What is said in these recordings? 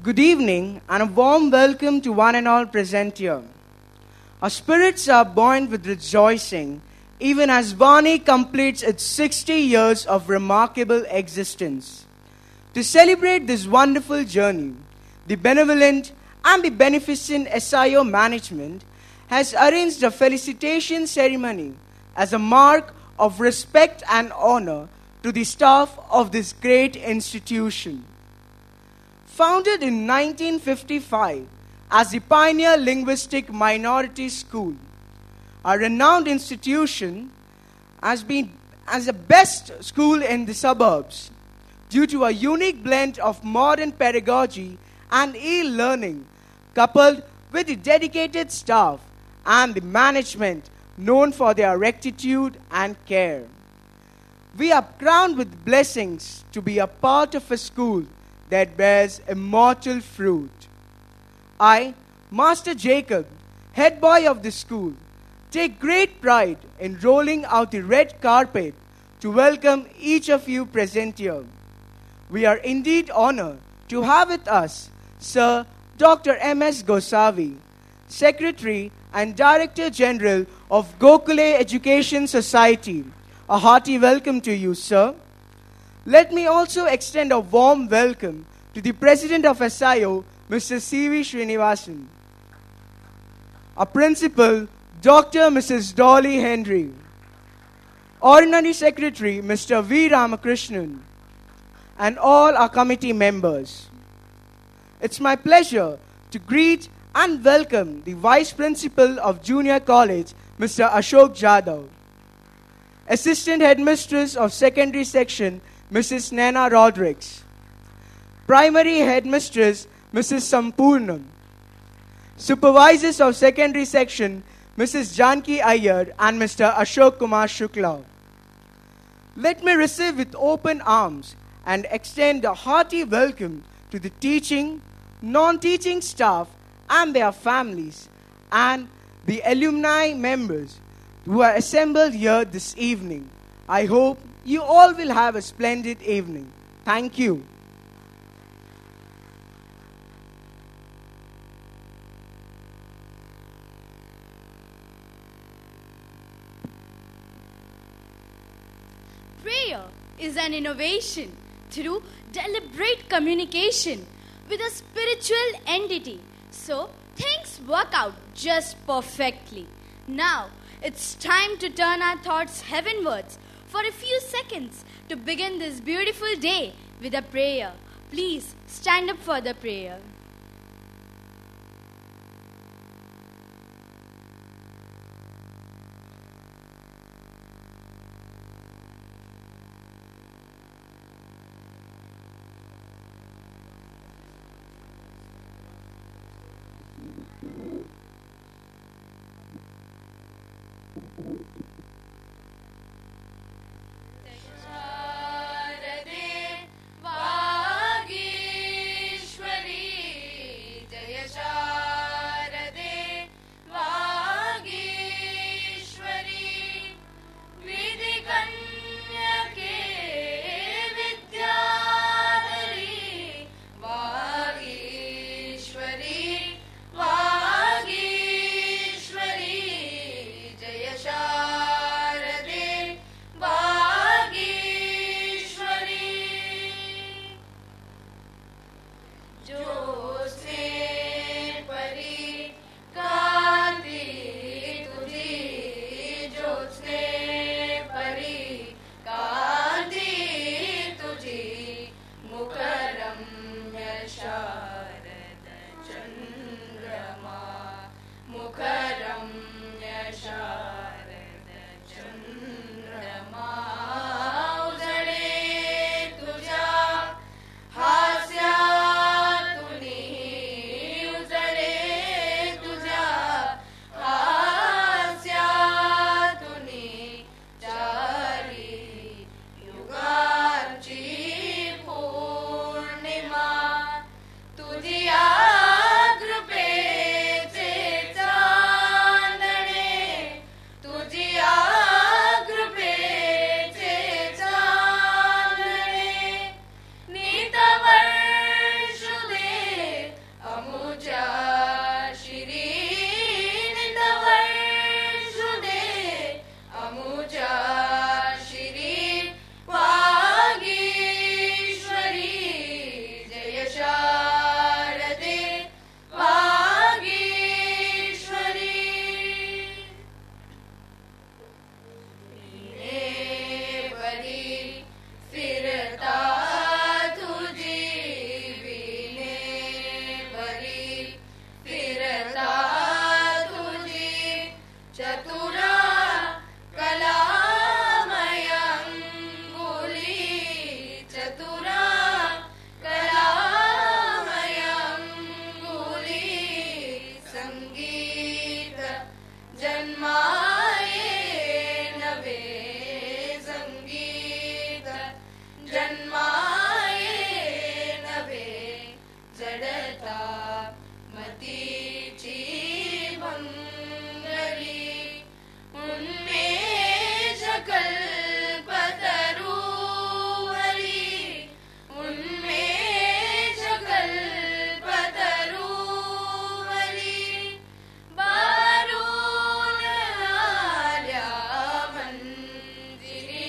Good evening and a warm welcome to one and all present here. Our spirits are buoyant with rejoicing, even as Vani completes its 60 years of remarkable existence. To celebrate this wonderful journey, the benevolent and the beneficent SIO management has arranged a felicitation ceremony as a mark of respect and honor to the staff of this great institution. Founded in 1955 as the Pioneer Linguistic Minority School, our renowned institution has been as the best school in the suburbs due to a unique blend of modern pedagogy and e-learning coupled with the dedicated staff and the management known for their rectitude and care. We are crowned with blessings to be a part of a school that bears immortal fruit. I, Master Jacob, head boy of the school, take great pride in rolling out the red carpet to welcome each of you present here. We are indeed honored to have with us Sir Dr. M.S. Gosavi, Secretary and Director General of Gokule Education Society. A hearty welcome to you, sir. Let me also extend a warm welcome to the President of SIO, Mr. C.V. Srinivasan. Our Principal, Dr. Mrs. Dolly Henry. Ordinary Secretary, Mr. V. Ramakrishnan. And all our committee members. It's my pleasure to greet and welcome the Vice Principal of Junior College, Mr. Ashok Jadhav. Assistant Headmistress of Secondary Section, Mrs. Nana Rodrigues. Primary Headmistress, Mrs. Sampurnam. Supervisors of Secondary Section, Mrs. Janki Iyer and Mr. Ashok Kumar Shukla. Let me receive with open arms and extend a hearty welcome to the teaching, non-teaching staff and their families and the alumni members who are assembled here this evening. I hope you all will have a splendid evening. Thank you. Prayer is an innovation through deliberate communication with a spiritual entity. So, things work out just perfectly. Now, it's time to turn our thoughts heavenwards for a few seconds to begin this beautiful day with a prayer. Please stand up for the prayer. यथा मतीची भंगली उन्मेष कल्पतरुवरी उन्मेष कल्पतरुवरी बारून आल्या मंजिरी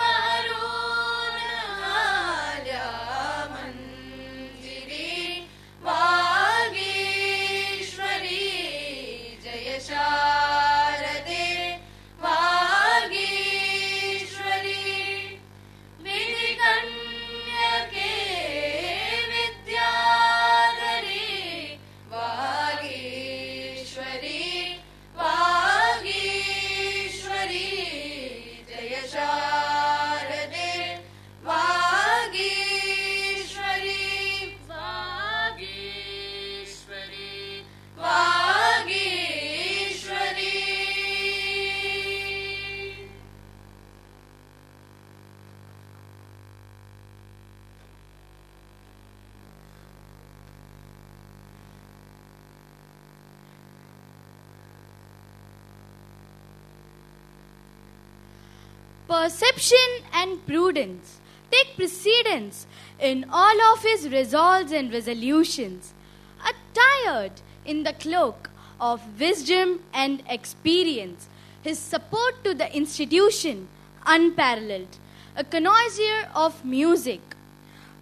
बारून आल्या मंजिरी वागीश्वरी जय शारदे वागीश्वरी विधिकन्यके विद्याधरी वागीश्वरी वागीश्वरी जय शारदे Vagishwari Vagishwari Vagishwari. Perception and prudence take precedence in all of his resolves and resolutions. Attired in the cloak of wisdom and experience, his support to the institution unparalleled, a connoisseur of music,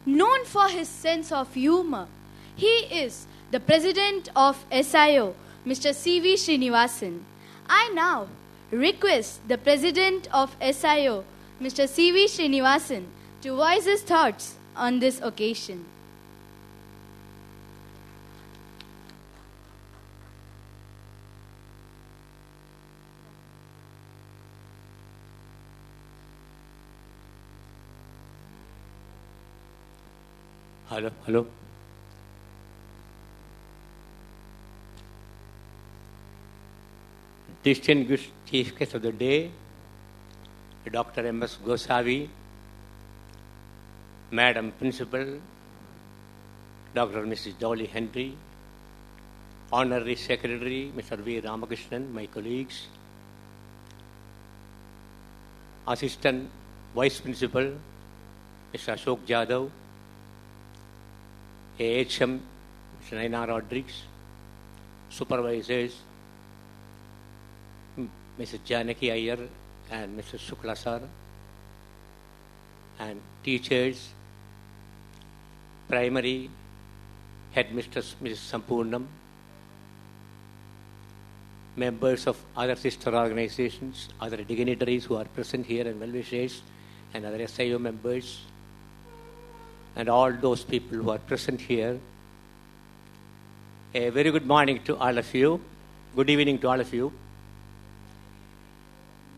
known for his sense of humor. He is the president of SIO, Mr. C.V. Srinivasan. I now request the president of SIO, Mr. C.V. Srinivasan, to voice his thoughts on this occasion. Hello. Distinguished chief guest of the day, Dr. M.S. Gosavi, Madam Principal, Dr. Mrs. Dolly Henry, Honorary Secretary, Mr. V. Ramakrishnan, my colleagues, Assistant Vice Principal, Mr. Ashok Jadhav, AHM, Mr. Naina Rodriguez, Supervisors, Mrs. Janaki Iyer and Mr. Shukla sir, and teachers, primary headmistress Mrs. Sampurnam, members of other sister organizations, other dignitaries who are present here and well-wishers, and other SIO members, and all those people who are present here. A very good morning to all of you. Good evening to all of you.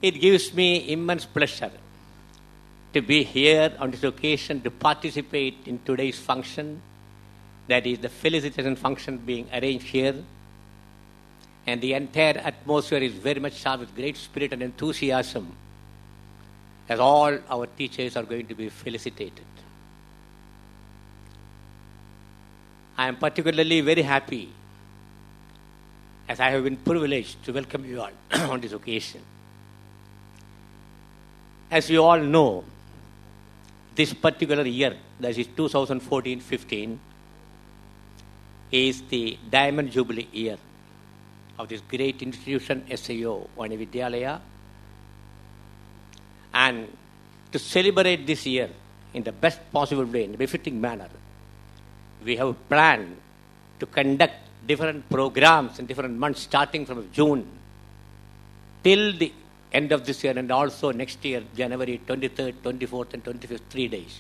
It gives me immense pleasure to be here on this occasion to participate in today's function, that is the felicitation function being arranged here. And the entire atmosphere is very much charged with great spirit and enthusiasm, as all our teachers are going to be felicitated. I am particularly very happy as I have been privileged to welcome you all on this occasion. As you all know, this particular year, that is 2014-15, is the Diamond Jubilee year of this great institution, SIO, Vani Vidyalaya. And to celebrate this year in the best possible way, in a befitting manner, we have planned to conduct different programs in different months, starting from June till the end of this year, and also next year, January 23rd, 24th, and 25th, 3 days.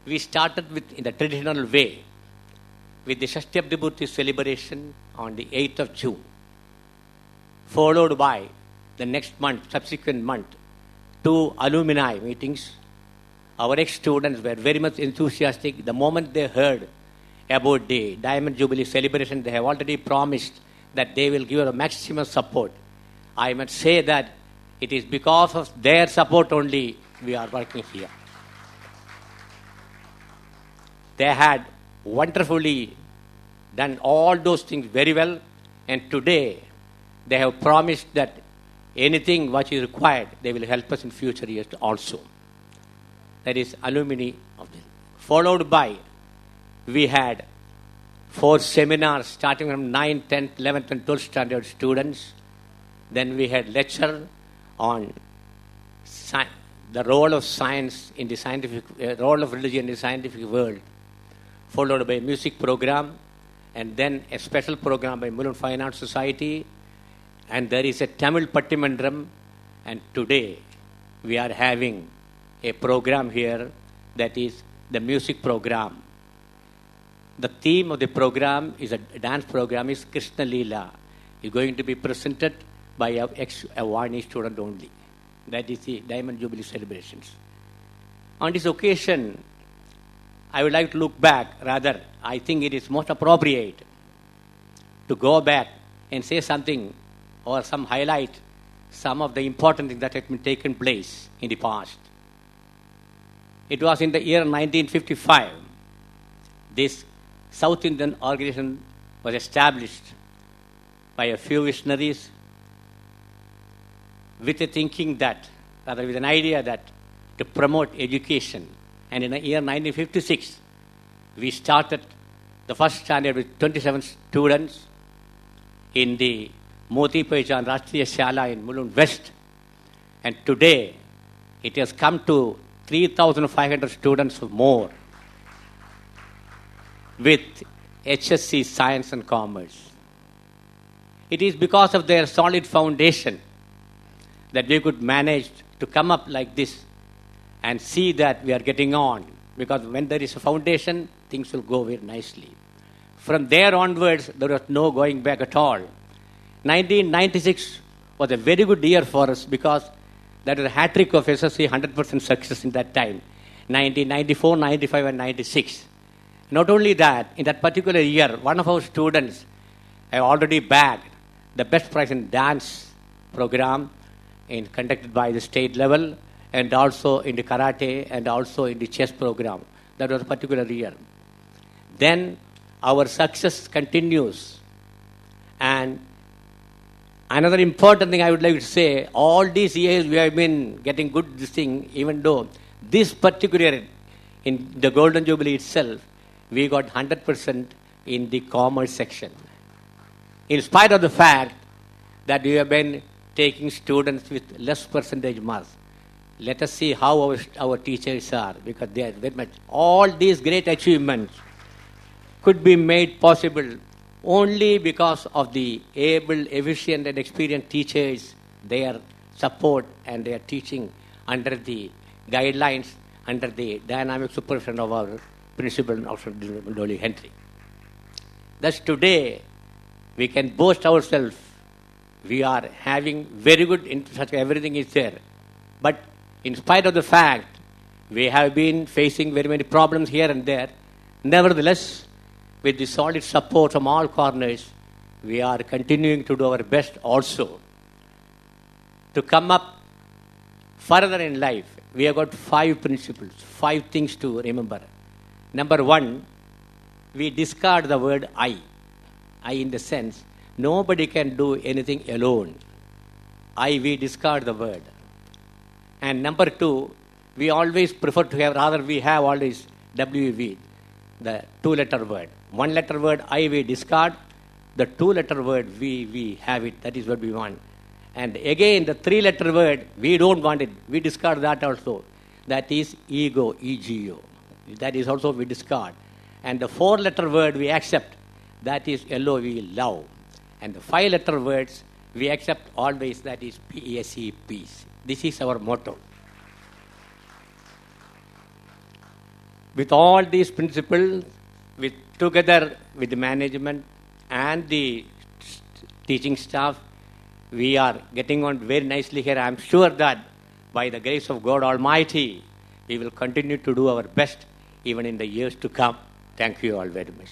We started with, in the traditional way, with the Shashtiyabdibhuti celebration on the 8th of June, followed by the next month, subsequent month, 2 alumni meetings. Our ex-students were very much enthusiastic. The moment they heard about the Diamond Jubilee celebration, they have already promised that they will give a maximum support. I must say that it is because of their support only we are working here. They had wonderfully done all those things very well. And today, they have promised that anything which is required, they will help us in future years also. That is alumni of this. Followed by, we had 4 seminars starting from 9th, 10th, 11th and 12th standard students. Then we had lecture on the role of science in the scientific, role of religion in the scientific world, followed by a music program, and then a special program by Mulund Fine Arts Society, and there is a Tamil Pattimandram, and today we are having a program here that is the music program. The theme of the program is a dance program is Krishna Leela. It's going to be presented by a vani student only. That is the Diamond Jubilee celebrations. On this occasion, I would like to look back. Rather, I think it is most appropriate to go back and say something or some highlight some of the important things that have been taken place in the past. It was in the year 1955. This South Indian organization was established by a few visionaries with a thinking that, rather with an idea that to promote education. And in the year 1956, we started the first standard with 27 students in the Moti Paijan Rashtriya Shala in Mulund West. And today, it has come to 3,500 students or more with HSC Science and Commerce. It is because of their solid foundation that we could manage to come up like this and see that we are getting on. Because when there is a foundation, things will go very nicely. From there onwards, there was no going back at all. 1996 was a very good year for us because that was a hat-trick of SSC, 100% success in that time. 1994, 95 and 96. Not only that, in that particular year, one of our students have already bagged the best prize in dance program conducted by the state level, and also in the karate and also in the chess program. That was a particular year. Then our success continues. And another important thing I would like to say, all these years we have been getting good this thing, even though this particular, in the Golden Jubilee itself, we got 100% in the commerce section. In spite of the fact that we have been taking students with less percentage marks. Let us see how our teachers are, because they are very much. All these great achievements could be made possible only because of the able, efficient and experienced teachers, their support and their teaching under the guidelines, under the dynamic supervision of our principal, Dr. Dolly Henry. Thus today, we can boast ourselves. We are having very good infrastructure, everything is there. But in spite of the fact, we have been facing very many problems here and there. Nevertheless, with the solid support from all corners, we are continuing to do our best also to come up further in life. We have got 5 principles, 5 things to remember. Number 1, we discard the word I. I in the sense, nobody can do anything alone. We discard the word. And number 2, we always prefer to have, rather we have always WV, the 2-letter word. 1-letter word I we discard, the 2-letter word we have it, that is what we want. And again the 3-letter word, we don't want it, we discard that also. That is ego, EGO. That is also we discard. And the 4-letter word we accept, that is LOV, love. And the 5-letter words we accept always, that is PESE, peace. This is our motto. With all these principles, together with the management and the teaching staff, we are getting on very nicely here. I am sure that by the grace of God Almighty, we will continue to do our best even in the years to come. Thank you all very much.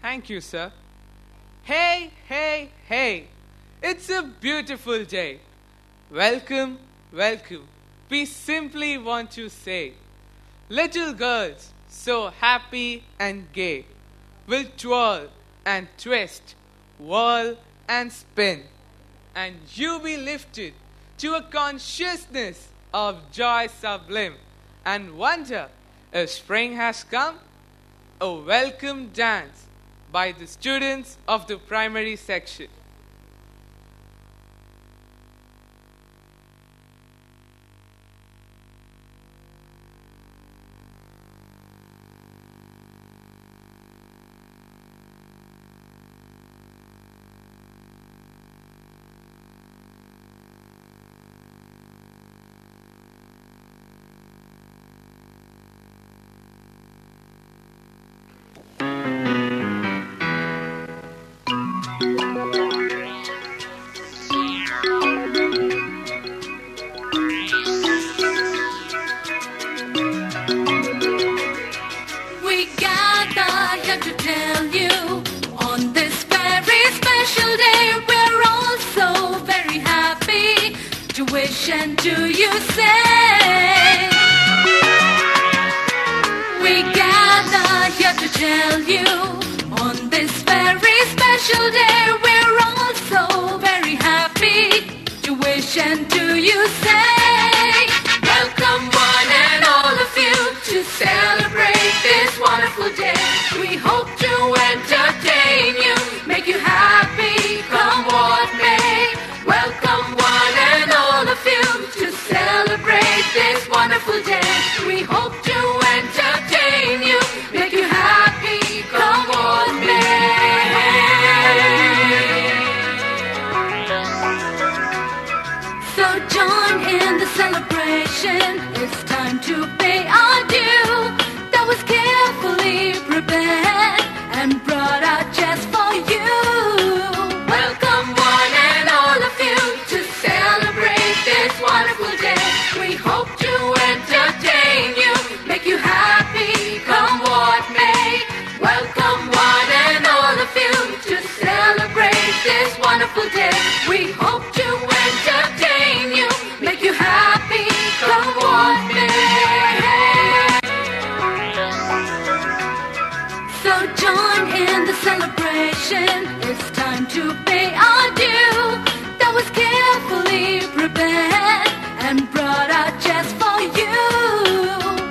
Thank you, sir. Hey, hey, hey. It's a beautiful day. Welcome, welcome. We simply want to say, little girls, so happy and gay, will twirl and twist, whirl and spin, and you be lifted to a consciousness of joy sublime, and wonder if spring has come. A welcome dance by the students of the primary section. We gather here to tell you on this very special day we're all so very happy to wish and to you say. We gather here to tell you on this very special day we're all so very happy to wish and to you say. Welcome one and all of you to celebrate this wonderful day. We hope to entertain you, make you happy, come what may. Welcome one and all of you to celebrate this wonderful day. We hope to entertain you, make you happy, come what may. So join in the celebration. It's time to pay our due. That was carefully prepared and brought out just for you. Welcome one and all of you to celebrate this wonderful day. We hope to entertain you, make you happy, come what may. Welcome one and all of you to celebrate this wonderful day. We hope to entertain you, make you happy, come what may. So join in the celebration. It's time to pay our due. That was carefully prepared and brought out just for you.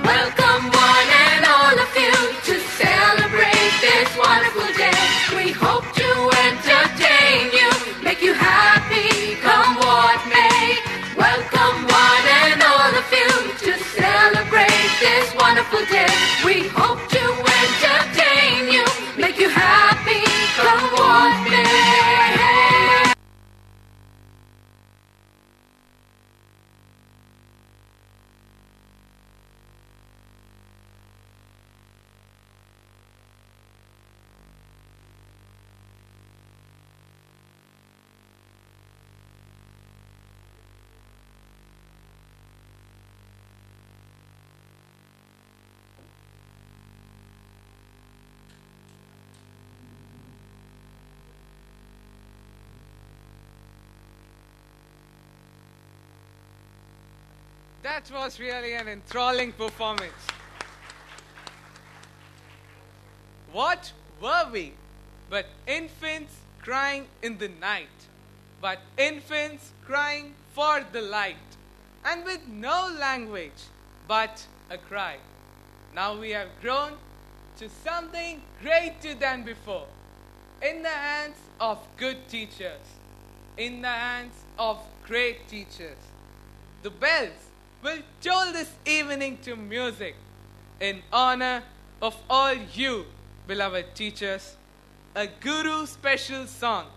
Welcome one and all of you to celebrate this wonderful day. We hope to entertain you, make you happy, come what may. Welcome one and all of you to celebrate this wonderful day. We hope to entertain you, make you happy, come what may. That was really an enthralling performance. What were we but infants crying in the night, but infants crying for the light, and with no language but a cry. Now we have grown to something greater than before, in the hands of good teachers, in the hands of great teachers. The bells will toll this evening to music in honor of all you, beloved teachers, a Guru special song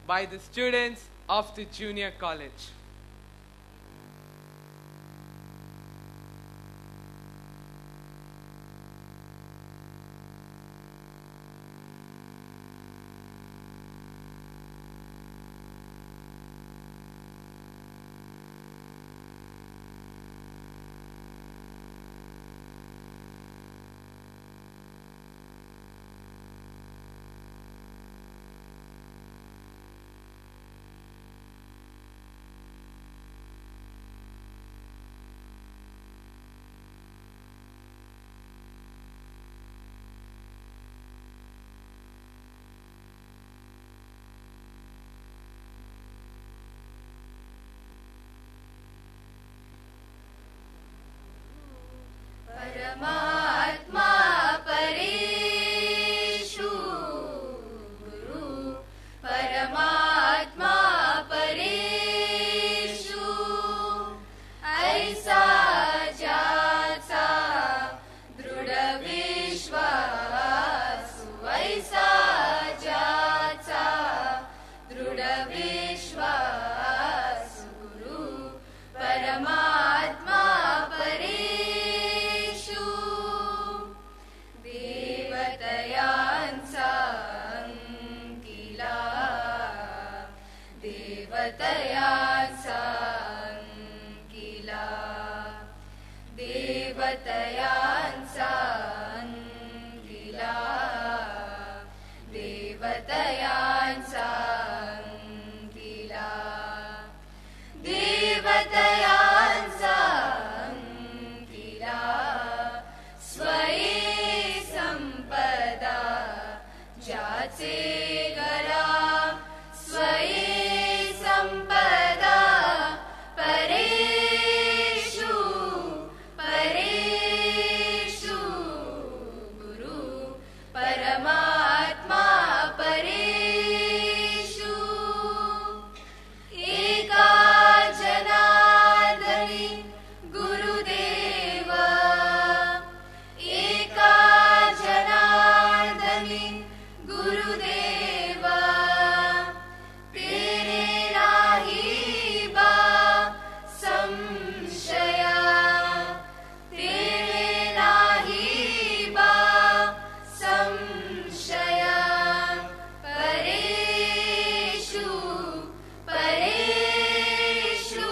by the students of the junior college. परमात्मा परेषु गुरु परमात्मा परेषु ऐसा ज्याचा दृढ विश्वास ऐसा ज्याचा दृढ विश्वास गुरु परमात्मा परेषु देवतयांचा अंकिला देवतयांचा अंकिला देवतयांचा अंकिला देवतयांचा अंकिला देवतयांचा अंकिला स्वयी संपदा ज्याचे गरा स्वयी संपदा परेषु परेषु गुरु परमात्मा परेषु एका जनार्दनी गुरुदेव एका जनार्दनी गुरुदेव तेरे नाही बा संशया तेरे नाही बा संशया परेषु परेषु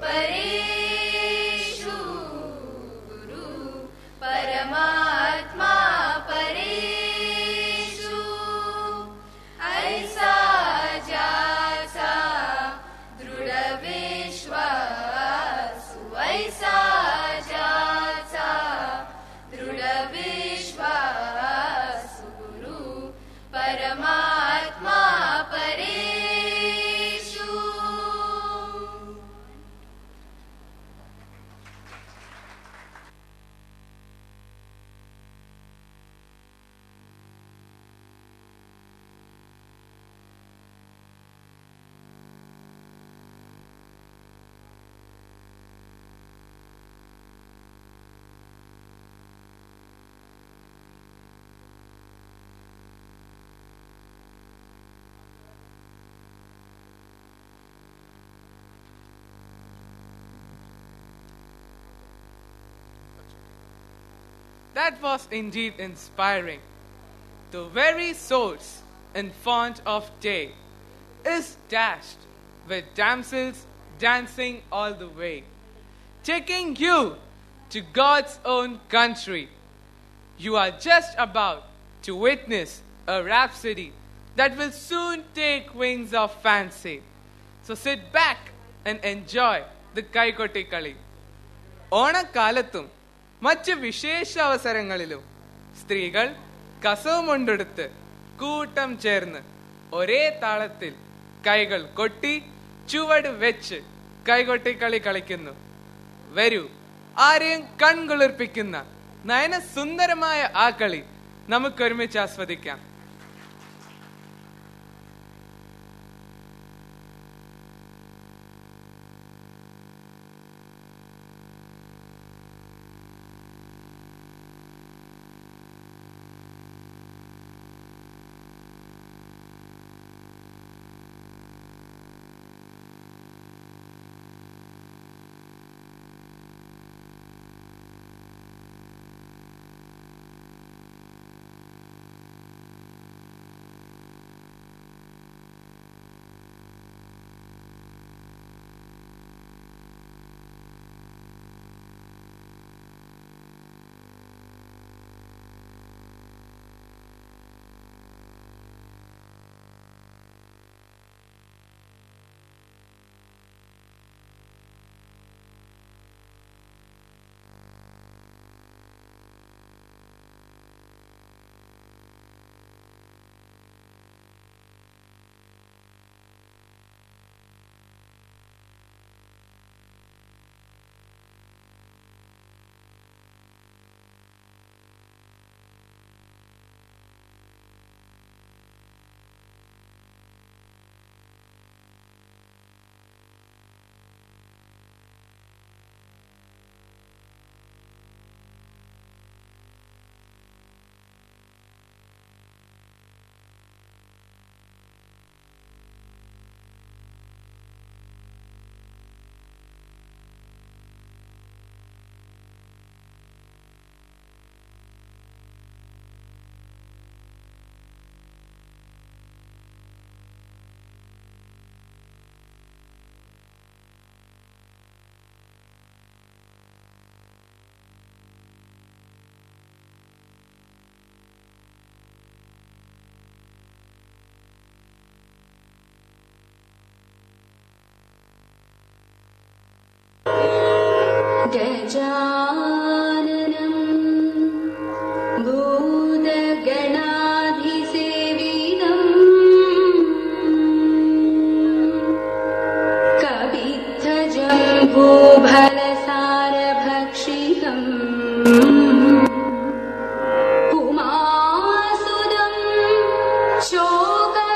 परेषु गुरु परमात्मा परेषु ऐसा ज्याचा दृढ विश्वास ऐसा ज्याचा दृढ विश्वास गुरु परमात्मा परेषु That was indeed inspiring. The very source and font of day is dashed with damsels dancing all the way, taking you to God's own country. You are just about to witness a rhapsody that will soon take wings of fancy. So sit back and enjoy the Kaikoti Kali. ഓണക്കാലത്തും മറ്റ് വിശേഷ അവസരങ്ങളിലും സ്ത്രീകൾ കസവുമുണ്ടെടുത്ത് കൂട്ടം ചേർന്ന് ഒരേ താളത്തിൽ കൈകൾ കൊട്ടി ചുവട് വെച്ച് കൈകൊട്ടിക്കളി കളിക്കുന്നു. വരൂ, ആരെയും കൺകുളിർപ്പിക്കുന്ന നയനസുന്ദരമായ ആ കളി നമുക്കൊരുമിച്ച് ആസ്വദിക്കാം. गजाननं भूतगणाधिसेवितं कवित्थजम्बूफलसारभक्षितम् उमासुदं शोकविनाशकारकम्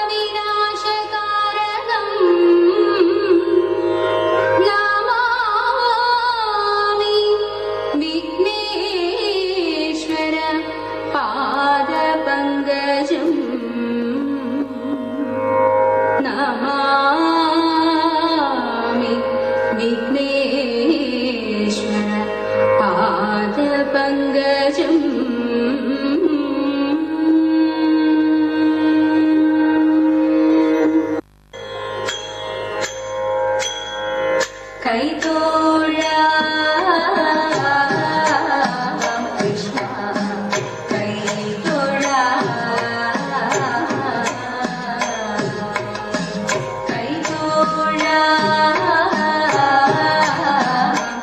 नमामि विघ्नेश्वर पादपङ्कजम् नमामि विघ्नेश्वर पादपङ्कजम् कैतोळा कृष्ण कैतोळा कैतोळा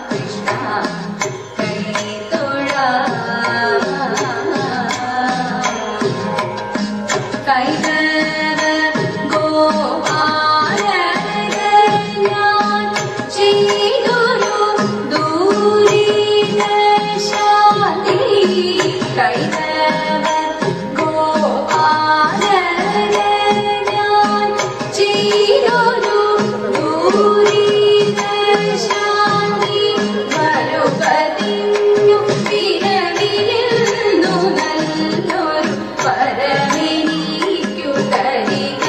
कृष्ण कैतोळा कैतव गोपालकल्याण ചെയ്തൊരു ദൂരീന ശാന്തി കൈതവ ഗോപാലകल्याൺ ചെയ്തൊരു ദൂരീന ശാന്തി വരപതിഞ്ഞു വിരവിരുന്നു നല്ലൊരു പരമെനിക്കു തരിക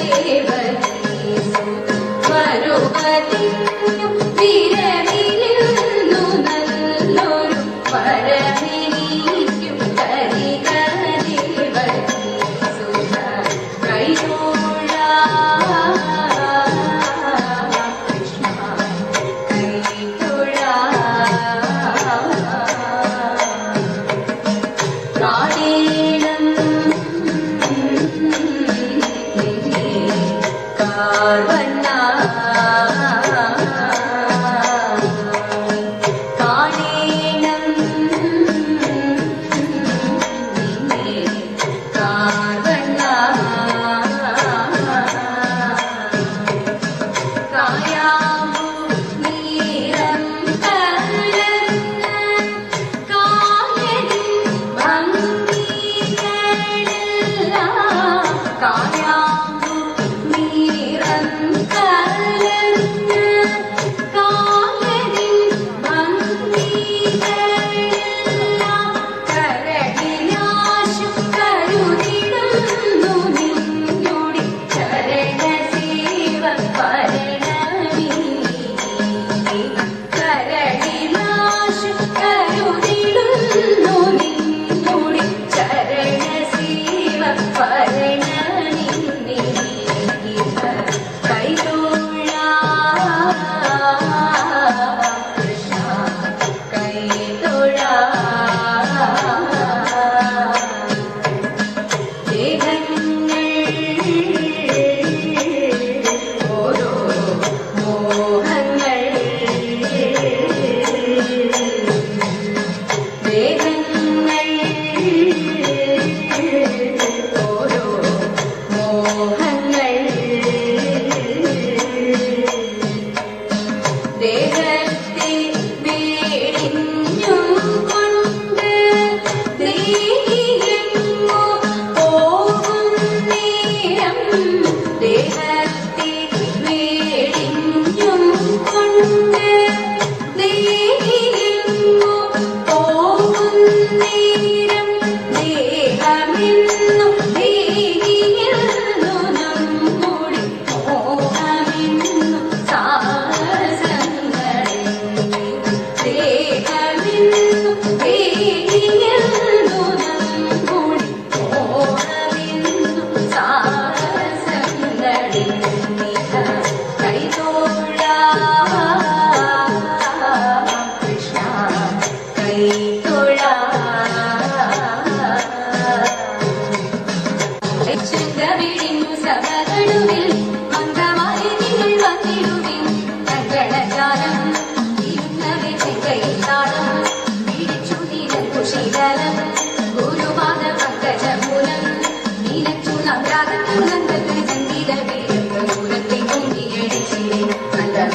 ദേവകീ വരപതിഞ്ഞു വിരവിരുന്നു നല്ലൊരു പരമെനിക്കു തരിക ദേവകീ സുത കൈതോളാ കൃഷ്ണ കൈതോളാ പ്രാണേണം കാർവണ്ണ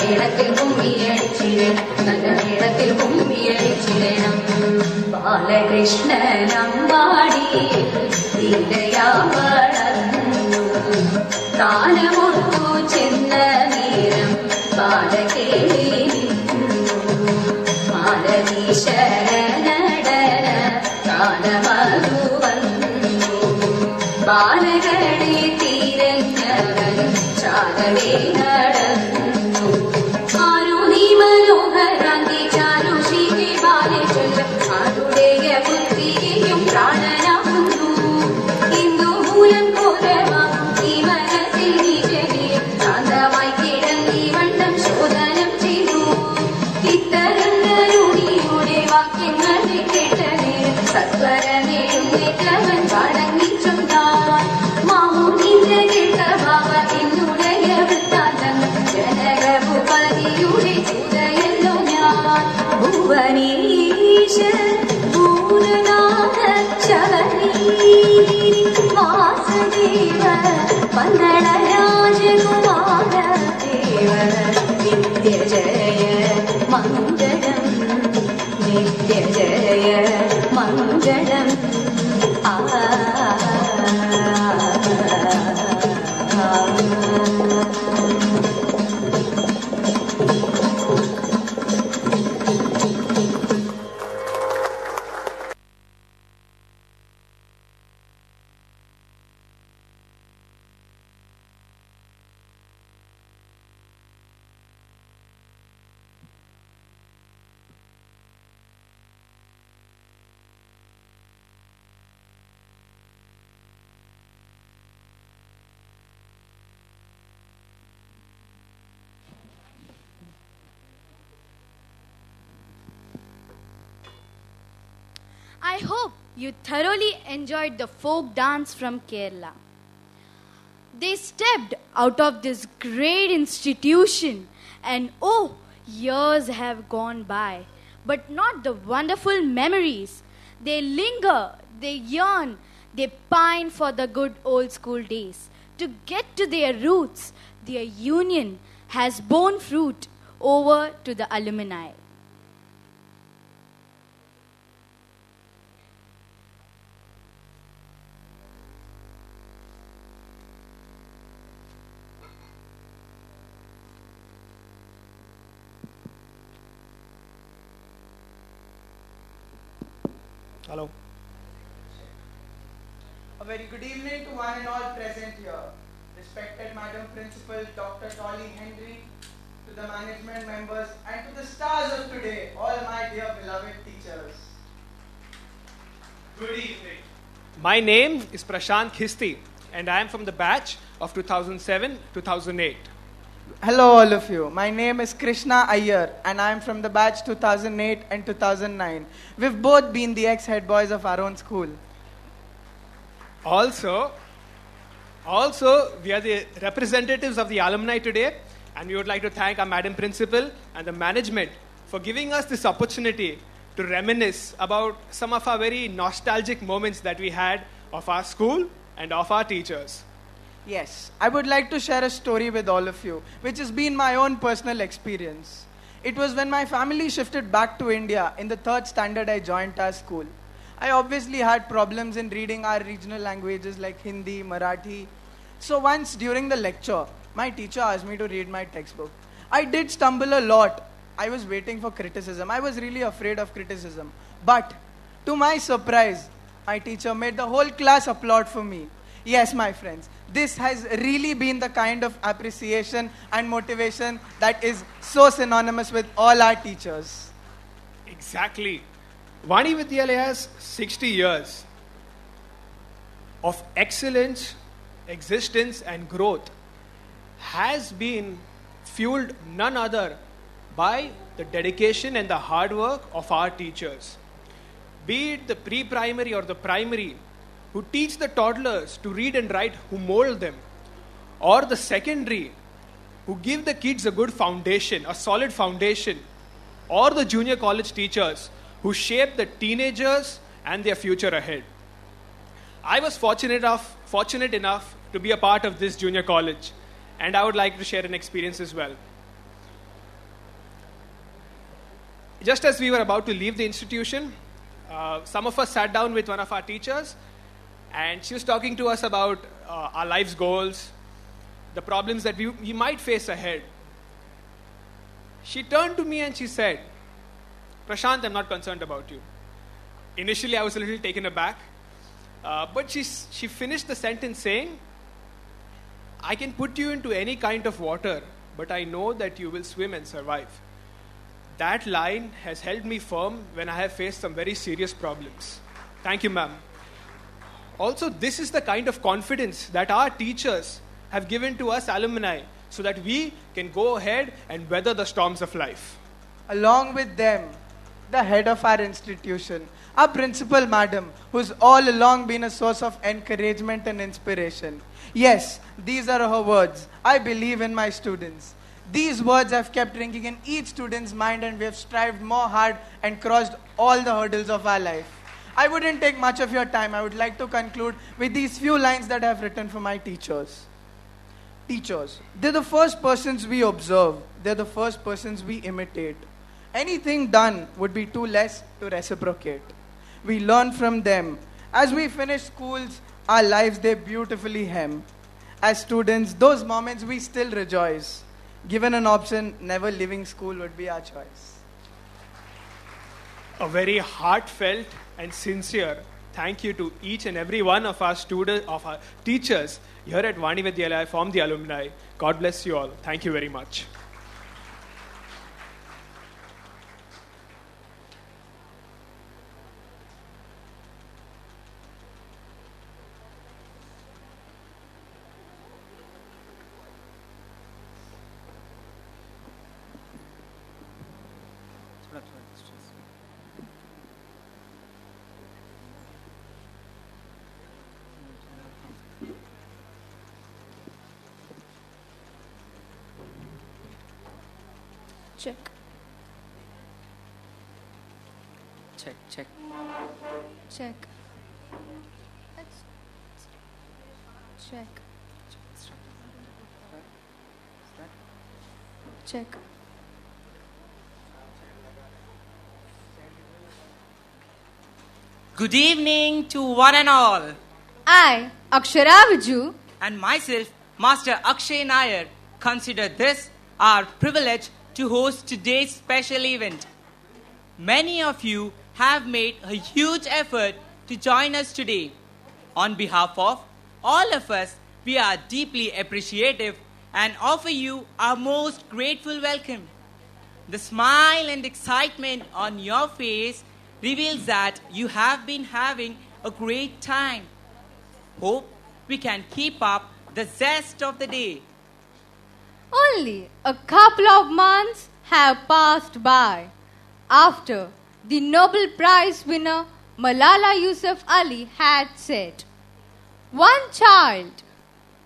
മേളത്തിൽ കുമ്മിയടിച്ചിടണം നല്ല മേളത്തിൽ കുമ്മിയടിച്ചിടണം ബാലകൃഷ്ണനമ്പാടി തീരയാം വളർന്നു കാലമൊത്തു ചെന്ന നേരം ബാലകേളി മാലതീശരണടന കാലമതു വന്നു ബാലകളെ തിരഞ്ഞവൻ ചാലവേ നടന്നു ആരു നീ മനോഹരാന്തി ചാരു ശ്രീ ബാലചൊല്ല ആരുടെയ ബുദ്ധിയെയും പ്രാണനാകുന്നു ഹിന്ദു മൂലം ഘോരമാകും ഈ മനസ്സിൽ നിജനെയും ശാന്തമായി കിടന്നീ വണ്ണം ശോധനം ചെയ്തു ഇത്തരങ്ങളുടെ വാക്യങ്ങൾ കേട്ട നേരം സത്വരമേഴുന്നേറ്റവൻ വണങ്ങിച്ചൊന്നാൻ മാമുനിന്റെ കേട്ട ഭാവ എന്നുടയ വൃത്താന്തങ്ങൾ ജനകഭൂപതിയുടെ ചുതയല്ലോ ഞാൻ ഭുവനീശ ഭൂരനാഥ ശബരീ വാസുദേവ പന്തള രാജകുമാര ദേവ നിത്യ ജയ മംഗളം നിത്യ ജയ മംഗളം I hope you thoroughly enjoyed the folk dance from Kerala. They stepped out of this great institution and years have gone by, but not the wonderful memories. They linger, they yearn, they pine for the good old school days. To get to their roots, their union has borne fruit over to the alumni. Hello. A very good evening to one and all present here. Respected Madam Principal Dr. Dolly Henry, to the management members and to the stars of today, all my dear beloved teachers. Good evening. My name is Prashant Khisti and I am from the batch of 2007-2008. Hello all of you. My name is Krishna Iyer and I am from the batch 2008 and 2009. We've both been the ex-head boys of our own school. Also, we are the representatives of the alumni today, and we would like to thank our Madam Principal and the management for giving us this opportunity to reminisce about some of our very nostalgic moments that we had of our school and of our teachers. Yes, I would like to share a story with all of you, which has been my own personal experience. It was when my family shifted back to India in the 3rd standard I joined our school. I obviously had problems in reading our regional languages like Hindi, Marathi. So once during the lecture, my teacher asked me to read my textbook. I did stumble a lot. I was waiting for criticism. I was really afraid of criticism. But to my surprise, my teacher made the whole class applaud for me. Yes, my friends, this has really been the kind of appreciation and motivation that is so synonymous with all our teachers. Exactly. Vani Vidyalaya has 60 years of excellence, existence and growth has been fueled none other by the dedication and the hard work of our teachers. Be it the pre-primary or the primary, who teach the toddlers to read and write, who mold them, or the secondary, who give the kids a good foundation, a solid foundation, or the junior college teachers, who shape the teenagers and their future ahead. I was fortunate enough to be a part of this junior college, and I would like to share an experience as well. just as we were about to leave the institution, some of us sat down with one of our teachers, and she was talking to us about our life's goals, the problems that we might face ahead. She turned to me and she said, "Prashant, I'm not concerned about you." Initially, I was a little taken aback, but she finished the sentence saying, "I can put you into any kind of water, but I know that you will swim and survive." That line has held me firm when I have faced some very serious problems. Thank you, ma'am. Also, this is the kind of confidence that our teachers have given to us alumni so that we can go ahead and weather the storms of life. Along with them, the head of our institution, our principal madam, who's all along been a source of encouragement and inspiration. Yes, these are her words. I believe in my students. These words have kept ringing in each student's mind, and we have strived more hard and crossed all the hurdles of our life. I wouldn't take much of your time. I would like to conclude with these few lines that I have written for my teachers. Teachers, they're the first persons we observe. They're the first persons we imitate. Anything done would be too less to reciprocate. We learn from them. As we finish schools, our lives they beautifully hem. As students, those moments we still rejoice. Given an option, never leaving school would be our choice. A very heartfelt and sincere thank you to each and every one of our students, of our teachers here at Vani Vidyalaya from the alumni. God bless you all. Thank you very much. Check. Check, check. Check. Check. Check. Good evening to one and all. I, Akshara Viju, And myself, Master Akshay Nair, consider this our privilege to host today's special event. Many of you have made a huge effort to join us today. On behalf of all of us, we are deeply appreciative and offer you our most grateful welcome. The smile and excitement on your face reveals that you have been having a great time. Hope we can keep up the zest of the day. only a couple of months have passed by after the Nobel Prize winner Malala Yousafzai had said, "One child,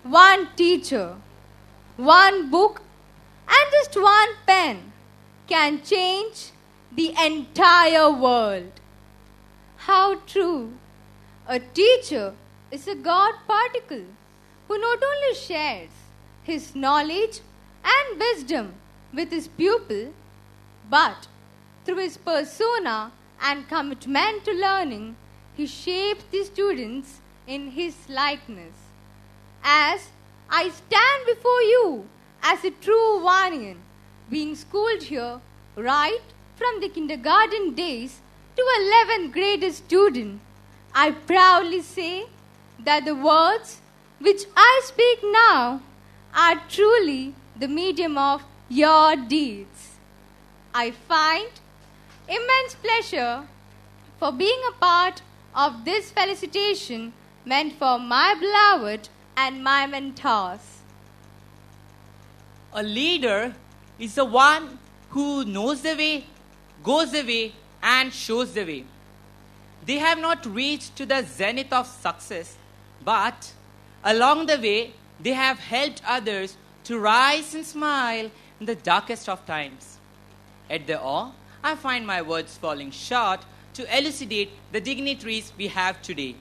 one teacher, one book, and just one pen can change the entire world." How true! A teacher is a God particle who not only shares his knowledge and wisdom with his pupil, but through his persona and commitment to learning, he shapes the students in his likeness. As I stand before you as a true Vanian, being schooled here right from the kindergarten days to a 11th grade student, I proudly say that the words which I speak now are truly the medium of your deeds. I find immense pleasure for being a part of this felicitation meant for my beloved and my mentors. A leader is the one who knows the way, goes the way, and shows the way. They have not reached to the zenith of success, but along the way, they have helped others to rise and smile in the darkest of times. At the awe, I find my words falling short to elucidate the dignitaries we have today.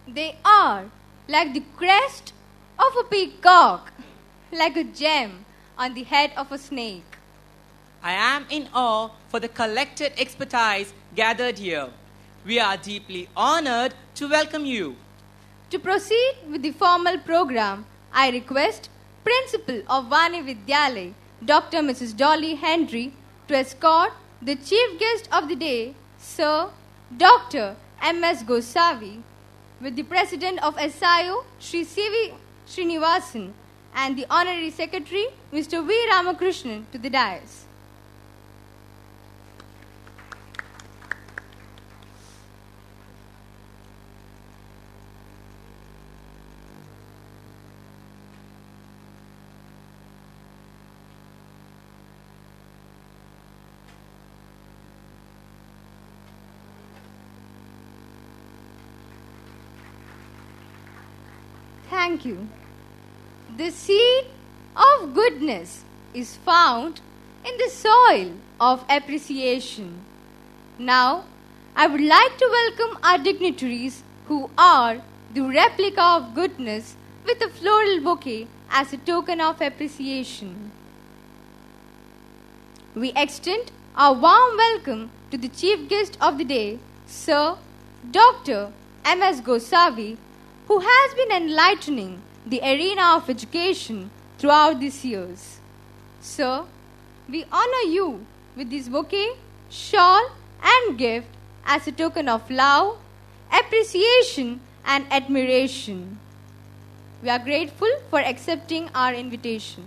They are like the crest of a peacock, like a gem on the head of a snake. I am in awe for the collected expertise gathered here. We are deeply honored to welcome you. To proceed with the formal program, I request Principal of Vani Vidyalay, Dr. Mrs. Dolly Henry, to escort the chief guest of the day, Sir Dr. M.S. Gosavi, with the President of SIO, Sri C.V. Srinivasan, and the Honorary Secretary, Mr. V. Ramakrishnan, to the dais. Thank you. The seed of goodness is found in the soil of appreciation. Now, I would like to welcome our dignitaries who are the replica of goodness with a floral bouquet as a token of appreciation. We extend our warm welcome to the chief guest of the day, Sir Dr. M.S. Gosavi, who has been enlightening the arena of education throughout these years. Sir, we honor you with this bouquet, shawl and gift as a token of love, appreciation and admiration. We are grateful for accepting our invitation.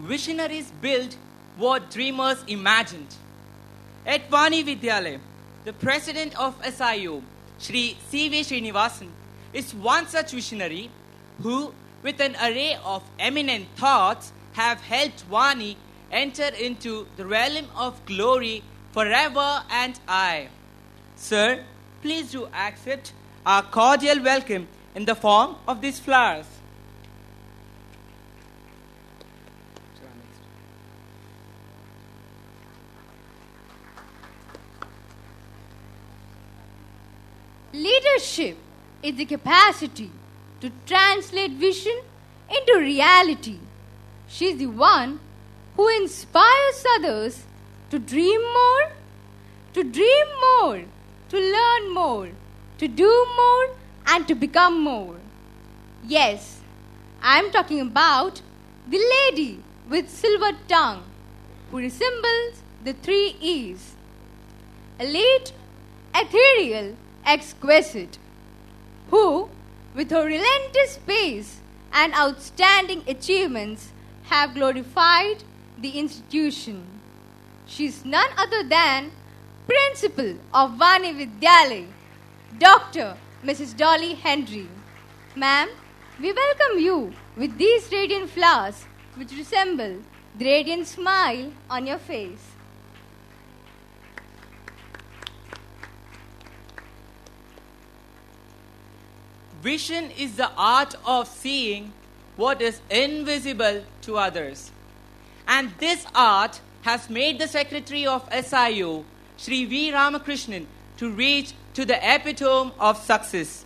Visionaries build what dreamers imagined. At Vani Vidyalay, the president of SIO, Sri C.V. Srinivasan, is one such visionary who, with an array of eminent thoughts, have helped Vani enter into the realm of glory forever and aye. Sir, please do accept our cordial welcome in the form of these flowers. Leadership is the capacity to translate vision into reality. She is the one who inspires others to dream more, to learn more, to do more, and to become more. Yes, I am talking about the lady with silver tongue who resembles the 3 E's. Elite, ethereal, exquisite, who, with her relentless pace and outstanding achievements, have glorified the institution. She is none other than Principal of Vani Vidyalay, Dr. Mrs. Dolly Henry. Ma'am, we welcome you with these radiant flowers which resemble the radiant smile on your face. Vision is the art of seeing what is invisible to others. And this art has made the Secretary of SIO, Sri V. Ramakrishnan, to reach to the epitome of success.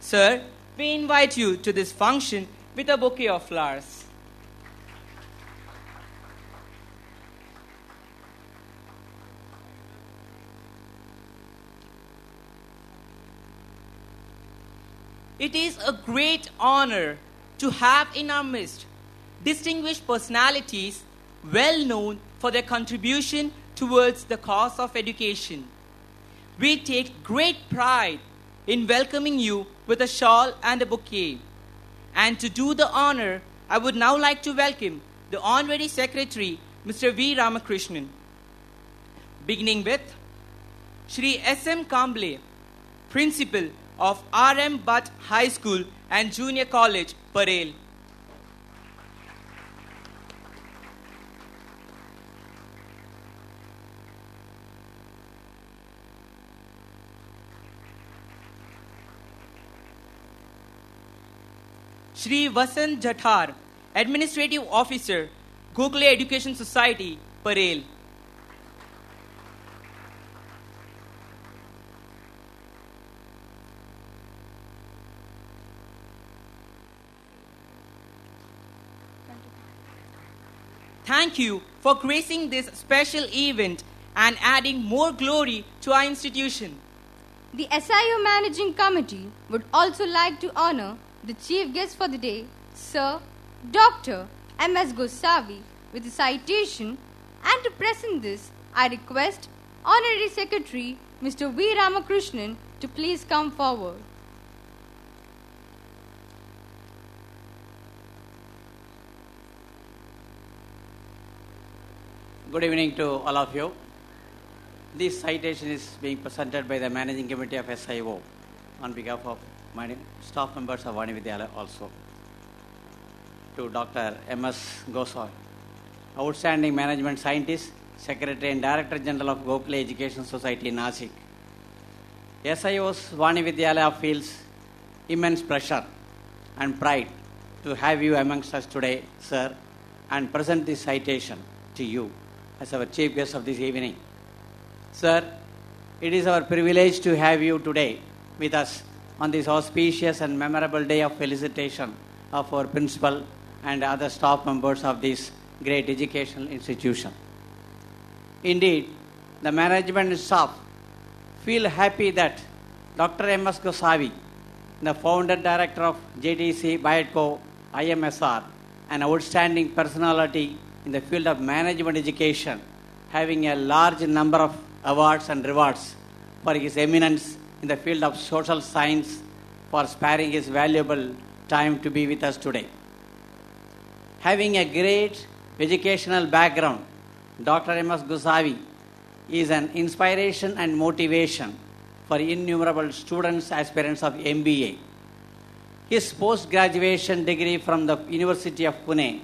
Sir, we invite you to this function with a bouquet of flowers. It is a great honor to have in our midst distinguished personalities well known for their contribution towards the cause of education. We take great pride in welcoming you with a shawl and a bouquet. And to do the honor, I would now like to welcome the Honorary Secretary, Mr. V. Ramakrishnan. Beginning with Shri S.M. Kamble, Principal of R.M. Butt High School and Junior College, Parel. Shri Vasant Jathar, Administrative Officer, Gokhale Education Society, Parel. Thank you for gracing this special event and adding more glory to our institution. The SIO Managing Committee would also like to honor the chief guest for the day, Sir Dr. M.S. Gosavi, with a citation, and to present this, I request Honorary Secretary Mr. V. Ramakrishnan to please come forward. Good evening to all of you. This citation is being presented by the Managing Committee of SIO on behalf of my staff members of Vani Vidyalaya also to Dr. M.S. Gosavi, Outstanding Management Scientist, Secretary and Director General of Gokhale Education Society, Nasik. SIO's Vani Vidyalaya feels immense pleasure and pride to have you amongst us today, sir, and present this citation to you as our chief guest of this evening. Sir, it is our privilege to have you today with us on this auspicious and memorable day of felicitation of our principal and other staff members of this great educational institution. Indeed, the management staff feel happy that Dr. M.S. Gosavi, the founder director of JTC Biotco IMSR, an outstanding personality in the field of management education, having a large number of awards and rewards for his eminence in the field of social science, for sparing his valuable time to be with us today. Having a great educational background, Dr. M.S. Gosavi is an inspiration and motivation for innumerable students, aspirants of MBA. His post-graduation degree from the University of Pune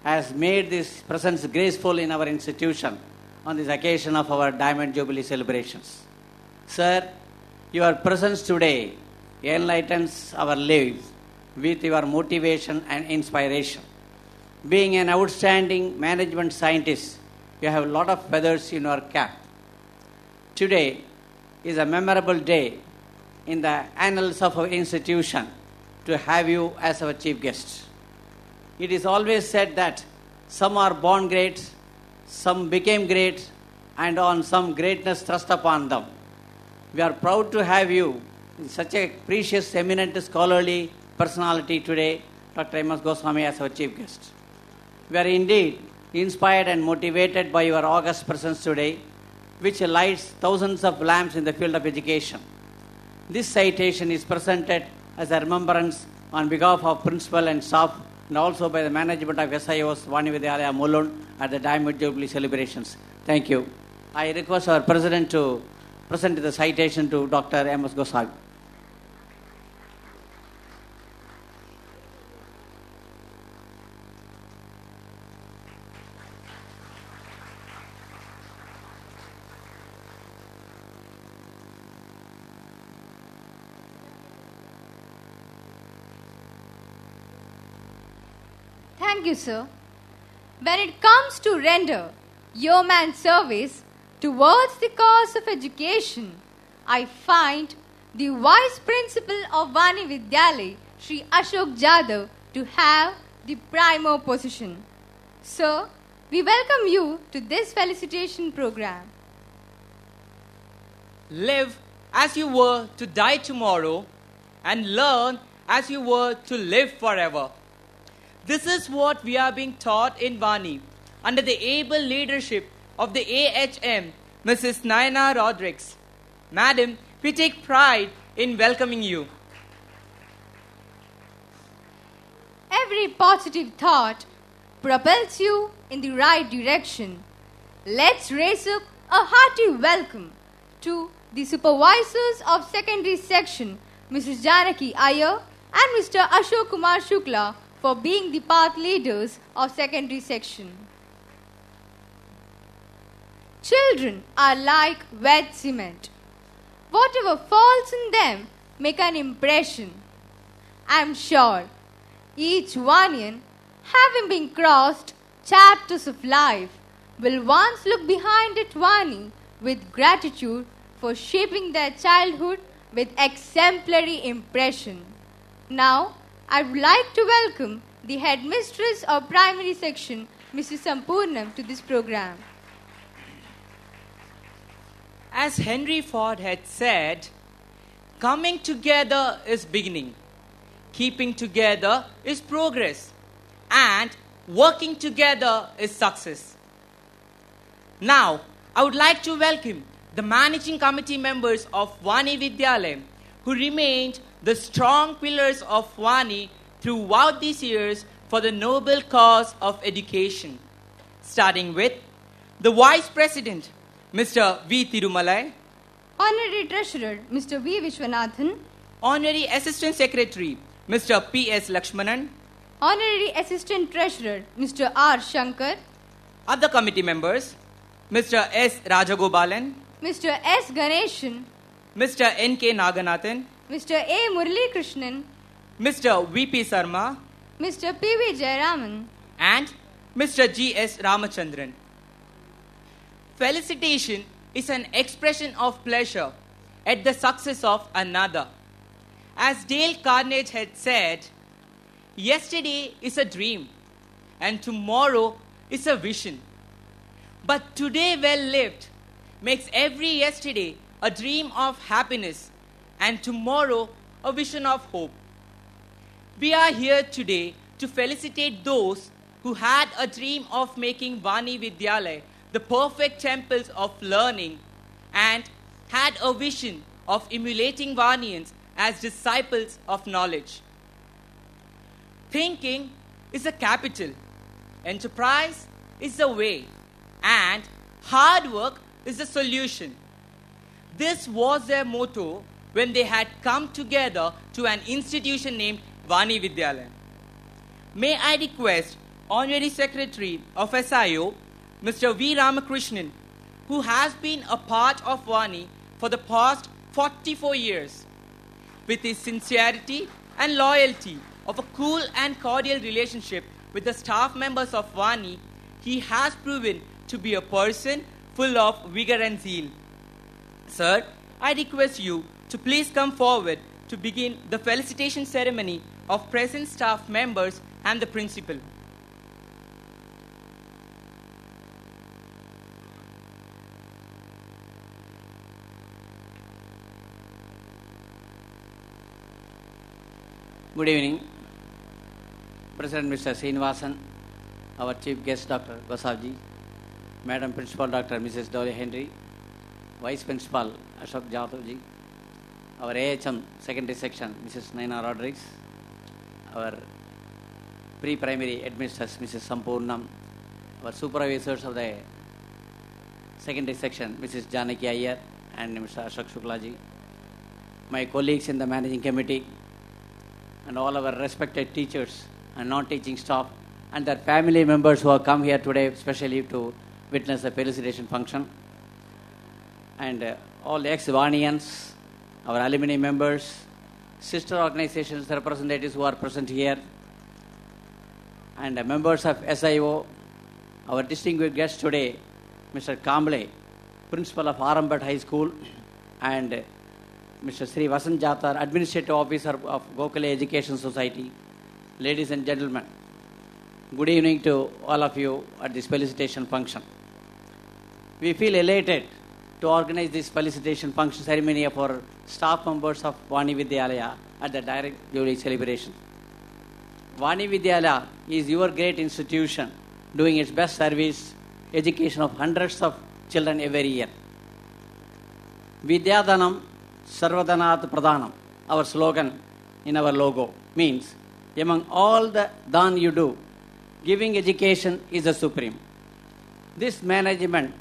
has made this presence graceful in our institution on this occasion of our Diamond Jubilee celebrations. Sir, your presence today enlightens our lives with your motivation and inspiration. Being an outstanding management scientist, you have a lot of feathers in your cap. Today is a memorable day in the annals of our institution to have you as our chief guest. It is always said that some are born great, some became great, and on some greatness thrust upon them. We are proud to have you in such a precious, eminent, scholarly personality today, Dr. M.S. Gosavi, as our chief guest. We are indeed inspired and motivated by your august presence today, which lights thousands of lamps in the field of education. This citation is presented as a remembrance on behalf of principal and staff, and also by the management of SIO's Vani Vidyalaya Mulund at the Diamond Jubilee celebrations. Thank you. I request our president to present the citation to Dr. M.S. Gosavi. Thank you, sir. When it comes to render yeoman service towards the cause of education, I find the Vice Principal of Vani Vidyalaya, Sri Ashok Jadhav, to have the primo position. Sir, we welcome you to this felicitation program. Live as you were to die tomorrow, and learn as you were to live forever. This is what we are being taught in Vani under the able leadership of the AHM, Mrs. Nayana Rodriguez. Madam, we take pride in welcoming you. Every positive thought propels you in the right direction. Let's raise up a hearty welcome to the supervisors of secondary section, Mrs. Janaki Iyer and Mr. Ashok Kumar Shukla, for being the path leaders of secondary section. Children are like wet cement. Whatever falls in them make an impression. I am sure Each Vanian, having been crossed chapters of life, will once look behind at Vani with gratitude for shaping their childhood with exemplary impression. Now, I would like to welcome the headmistress of primary section, Mrs. Sampurnam, to this program. As Henry Ford had said, coming together is beginning, keeping together is progress, and working together is success. Now, I would like to welcome the managing committee members of Vani Vidyalaya, who remained the strong pillars of Vani throughout these years for the noble cause of education. Starting with the Vice President, Mr. V. Tirumalai, Honorary Treasurer, Mr. V. Vishwanathan, Honorary Assistant Secretary, Mr. P. S. Lakshmanan, Honorary Assistant Treasurer, Mr. R. Shankar, other committee members, Mr. S. Rajagopalan, Mr. S. Ganeshan, Mr. N. K. Naganathan, Mr. A. Murali Krishnan, Mr. V. P. Sarma, Mr. P. V. Jayaraman, and Mr. G. S. Ramachandran. Felicitation is an expression of pleasure at the success of another. As Dale Carnegie had said, yesterday is a dream and tomorrow is a vision. But today well lived makes every yesterday a dream of happiness and tomorrow a vision of hope. We are here today to felicitate those who had a dream of making Vani Vidyalaya the perfect temples of learning and had a vision of emulating Vanians as disciples of knowledge. Thinking is a capital, enterprise is the way, and hard work is the solution. This was their motto when they had come together to an institution named Vani Vidyalaya. May I request Honorary Secretary of SIO, Mr. V. Ramakrishnan, who has been a part of Vani for the past 44 years, with his sincerity and loyalty of a cool and cordial relationship with the staff members of Vani, he has proven to be a person full of vigor and zeal. Sir, I request you to please come forward to begin the felicitation ceremony of present staff members and the principal. Good evening, President Mr. Srinivasan, our Chief Guest Dr. Gosavji, Madam Principal Dr. Mrs. Dolly Henry, Vice Principal Ashok Jadavji, our AHM Secondary Section Mrs. Naina Rodriguez, our Pre-Primary Administrators Mrs. Sampurnam, our Supervisors of the Secondary Section Mrs. Janaki Iyer and Mr. Ashok Shuklaji, my colleagues in the Managing Committee, and all our respected teachers and non-teaching staff and their family members who have come here today especially to witness the felicitation function, and all ex-Vanians, our alumni members, sister organizations representatives who are present here, and members of SIO, our distinguished guest today, Mr. Kamble, Principal of Arambat High School, and Mr. Sri Vasant Jatar, Administrative Officer of Gokule Education Society. Ladies and gentlemen, good evening to all of you at this felicitation function. We feel elated to organize this felicitation function ceremony for staff members of Vani Vidyalaya at the direct Jubilee celebration. Vani Vidyalaya is your great institution doing its best service, education of hundreds of children every year. Vidyadanam Sarvadanat Pradhanam, our slogan in our logo, means among all the dan you do, giving education is the supreme. This management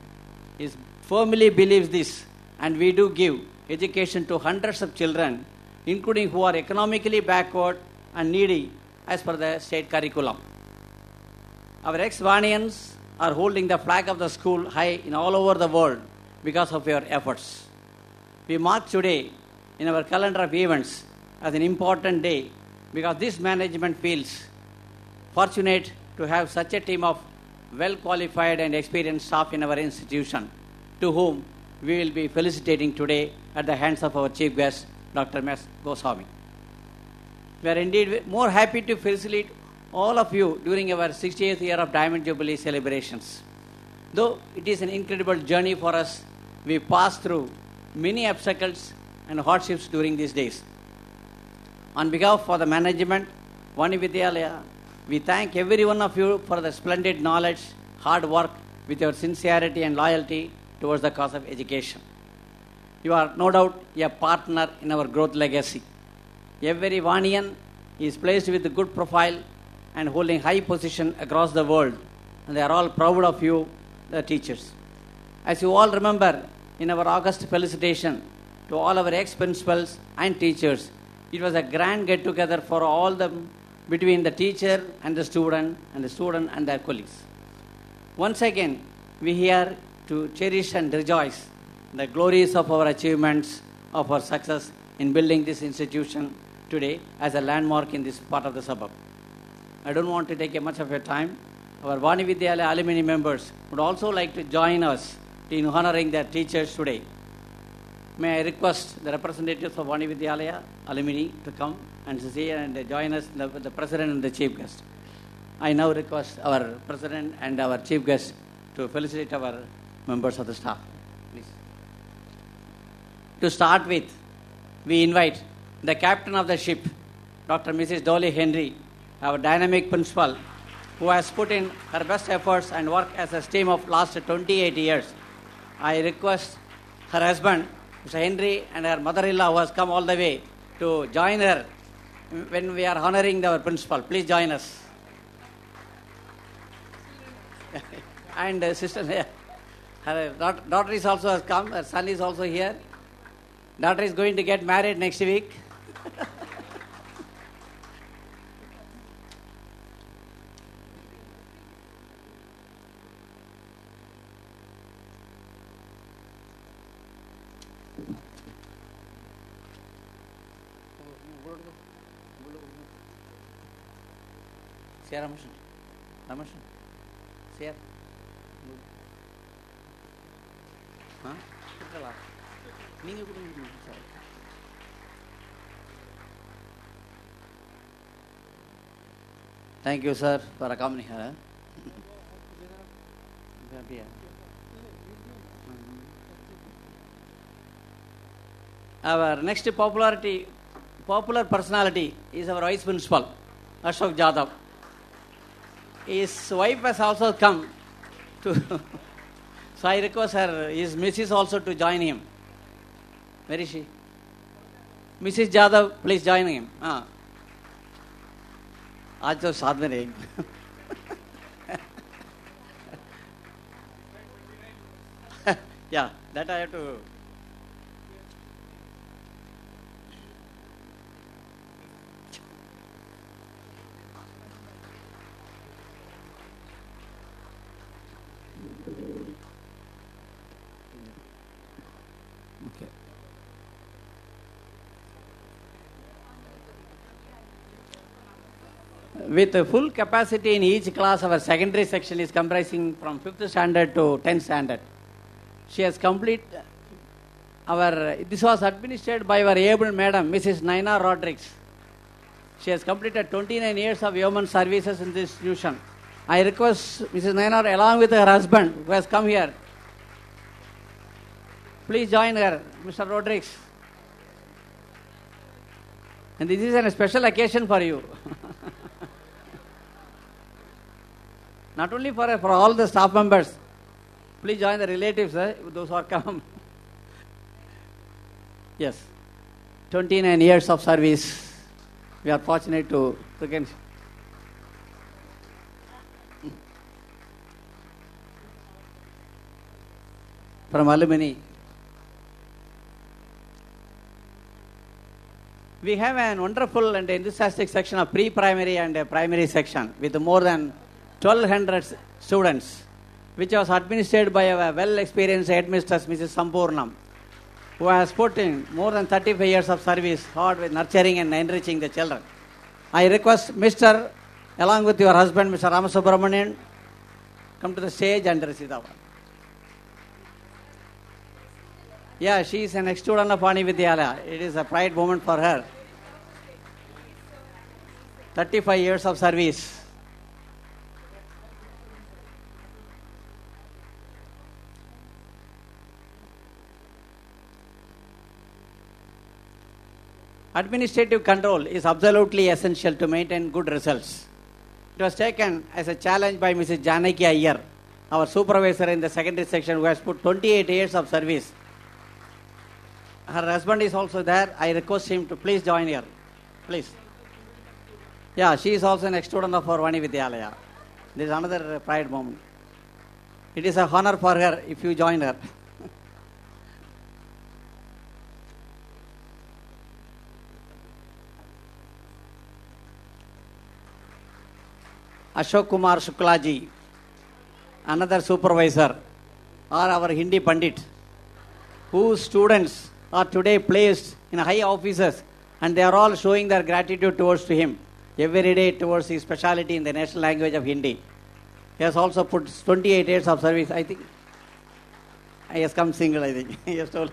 firmly believes this, and we do give education to hundreds of children, including who are economically backward and needy as per the state curriculum. Our ex-Vanians are holding the flag of the school high in all over the world because of your efforts. We mark today in our calendar of events as an important day because this management feels fortunate to have such a team of well-qualified and experienced staff in our institution, to whom we will be felicitating today at the hands of our chief guest, Dr. M.S. Goswami. We are indeed more happy to facilitate all of you during our 60th year of Diamond Jubilee celebrations. Though it is an incredible journey for us, we passed through many obstacles and hardships during these days. On behalf of the management, Vani Vidyalaya, we thank every one of you for the splendid knowledge, hard work, with your sincerity and loyalty towards the cause of education. You are no doubt a partner in our growth legacy. Every Vanian is placed with a good profile and holding high position across the world, and they are all proud of you, the teachers. As you all remember, in our August felicitation to all our ex-principals and teachers, it was a grand get-together for all them between the teacher and the student and their colleagues. Once again, we are here to cherish and rejoice the glories of our achievements, of our success in building this institution today as a landmark in this part of the suburb. I don't want to take much of your time. Our Vani Vidyalaya alumni members would also like to join us in honoring their teachers today. May I request the representatives of Vani Vidyalaya alumni to come and see and join us, the president and the chief guest. I now request our president and our chief guest to felicitate our members of the staff. Please. To start with, we invite the captain of the ship, Dr. Mrs. Dolly Henry, our dynamic principal, who has put in her best efforts and worked as a team of last 28 years. I request her husband, Mr. Henry, and her mother-in-law, who has come all the way, to join her when we are honoring our principal. Please join us. And sister, her daughter is also has come. Her son is also here. Daughter is going to get married next week. Ramashan. Share. Huh? Thank you, sir, for accompanying her. Our next popular personality is our vice principal, Ashok Jadhav. His wife has also come to so I request his Mrs. also to join him. Where is she? Mrs. Jadhav, please join him. आज तो साथ में रहेंगे. Yeah, that I have to. Okay. With a full capacity in each class, our secondary section is comprising from 5th standard to 10th standard. She has completed this was administered by our able madam, Mrs. Naina Rodriguez. She has completed 29 years of human services in this institution. I request Mrs. Naina, along with her husband, who has come here, please join her, Mr. Rodriguez. And this is a special occasion for you. Not only for all the staff members. Please join the relatives, those who are come. Yes. 29 years of service. We are fortunate to again. From alumni. We have an wonderful and enthusiastic section of pre-primary and primary section with more than 1,200 students, which was administered by our well-experienced headmistress, Mrs. Sampurnam, who has put in more than 35 years of service hard with nurturing and enriching the children. I request Mr. along with your husband, Mr. Ramasubramanian, come to the stage and receive the award. Yeah, she is an ex-student of Vani Vidyalaya. It is a pride moment for her. 35 years of service. Administrative control is absolutely essential to maintain good results. It was taken as a challenge by Mrs. Janaki Iyer, our supervisor in the secondary section, who has put 28 years of service. Her husband is also there. I request him to please join here. Please. Yeah, she is also an ex-student of our Vani Vidyalaya. This is another pride moment. It is a honor for her if you join her. Ashok Kumar Shuklaji, another supervisor, or our Hindi Pandit, whose students are today placed in high offices, and they are all showing their gratitude towards to him every day towards his speciality in the national language of Hindi. He has also put 28 years of service. I think he has come single, I think. He has told.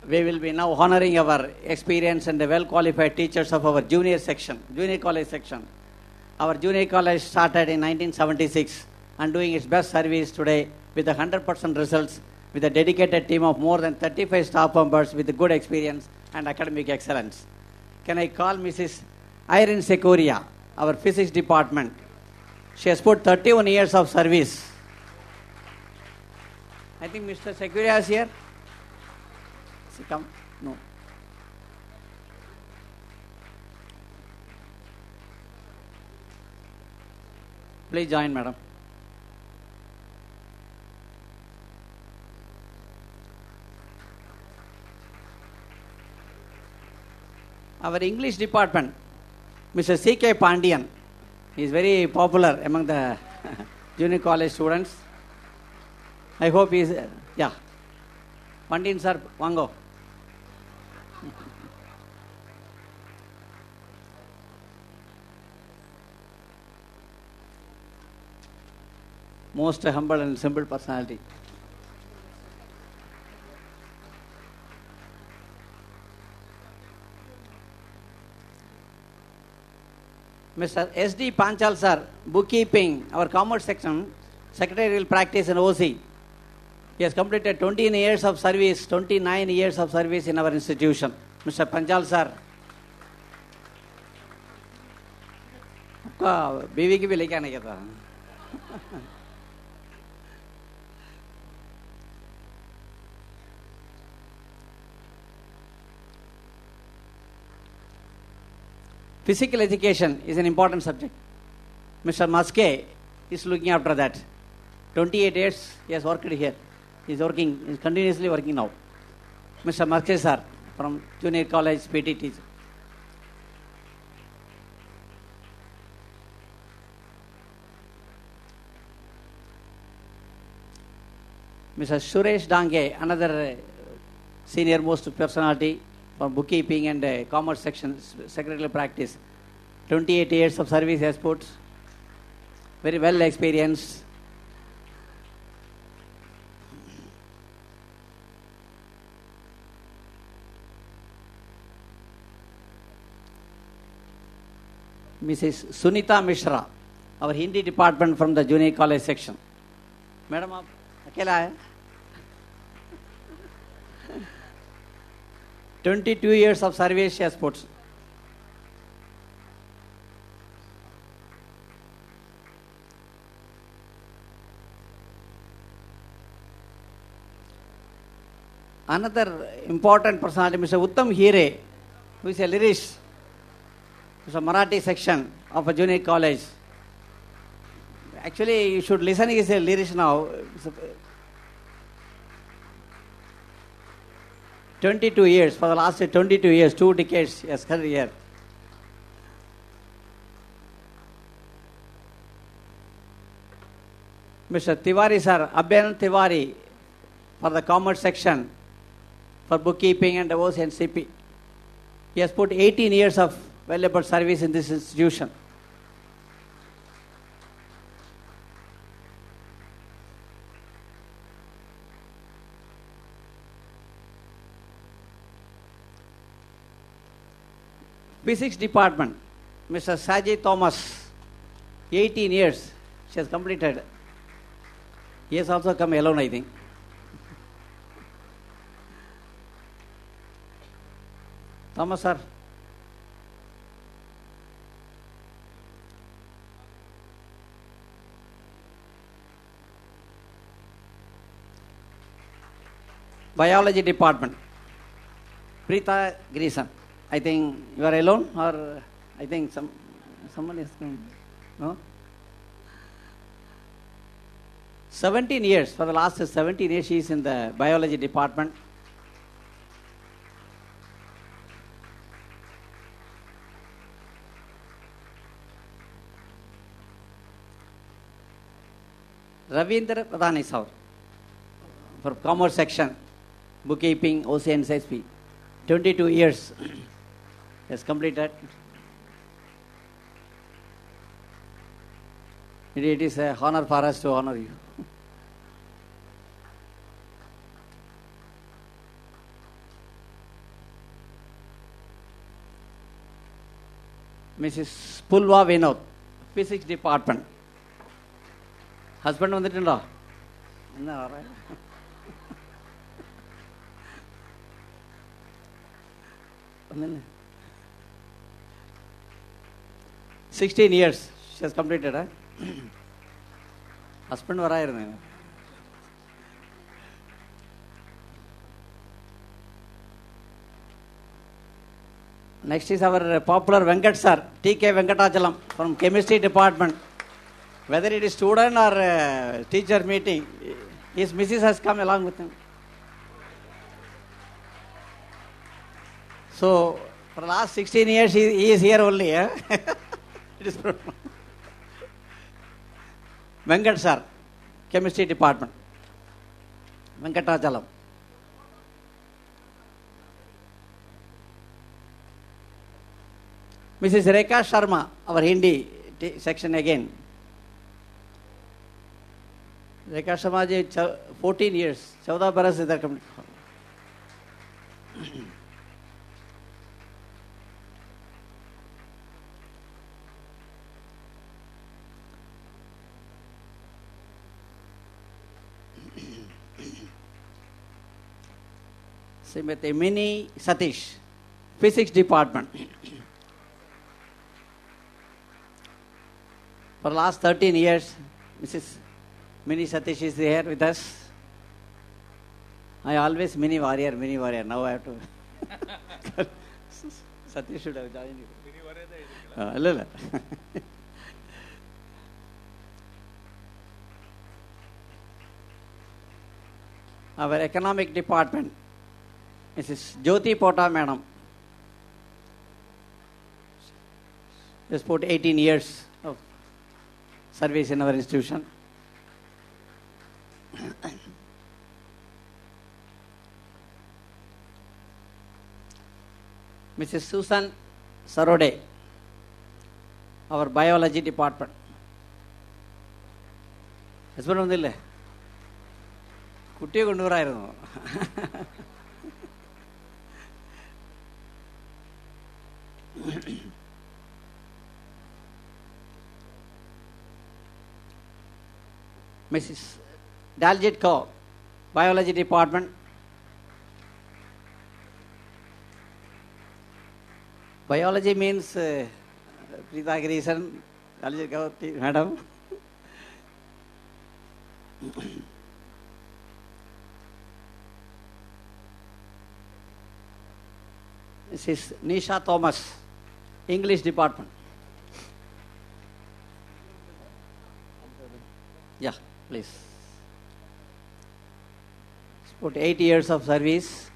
We will be now honoring our experienced and well-qualified teachers of our junior college section. Our junior college started in 1976 and doing its best service today with 100% results, with a dedicated team of more than 35 staff members with good experience and academic excellence. Can I call Mrs. Irene Secoria, our physics department? She has put 31 years of service. I think Mr. Secoria is here. Come? No. Please join, madam. Our English department, Mr. C.K. Pandian, he is very popular among the junior college students. I hope he is, yeah. Pandian sir, Wango. Most humble and simple personality. Mr. S.D. Panchal sir, bookkeeping, our commerce section, secretarial practice in OC. He has completed 29 years of service in our institution. Mr. Panchal sir. आपका बीवी की भी लेके आने क्या था? Physical education is an important subject. Mr. Maske is looking after that. 28 years he has worked here. He is continuously working now. Mr. Maske sir from Junior College PT teacher. Mr. Suresh Dange, another senior most personality for bookkeeping and commerce section, secretarial practice. 28 years of service has put, very well experienced. Mrs. Sunita Mishra, our Hindi department from the junior college section. Madam, आप अकेला है? 22 years of service she has put. Another important personality, Mr. Uttam Hire, who is a lyricist, who is a Marathi section of a junior college. Actually, you should listen, he is a lyricist now. 22 years, for the last 22 years, 2 decades, he has career. Mr. Tiwari sir, Abhayan Tiwari, for the commerce section, for bookkeeping and OC and CP. He has put 18 years of valuable service in this institution. Physics department, Mr. Sajay Thomas, 18 years she has completed. He has also come alone, I think. Thomas sir. Biology department, Preeta Greason. I think you are alone, or I think someone is come. No? 17 years, for the last 17 years, she is in the biology department. Ravindra Pradhani sir, for commerce section, bookkeeping, OC and SSP. 22 years has completed. It is an honor for us to honor you. Mrs. Pulva Vinod, physics department. Husband வந்துட்டா என்ன வர 16 years she has completed. Husband வராயிருந்தேன். Next is our popular Venkat sir, TK Venkatachalam from chemistry department. Whether it is student or teacher meeting, his missus has come along with him. So, for the last 16 years, he is here only. It is Venkat sir, chemistry department. Venkatachalam. Mrs. Rekha Sharma, our Hindi section again. Rekha Sharma ji 14 years, 14 बरस इधर कम. Srimati Mini Satish, physics department. For the last 13 years, Mrs. Mini Satish is here with us. I always mini warrior. Now I have to. Satish should have joined you. Mini warrior. Our economic department, Mrs. Jyoti Pota Madam. Just put 18 years of service in our institution. Mrs. Susan Sarode, our biology department. Husband ondille കുട്ടിയെ കൊണ്ടുവരായിരുന്നു. Mrs. Daljit Kaur, biology department. Biology means Preeta Greason, Daljit Kaur, madam. Mrs. Nisha Thomas, English department. Yeah, please. Put 8 years of service.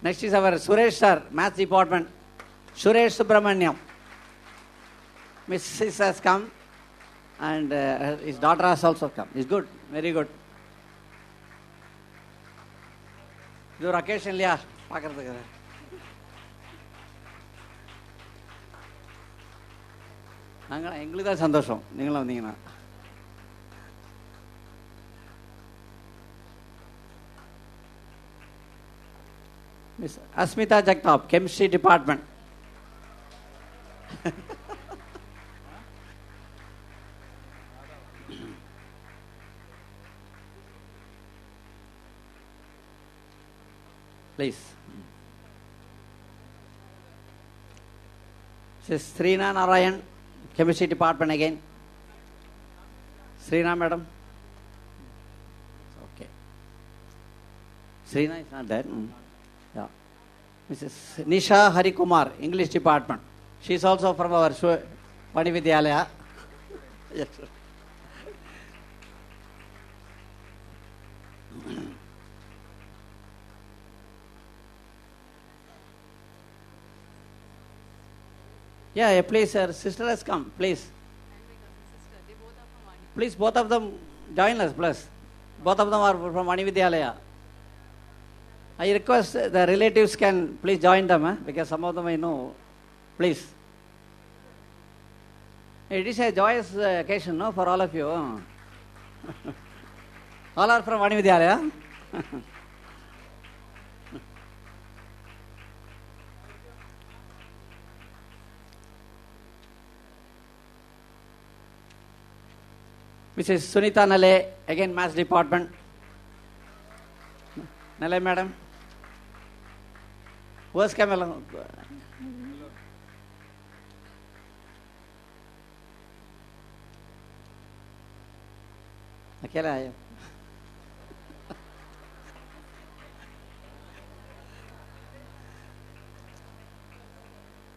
Next is our Suresh sir, maths department. Suresh Subramanyam. Mrs. has come. And his daughter has also come. It's good, very good. இது ஒரு occasion இல்லையா பார்க்கறதுக்கு? நாங்கள் எங்களுக்கு தான் சந்தோஷம் நீங்களும் வந்தீங்கன்னா. Miss Asmita Jagtap, Chemistry Department. Please. This is Srina Narayan, Chemistry Department again. Srina madam. Okay. Srina is not there. Yeah. Mrs. Nisha Harikumar, English Department. She is also from our Vani Vidyalaya. Yes, sir. Yeah, please, sir. Sister has come. Please. Please, both of them join us, please. Both of them are from Vani Vidyalaya. I request the relatives can please join them, because some of them I know. Please. It is a joyous occasion, no, for all of you. All are from Vani Vidyalaya. Mrs. Sunita Nale, again Maths Department. Nale madam. Who has come along? अकेला आया.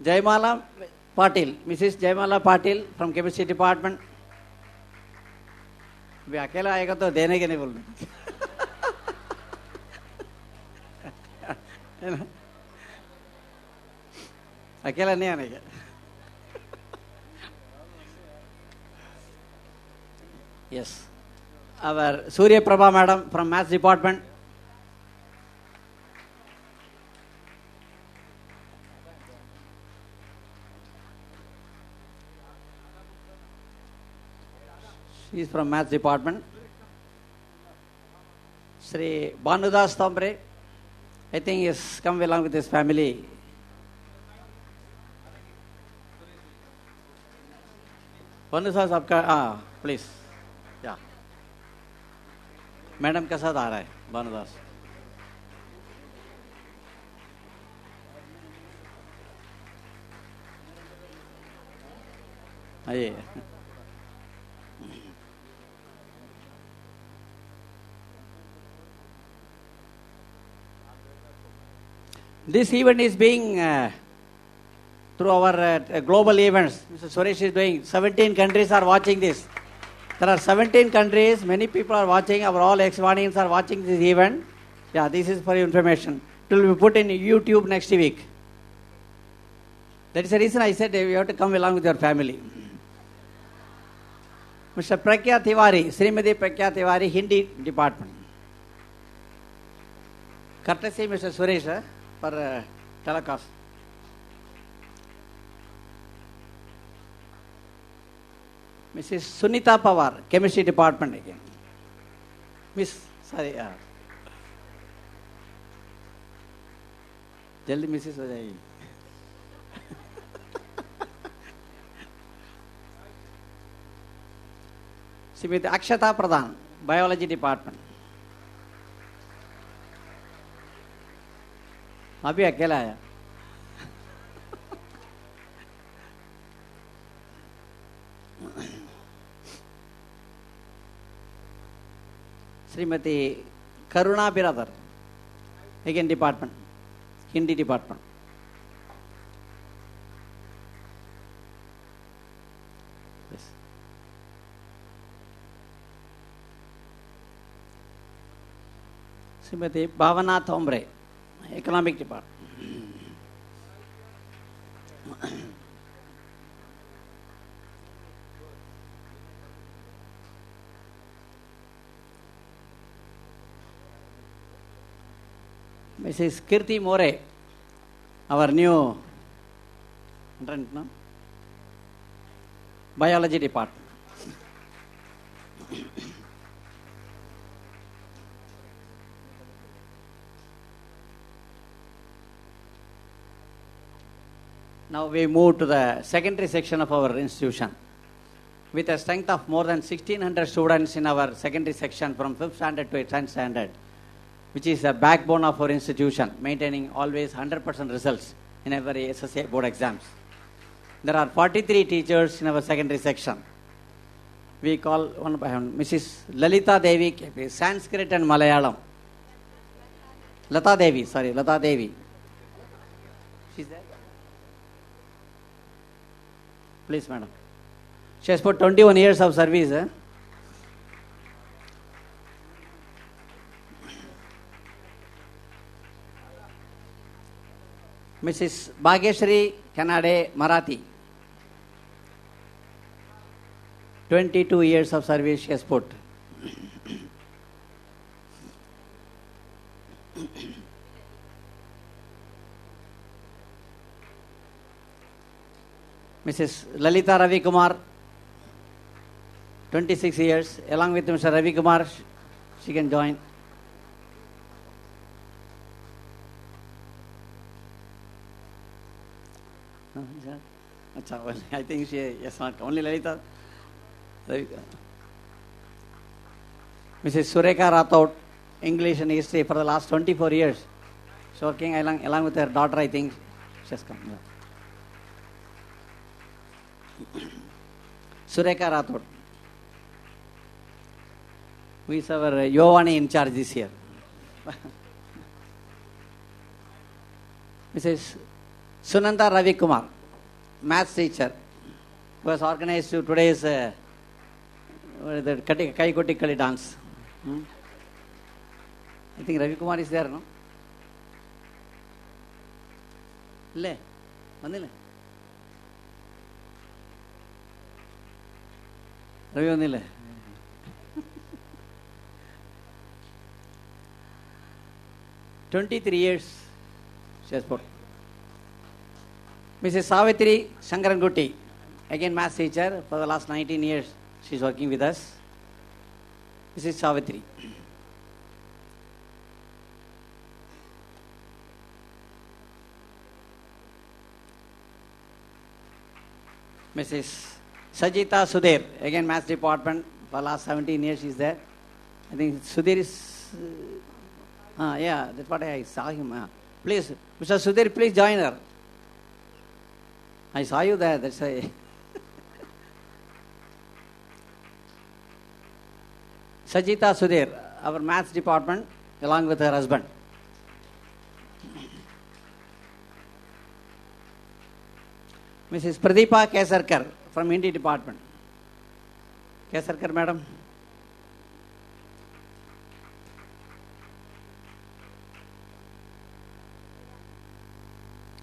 Jaimala Patil, Mrs. Jaimala Patil from Chemistry Department. अभी अकेला आएगा तो देने के नहीं बोलना. अकेला नहीं आने का. Yes. Our Surya Prabha madam from Maths Department. She is from Maths Department. Sri Bhanudas Tambre, I think he has come along with his family. Bhanudas, आपका please. Yeah. मैडम के साथ आ रहा है भानुदास. आइए. This event is being through our global events. Mr. Suresh is doing. 17 countries are watching this. There are 17 countries. Many people are watching. Our all ex-Vanians are watching this event. Yeah, this is for your information. It will be put in YouTube next week. That is the reason I said you have to come along with your family. Mr. Prakya Tiwari, Srimati Prakya Tiwari, Hindi Department. Courtesy Mr. Suresh for telecast. Mrs. Sunita Pawar, Chemistry Department again. Miss, sorry. जल्दी Mrs हो जाएगी. श्रीमती अक्षता प्रधान, Biology Department. अभी अकेला आया. Srimati Karuna Biradar, again department, Hindi department. Yes. Srimati Bhavana Thombre, economic department. Mrs. Kirti More, our new biology department. Now we move to the secondary section of our institution. With a strength of more than 1600 students in our secondary section from 5th standard to 10th standard, which is the backbone of our institution, maintaining always 100% results in every SSA board exams. There are 43 teachers in our secondary section. We call one by one Mrs. Lalita Devi, Sanskrit and Malayalam. Lata Devi. She's there? Please, madam. She has put 21 years of service. Mrs. Bhageshri Kanade Marathi. 22 years of service she has put. Mrs. Lalita Ravi Kumar, 26 years. Along with Mr. Ravi Kumar, she can join. Well, I think she, yes, not only Lalita. Mrs. Sureka Rathod, English and history for the last 24 years. She's working along with her daughter, I think. She has come. Sureka Rathod, who is our Yovani in charge this year. Mrs. Sunanda Ravi Kumar, maths teacher, who has organized today's the Kai Koti Kali dance. I think Ravi Kumar is there, no? Vandile. Ravi Vandile. "23 years she has put. Mrs. Savitri Shankarangutti, again maths teacher for the last 19 years. She is working with us. Mrs. Savitri. Mrs. Sajita Sudhir, again maths department for the last 17 years she is there. I think Sudhir is, yeah, that's what I saw him. Please, Mr. Sudhir, please join her. I saw you there, that's why. Sajita Sudhir, our maths department, along with her husband. Mrs. Pradeepa Kesarkar from Hindi department. Kesarkar, madam.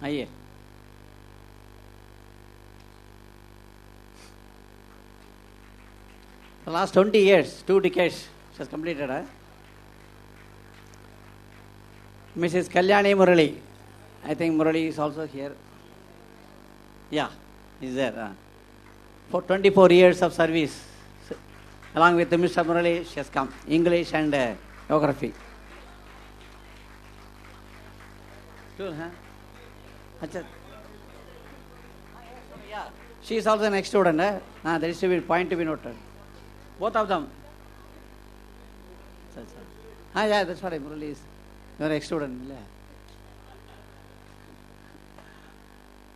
Aye. The last 20 years, 2 decades, she has completed. Mrs. Kalyani Murali. I think Murali is also here. Yeah, he's there. For 24 years of service, along with Mr. Murali, she has come. English and geography. Cool, huh? Yeah, she is also an ex-student. There is to be point to be noted. Both of them. Yeah, that's what Murali is. You are an ex-student.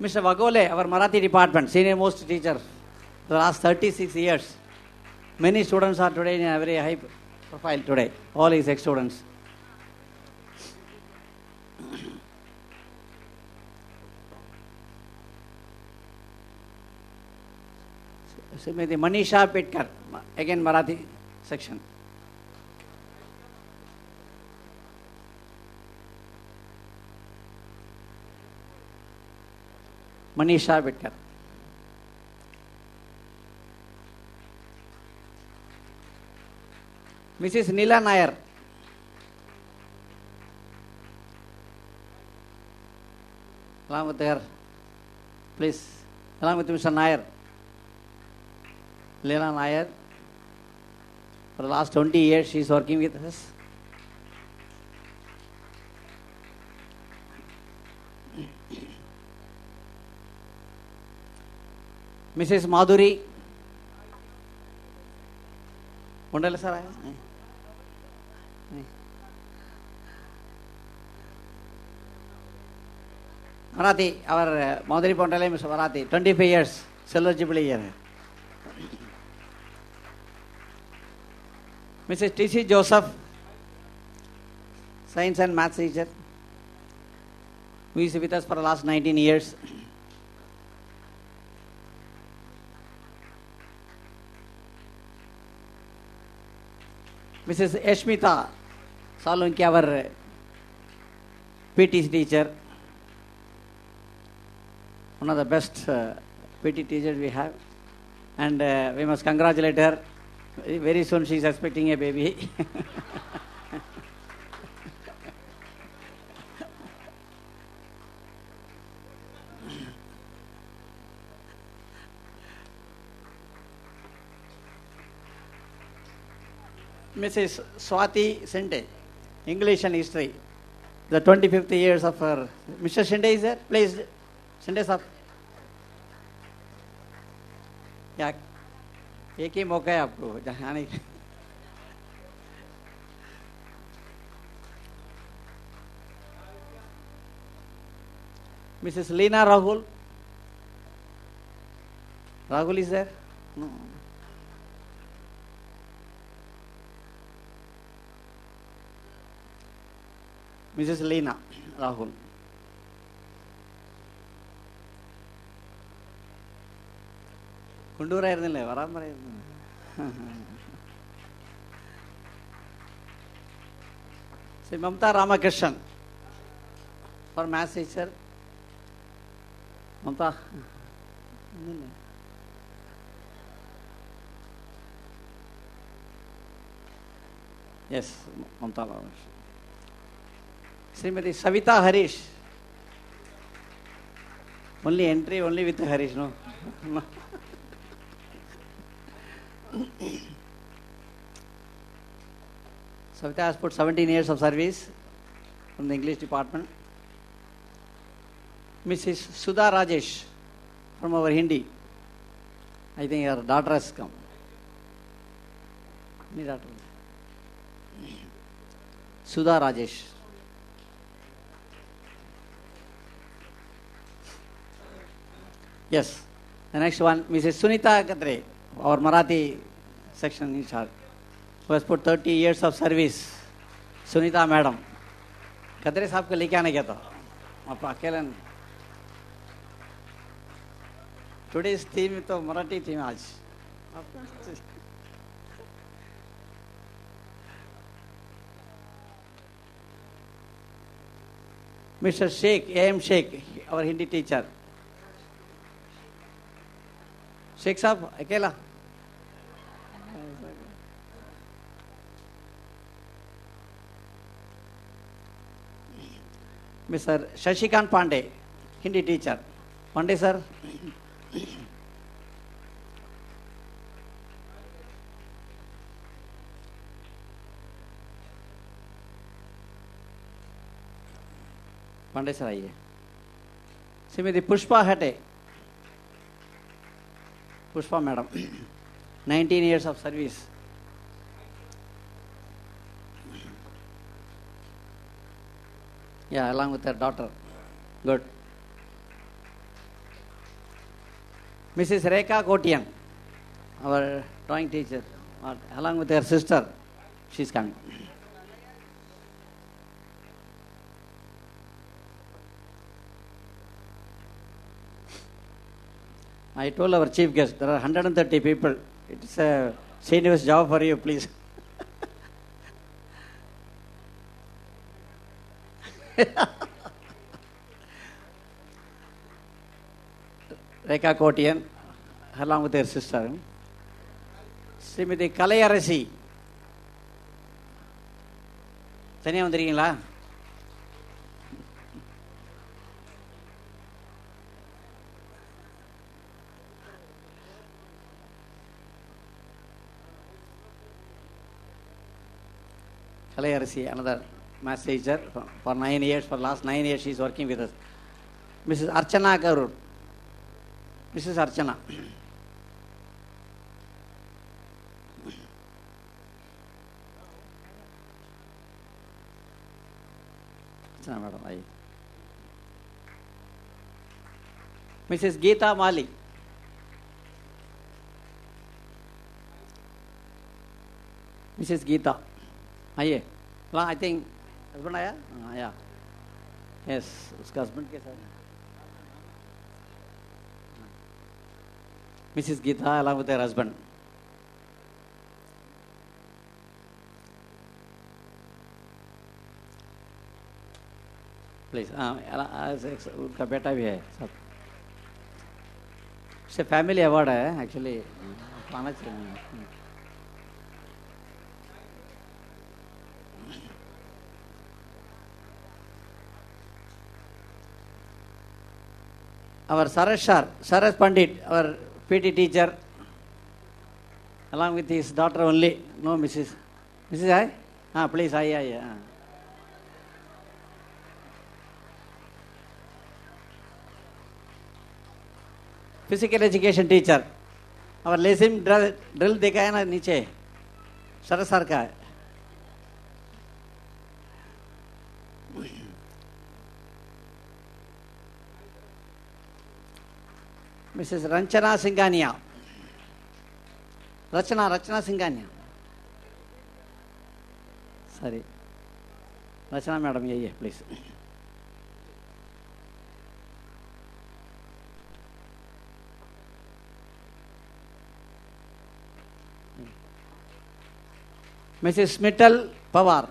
Mr. Vagole, our Marathi department, senior most teacher for the last 36 years. Many students are today in a very high profile today. All his ex-students. So, the Manisha Pitkar, again Marathi section. Manisha Pitkar. Mrs. Neela Nair. along with her, please, along with Mr. Nair, Leela Nair. For the last 20 years, she is working with us. Mrs. Madhuri. Mondale sir. Marathi, our Madhuri Pondale, Mr. Marathi, 25 years, Silver Jubilee year. Mrs. T.C. Joseph, Science and Maths teacher, who is with us for the last 19 years. Mrs. Eshmita Salunki, our PT teacher, one of the best PT teachers we have, and we must congratulate her. Very soon she is expecting a baby. Mrs. Swati Sinte, English and History, the 25th years of her. Mr. Sinte is there? Please, Sinte sir. Yeah. एक ही मौका है आपको आने का. Mrs. Leena Rahul. Rahul is there? No. Mrs. Leena Rahul. കൊണ്ടൂരായിരുന്നില്ലേ വരാൻ പറയുന്നു. Shri Mamata Ramakrishnan for maths teacher. Mamata yes, Mamata Ramakrishnan. Shrimati Savitha Harish. only entry, only with Harish, no? Savita has put 17 years of service from the English department. Mrs. Sudha Rajesh from our Hindi. I think her daughter has come. Any daughter? Sudha Rajesh. Yes. The next one, Mrs. Sunita Katre, our Marathi section in charge, who has put 30 years of service. Sunita madam. Katre साहब को लेके आने गया था. आप अकेले. Today's theme तो Marathi theme आज. Mr. Sheikh, A.M. Sheikh, our Hindi teacher. Sheikh साहब अकेला. Mr. Shashikant Pandey, Hindi teacher. Pandey sir. Pandey sir आइए. श्रीमती पुष्पा हटे. Pushpa madam, 19 years of service. Yeah, along with her daughter. Good. Mrs. Rekha Kotian, our drawing teacher, along with her sister, she's coming. I told our chief guest, there are 130 people. It's a strenuous job for you, please. Rekha Kotian, along with her sister. Srimati Kalayarasi. தனியாக வந்துருக்கீங்களா? Kalayarasi, another math teacher for 9 years. For last 9 years, she is working with us. Mrs. Archana Karur. Mrs. Archana. Archana madam, aye. Mrs. Geeta Mali. Mrs. Geeta. आइए ला I think husband आया आया yes उसका husband के साथ Mrs Geeta along with her husband. Please उनका बेटा भी है सब से फैमिली अवार्ड है एक्चुअली आना चाहिए. Our Saras Pandit, our PT teacher, along with his daughter only. No, Mrs. I? Please, I. Physical education teacher. Our lesson drill देखा है ना नीचे सरस सर का है. Mrs. Ranchana Singhania. Rachana Singhania. Sorry. Rachana madam, yeah, please. Mrs. Mittal Pawar.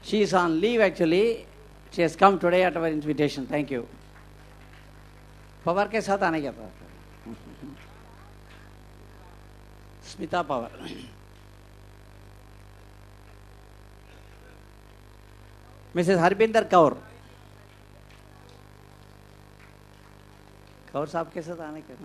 She is on leave actually. She has come today at our invitation. Thank you. Pawar के साथ आने क्या था. स्मिता पवार. मिसेस हरबिंदर कौर. कौर साहब के साथ आने क्या.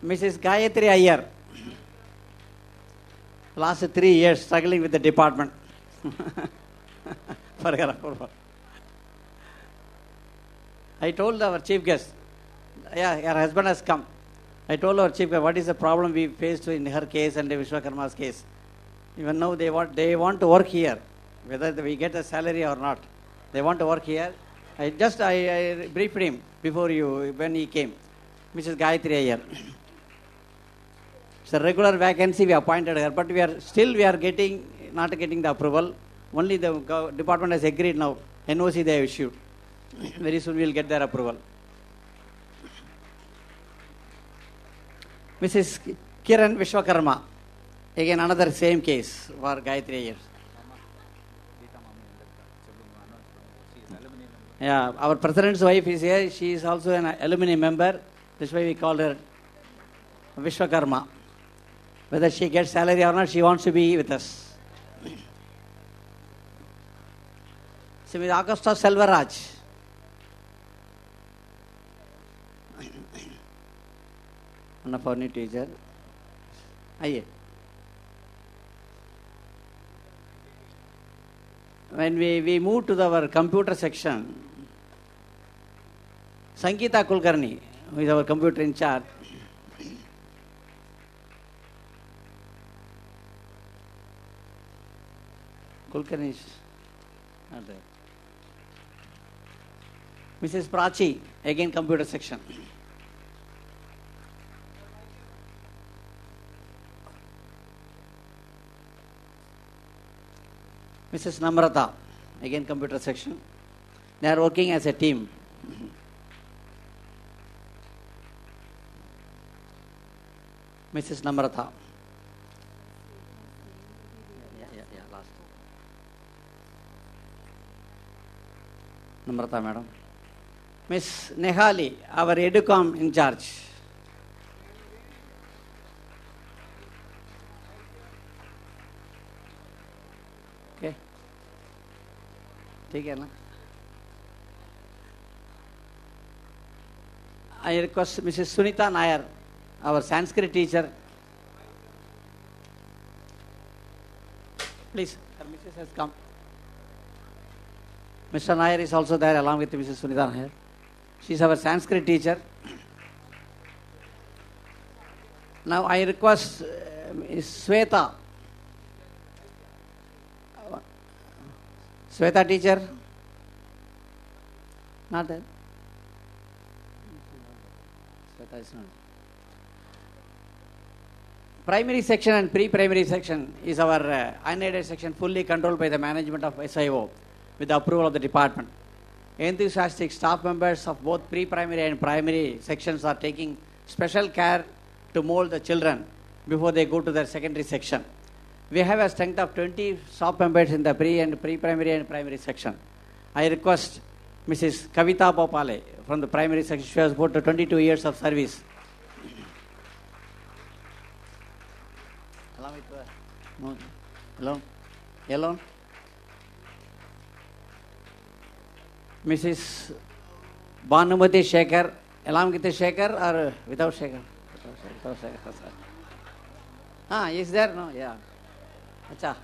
Mrs Gayatri Iyer. Last 3 years struggling with the department. For her approval. I told our chief guest, her husband has come. I told our chief guest, what is the problem we faced in her case and Vishwakarma's case. Even now they want to work here, whether we get a salary or not. They want to work here. I briefed him when he came. Mrs. Gayatri Ayyar. It's a regular vacancy, we appointed her, but we are not getting the approval. Only the department has agreed now. NOC they have issued. Very soon we will get their approval. Mrs. Kiran Vishwakarma. Again another same case for Gayatri Ayyar. Yeah, our president's wife is here. She is also an alumni member. That's why we call her Vishwakarma. Whether she gets salary or not, she wants to be with us. Srimati Augusta Selvaraj. One of our new teacher. Aye. When we moved to our computer section, Sangeeta Kulkarni, who is our computer in charge, Kulkarni is not there. Mrs. Prachi, again computer section. Mrs. Namrata, again computer section. They are working as a team. Mrs. Namrata. Last. Namrata madam. Miss Nehali, our Educom in charge. Okay. ठीक है ना. I request Mrs. Sunita Nair, our Sanskrit teacher. Please, her Mrs. has come. Mr. Nair is also there along with Mrs. Sunita Nair. She is our Sanskrit teacher. Now I request Ms. Sweta. Sweta teacher? Not there? Sweta is not. Primary section and pre-primary section is our unaided section fully controlled by the management of SIO with the approval of the department. Enthusiastic staff members of both pre-primary and primary sections are taking special care to mold the children before they go to their secondary section. We have a strength of 20 staff members in the pre-primary and primary section. I request Mrs. Kavita Bhopale from the primary section. She has about 22 years of service. Along with no, alone, alone. Mrs. Bhanumati Shekhar, along with the Shekhar or without Shekhar? Without Shekhar. Ah, is there? No, yeah. Acha.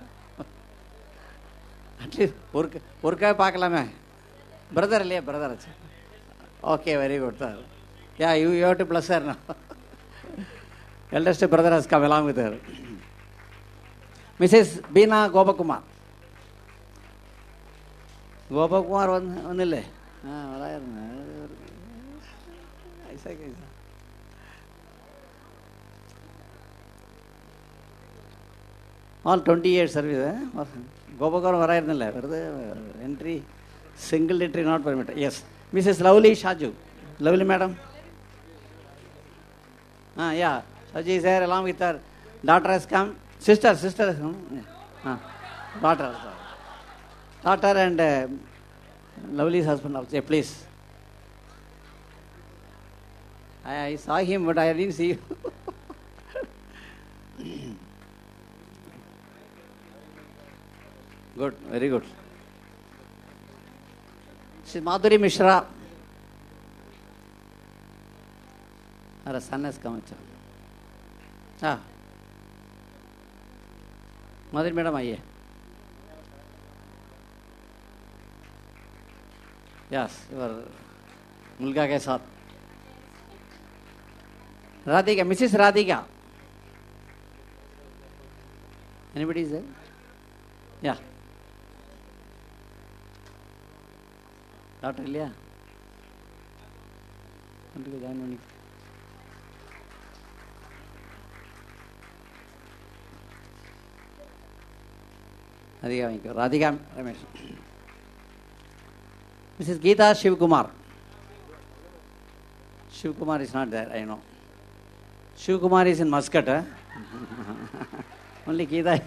At least, Urka Pakalame. Brother, brother. Okay, very good. Sir. Yeah, you have to bless her now. Eldest brother has come along with her. Mrs. Bina Gopakumar. Gopakumar only. All 20 years service. Gopakumar entry, single entry not permitted. Yes. Mrs. Lovely Shaju. Lovely madam. Yeah. Shaju is here along with her daughter has come. Sister has come. Yeah. Daughter and Lovely's husband also. Please. I saw him, but I didn't see you. Good, very good. She is Madhuri Mishra. Her son has come. Madhuri madam, आइए. Yes, your mulga ke saath. Radhika, Mrs. Radhika. Anybody is there? Yeah. Daughter Ilya. Radhika Ramesh. Mrs. Geeta Shivkumar. Shivkumar is not there, I know. Shivkumar is in Muscat. Only Geeta.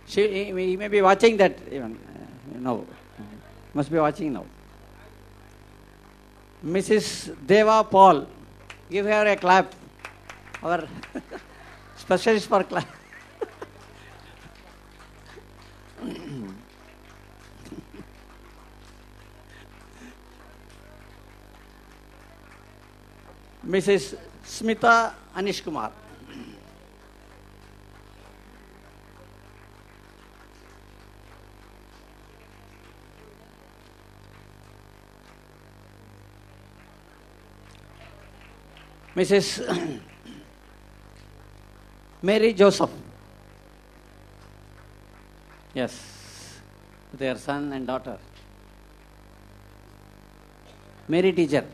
He may be watching that even now. Must be watching now. Mrs. Deva Paul. Give her a clap. Our specialist for clap. Mrs. Smita Anish Kumar. Mrs. Mary Joseph. Yes, their son and daughter. Mary teacher,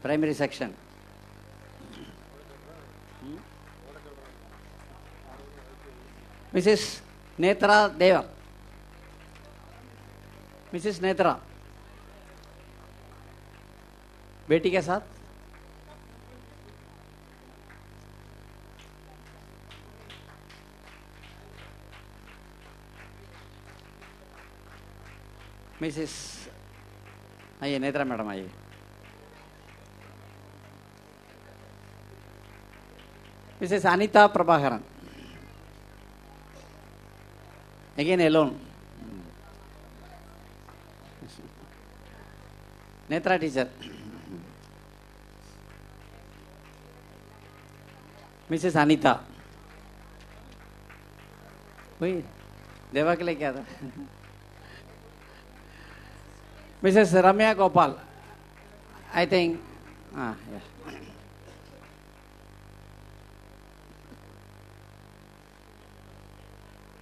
primary section. Mrs. Netra Deva. Mrs. Netra. बेटी के साथ Mrs आइए Netra madam आइए Mrs Anita Prabhakaran again alone Netra teacher. Mrs. Anita. Wait, Deva ke liye kya tha? Mrs. Ramya Gopal. I think, yeah.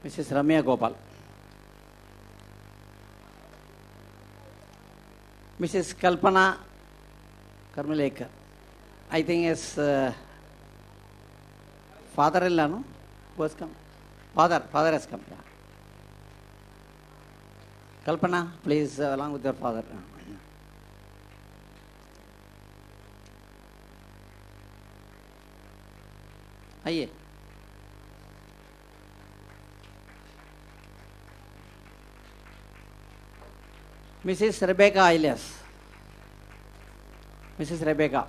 Mrs. Ramya Gopal. Mrs. Kalpana Karmalekar. I think is father-in-law, no? Who has come? Father has come. Yeah. Kalpana, please, along with your father. आइए. Mrs. Rebecca Elias. Mrs. Rebecca.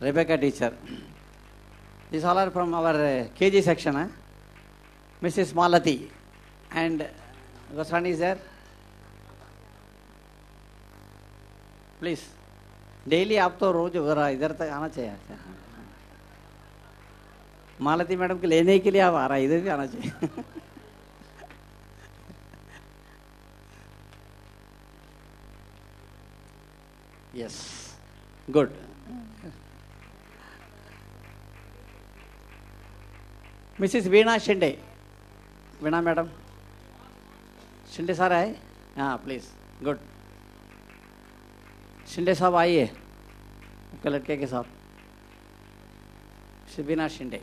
Rebecca teacher. These all are from our KG section. Mrs. Malati. And Goswami is there? Please. Daily आप तो रोज इधर तक आना चाहिए. मालती madam के लेने के लिए आप आ रहा है, इधर भी आना चाहिए. Yes. Good. Mrs. Veena Shinde. Veena madam. Shinde sir है? हाँ, please. Good. शिंदे साहब आइए आपके लड़के के साथ. Veena Shinde.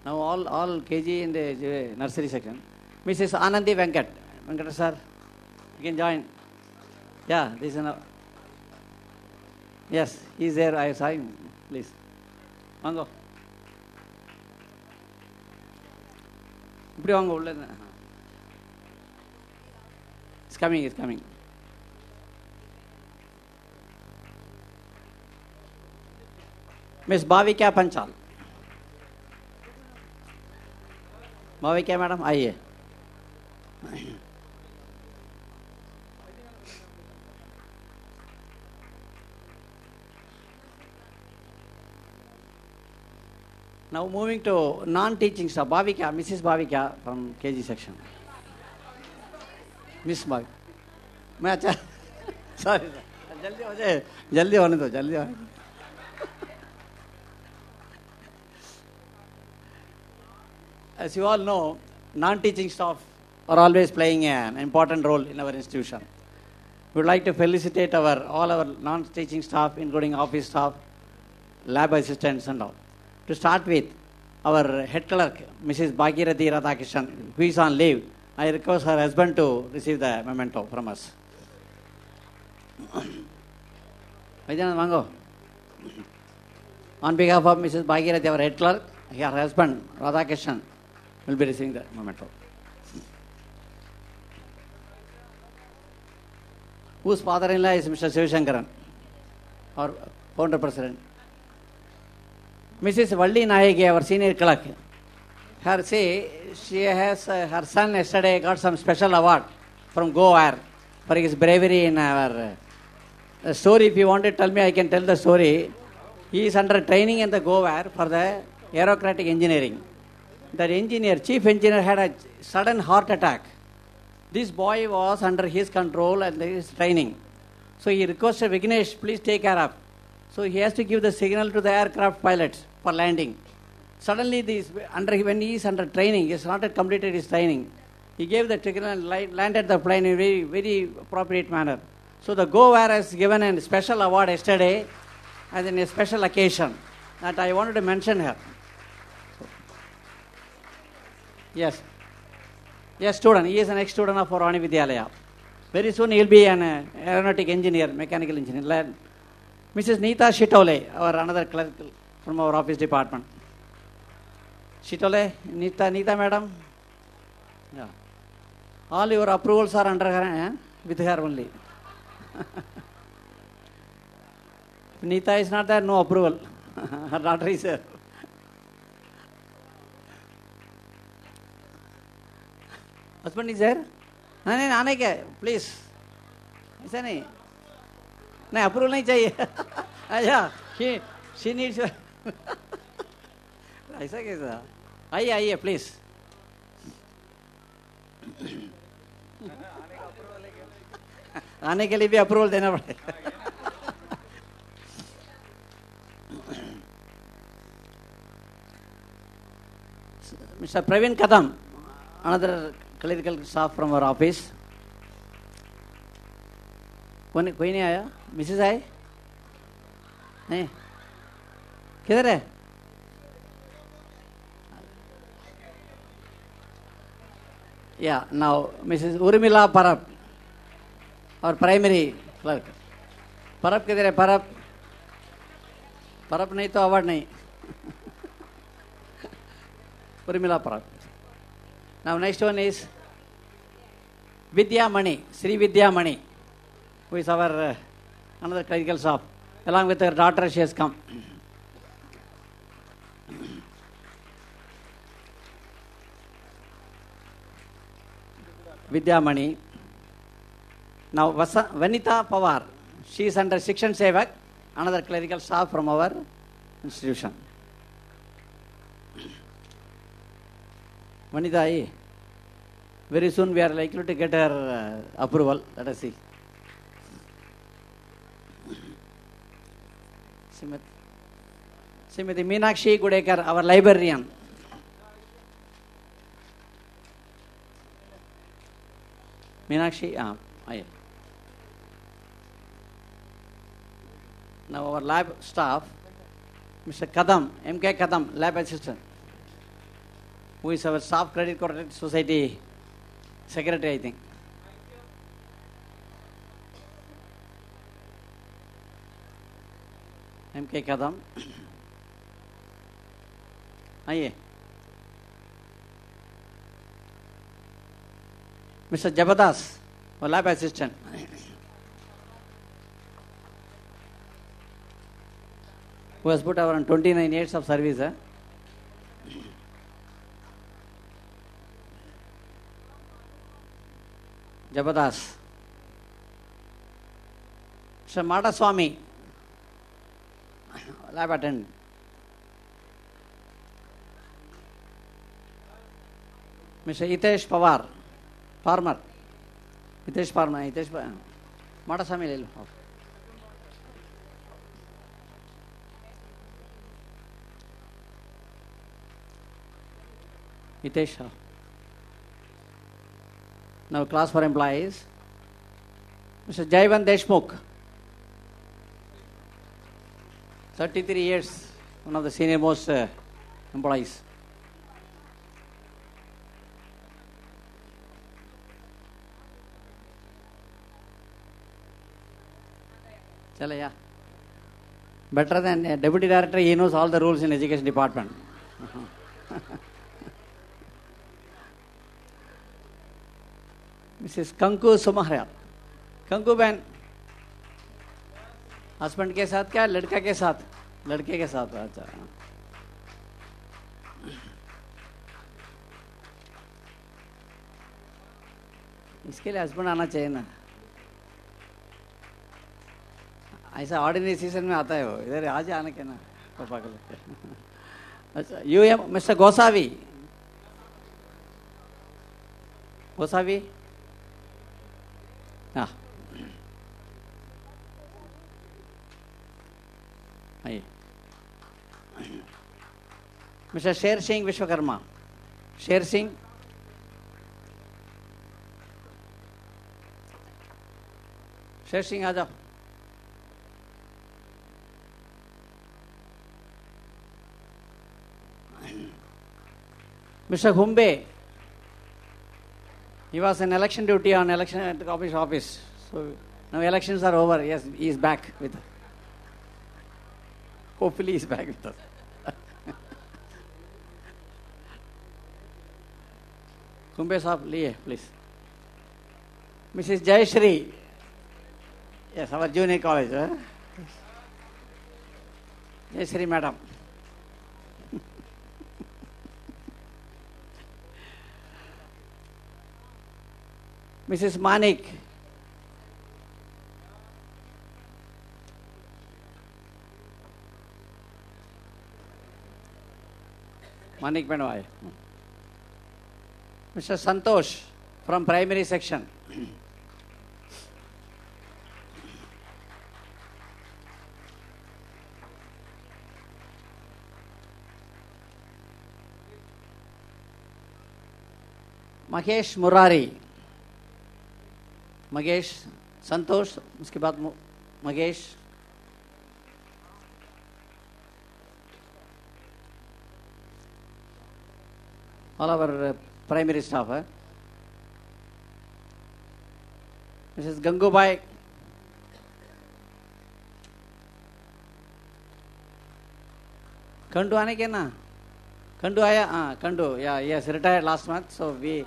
Now all KG in the nursery section. Mrs. Anandi Venkat sir, you can join. Yeah, this is yes, he is there. I saw him. Please. வாங்க. இப்படி வாங்க உள்ள. It's coming. Miss Bhavika Panchal. Bhavika madam, आइए. Now moving to non-teaching staff. Bhavika, Mrs. Bhavika from KG section. Miss Bhavika. मैं अच्छा sorry जल्दी हो जाए, जल्दी होने दो. As you all know, non-teaching staff are always playing an important role in our institution. We would like to felicitate all our non-teaching staff, including office staff, lab assistants and all. To start with, our head clerk, Mrs. Bhagirathi Radhakishan, who is on leave. I request her husband to receive the memento from us. On behalf of Mrs. Bhagirathi, our head clerk, her husband, Radhakishan, will be receiving the memento. Whose father-in-law is Mr. Sivashankaran, our founder president. Mrs. Valli Nayagi, our senior clerk. She has her son yesterday got some special award from GoAir for his bravery in our story. If you want to tell me, I can tell the story. He is under training in the GoAir for the aerocratic engineering. That engineer, chief engineer, had a sudden heart attack. This boy was under his control and his training. So he requested Vignesh, please take care of. So he has to give the signal to the aircraft pilots for landing. Suddenly, when he is under training, he has not yet completed his training. He gave the signal and landed the plane in a very, very appropriate manner. So the GoAir has given a special award yesterday as in a special occasion that I wanted to mention here. Yes. Yes, student. He is an ex-student of Vani Vidyalaya. Very soon he will be an aeronautic engineer, mechanical engineer. Mrs. Neeta Shitole, our another clerk from our office department. Shitole, Neeta madam. Yeah. All your approvals are under her hand. with her only. If Neeta is not there, no approval. Her daughter is there. Husband is there? नहीं आने क्या please ऐसा नहीं नहीं approval नहीं चाहिए अच्छा she needs ऐसा कैसा आइए आइए प्लीज आने के लिए भी अप्रूवल देना पड़ेगा Mr. Praveen Kadam, another clerical staff from our office. कोई नहीं आया मिसेस आए नहीं किधर है Yeah, now Mrs. Urmila Parab, our primary clerk. Parab किधर है Parab? Parab नहीं तो award नहीं. Urmila Parab. Now next one is Vidya Mani, Sri Vidya Mani, who is our another clerical staff. Along with her daughter, she has come. Vidya Mani. Now Vanita Pawar, she is under Shikshan Sevak, another clerical staff from our institution. Vanita, very soon we are likely to get her approval. Let us see. Srimati Meenakshi Gudekar, our librarian. Meenakshi, aye. Now our lab staff, Mr. Kadam, M.K. Kadam, lab assistant, who is our staff credit coordinated society secretary, I think. M.K. Kadam. Aye. Mr. Jabadas, our lab assistant. Who has put around 29 years of service. Jabadas. Mr. Mata Swami, lab attendant. Mr. Hitesh Pawar, farmer. Hitesh Farmer, Hitesh Pawar. Mata Swami le lo. Hitesh. Now class for employees. Mr. Jaivan Deshmukh. 33 years, one of the senior most employees. Chala, yeah. Better than a deputy director, he knows all the rules in education department. Mrs. Kanku Sumahya. Kanku Ben. Husband के साथ क्या लड़का के साथ लड़के के साथ अच्छा इसके लिए हस्बैंड आना चाहिए ना ऐसा ऑर्डिनरी सीजन में आता है वो इधर आज आने के ना पापा के लिए अच्छा यू एम मिस्टर गोसावी गोसावी हाँ Mr. Sher Singh Vishwakarma. Sher Singh. Sher Singh, आ जाओ. Mr. Humbe. He was in election duty on election at the office. So now elections are over. Yes, he is back with us. Hopefully he is back with us. Kumbe Saab, liye, please. Mrs. Jayashree. Yes, our junior college. Jayashree madam. Mrs. Manik. Manik Benwai. Mr. Santosh from primary section. Mahesh Murari. Mahesh, Santosh, उसके बाद Mahesh. All our primary staff. Mrs. Gangubai. Kandu आने के ना? Kandu आया? हाँ, Kandu. Yeah, yes, retired last month. So we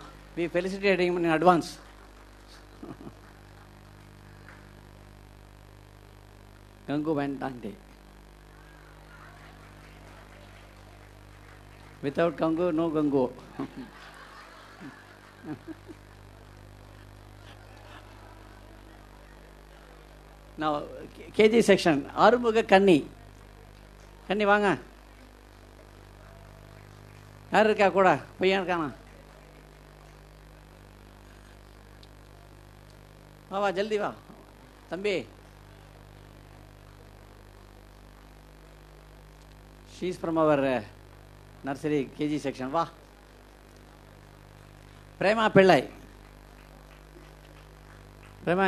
felicitate him in advance. Gangu went Dante. Without Gangu, no Gangu. Now, KG section. Arumuga Kanni. Kanni vaanga. யார் இருக்கா கூட பையன் இருக்கானா வா வா ஜல்தி வா தம்பி she is from our nursery KG section வா பிரேமா பிள்ளை பிரேமா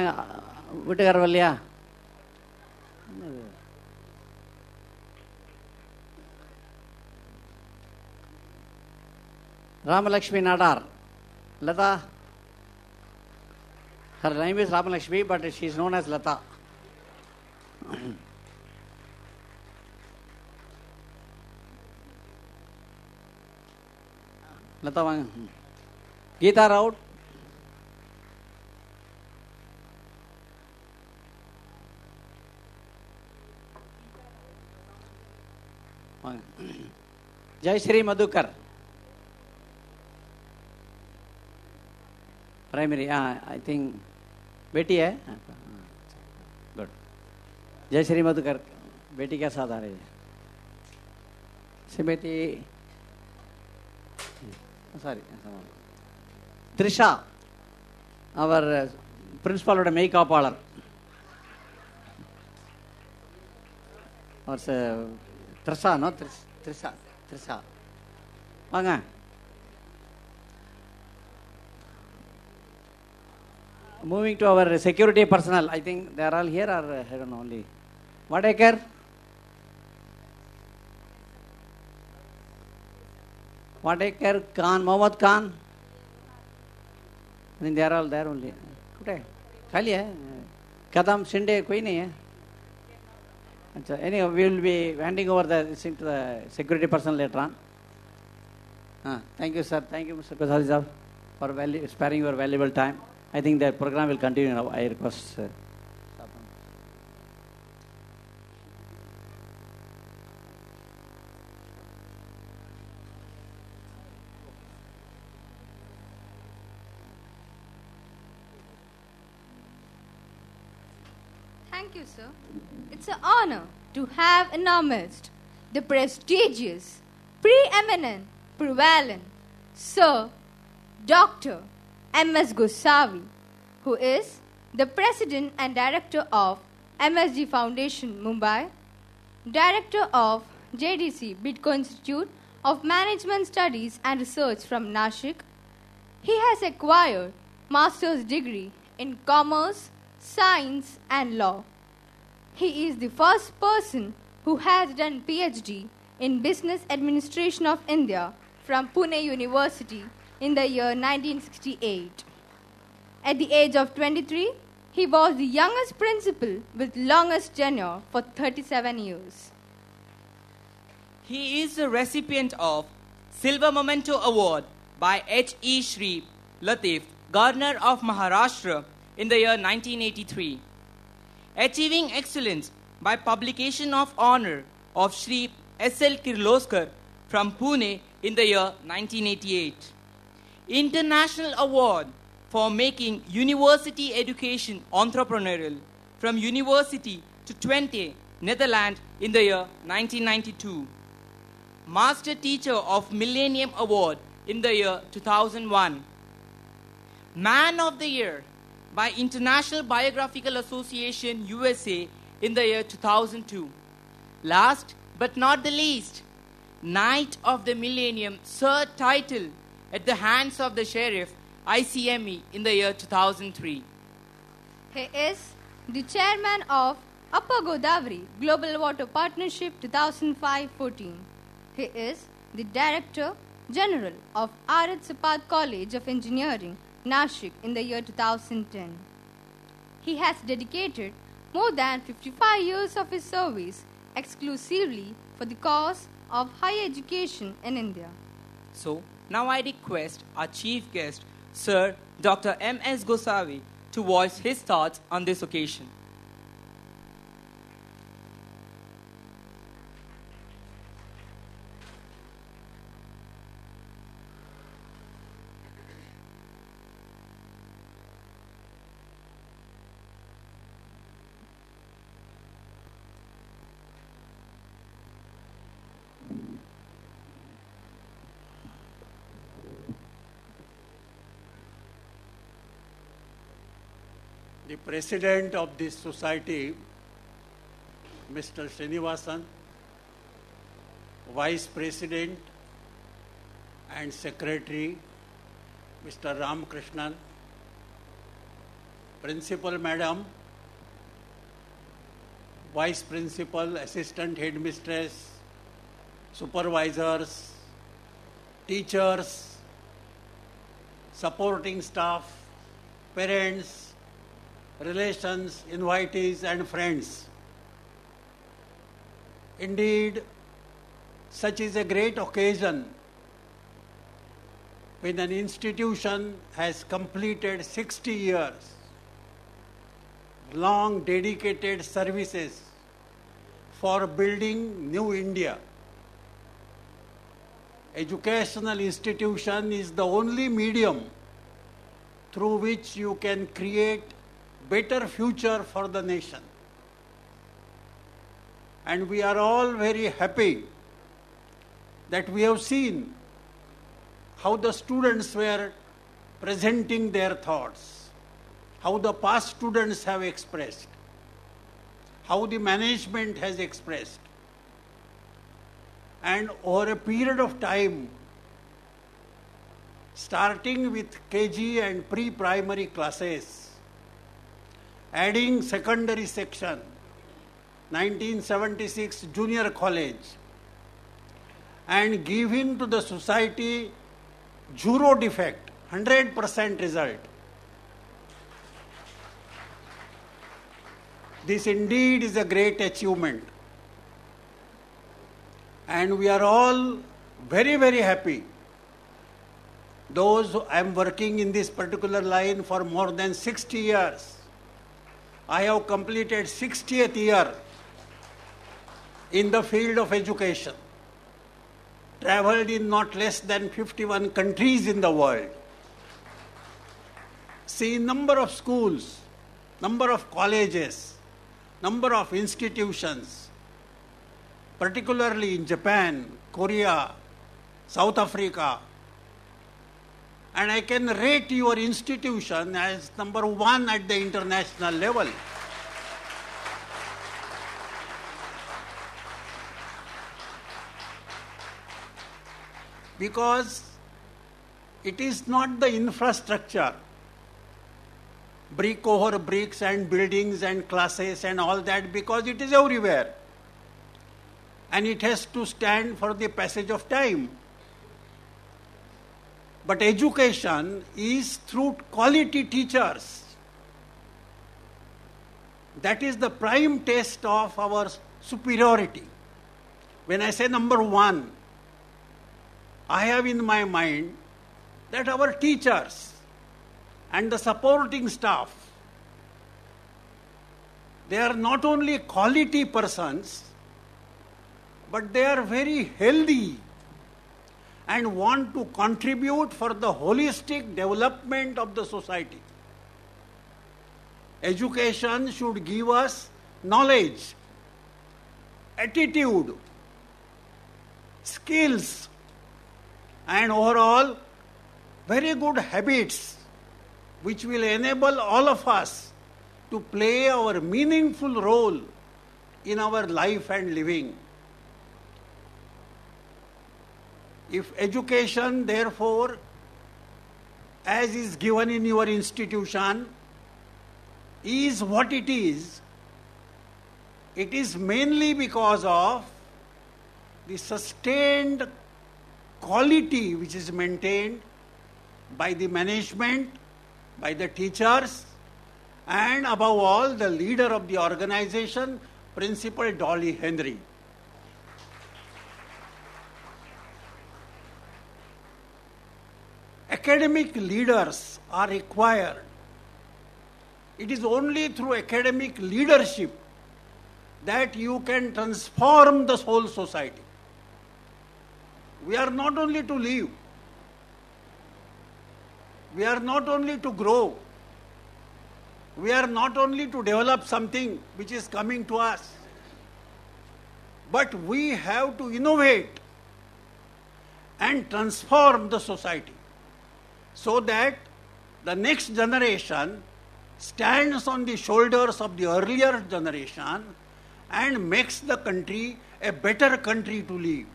வீட்டுக்காரர் வரலையா Ramalakshmi Nadar. Lata. Her name is Ramalakshmi, but she is known as Lata. Lata Wang. Geeta Raut. Jayashree Madhukar. Primary, I think, बेटी है गुड जयश्री मधुकर बेटी के साथ आ रही है Shrimati sorry Trisha our principal of make parlor or Trisha no Trisha வாங்க Moving to our security personnel, I think they are all here or I don't know only. Vadekar? Vadekar, Khan, Mohammad Khan? I think they are all there only. Kute? Khali hai? Kadam, Shinde, koi nahi hai? Anyway, we will be handing over the thing to the security personnel later on. Thank you, sir. Thank you, Mr. Prasad sir, for sparing your valuable time. I think the program will continue now. I request. Thank you, sir. It's an honor to have in our midst the prestigious, preeminent, prevalent Sir Dr. M.S. Gosavi, who is the President and Director of MSG Foundation, Mumbai, Director of JDC, Bitco Institute of Management Studies and Research from Nashik. He has acquired master's degree in Commerce, Science and Law. He is the first person who has done PhD in Business Administration of India from Pune University in the year 1968. At the age of 23, he was the youngest principal with longest tenure for 37 years. He is the recipient of Silver Memento Award by H.E. Shri Latif, Governor of Maharashtra, in the year 1983. Achieving excellence by publication of honor of Shri S.L. Kirloskar from Pune in the year 1988. International Award for making university education entrepreneurial from University to Twente, Netherlands in the year 1992. Master Teacher of Millennium Award in the year 2001. Man of the Year by International Biographical Association USA in the year 2002. Last but not the least, Knight of the Millennium Sir title at the hands of the Sheriff ICME in the year 2003. He is the chairman of Upper Godavari Global Water Partnership 2005-14. He is the Director General of Arad Sapad College of Engineering, Nashik in the year 2010. He has dedicated more than 55 years of his service exclusively for the cause of higher education in India. So, now I request our chief guest, Sir Dr. M.S. Gosavi, to voice his thoughts on this occasion. The president of this society, Mr. Srinivasan, vice president and secretary, Mr. Ramakrishnan, principal madam, vice principal, assistant headmistress, supervisors, teachers, supporting staff, parents, relations, invitees and friends. Indeed, such is a great occasion when an institution has completed 60 years, long dedicated services for building new India. Educational institution is the only medium through which you can create better future for the nation. And we are all very happy that we have seen how the students were presenting their thoughts, how the past students have expressed, how the management has expressed. And over a period of time, starting with KG and pre-primary classes, adding secondary section, 1976 junior college, and giving to the society zero defect, 100% result. This indeed is a great achievement. And we are all very, very happy. Those I am working in this particular line for more than 60 years. I have completed 60th year in the field of education. Traveled in not less than 51 countries in the world. See number of schools, number of colleges, number of institutions, particularly in Japan, Korea, South Africa. And I can rate your institution as number one at the international level. Because it is not the infrastructure, brick over bricks and buildings and classes and all that, because it is everywhere. And it has to stand for the passage of time. But education is through quality teachers. That is the prime test of our superiority. When I say number one, I have in my mind that our teachers and the supporting staff They are not only quality persons, but they are very healthy and want to contribute for the holistic development of the society. Education should give us knowledge, attitude, skills, and overall very good habits which will enable all of us to play our meaningful role in our life and living. If education, therefore, as is given in your institution, is what it is mainly because of the sustained quality which is maintained by the management, by the teachers, and above all, the leader of the organization, Principal Dolly Henry. Academic leaders are required. It is only through academic leadership that you can transform the whole society. We are not only to live, we are not only to grow, we are not only to develop something which is coming to us, but we have to innovate and transform the society so that the next generation stands on the shoulders of the earlier generation and makes the country a better country to live.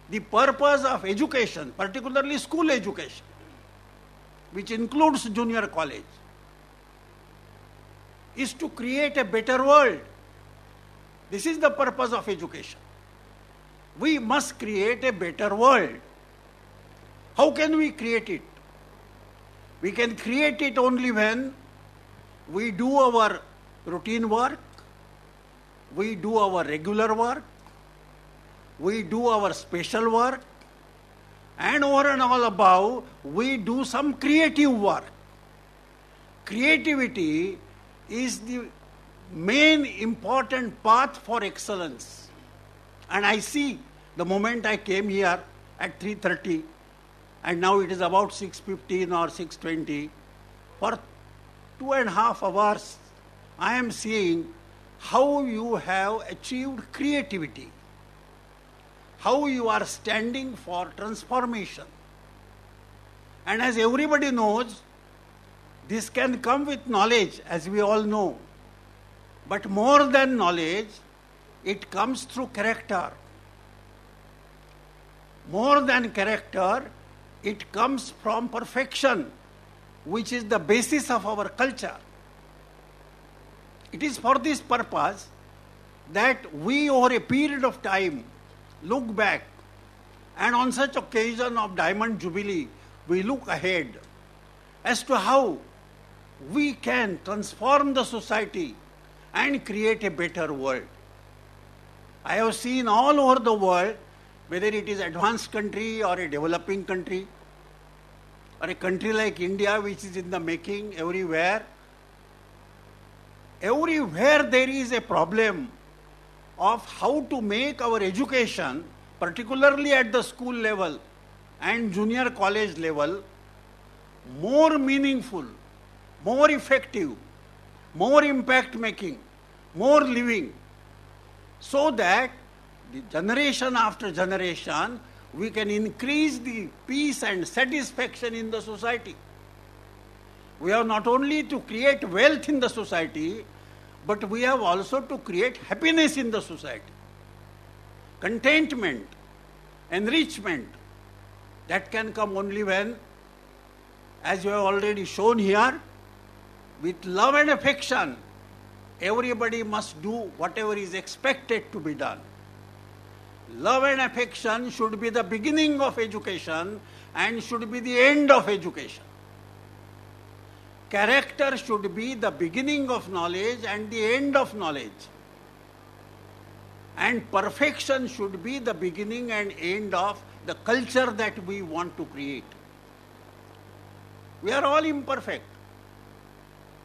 The purpose of education, particularly school education, which includes junior college, is to create a better world. This is the purpose of education. We must create a better world. How can we create it? We can create it only when we do our routine work, we do our regular work, we do our special work, and over and all above, we do some creative work. Creativity is the main important path for excellence. And I see the moment I came here at 3:30, and now it is about 6:15 or 6:20, for 2.5 hours, I am seeing how you have achieved creativity, how you are standing for transformation. And as everybody knows, this can come with knowledge, as we all know. But more than knowledge, it comes through character. More than character, it comes from perfection, which is the basis of our culture. It is for this purpose that we, over a period of time, look back, and on such occasion of Diamond Jubilee, we look ahead as to how we can transform the society and create a better world. I have seen all over the world, whether it is advanced country or a developing country, or a country like India which is in the making, everywhere there is a problem of how to make our education, particularly at the school level and junior college level, more meaningful, more effective, more impact making, more living, so that the generation after generation we can increase the peace and satisfaction in the society. We have not only to create wealth in the society, but we have also to create happiness in the society. Contentment, enrichment, that can come only when, as you have already shown here, with love and affection, everybody must do whatever is expected to be done. Love and affection should be the beginning of education and should be the end of education. Character should be the beginning of knowledge and the end of knowledge. And perfection should be the beginning and end of the culture that we want to create. We are all imperfect,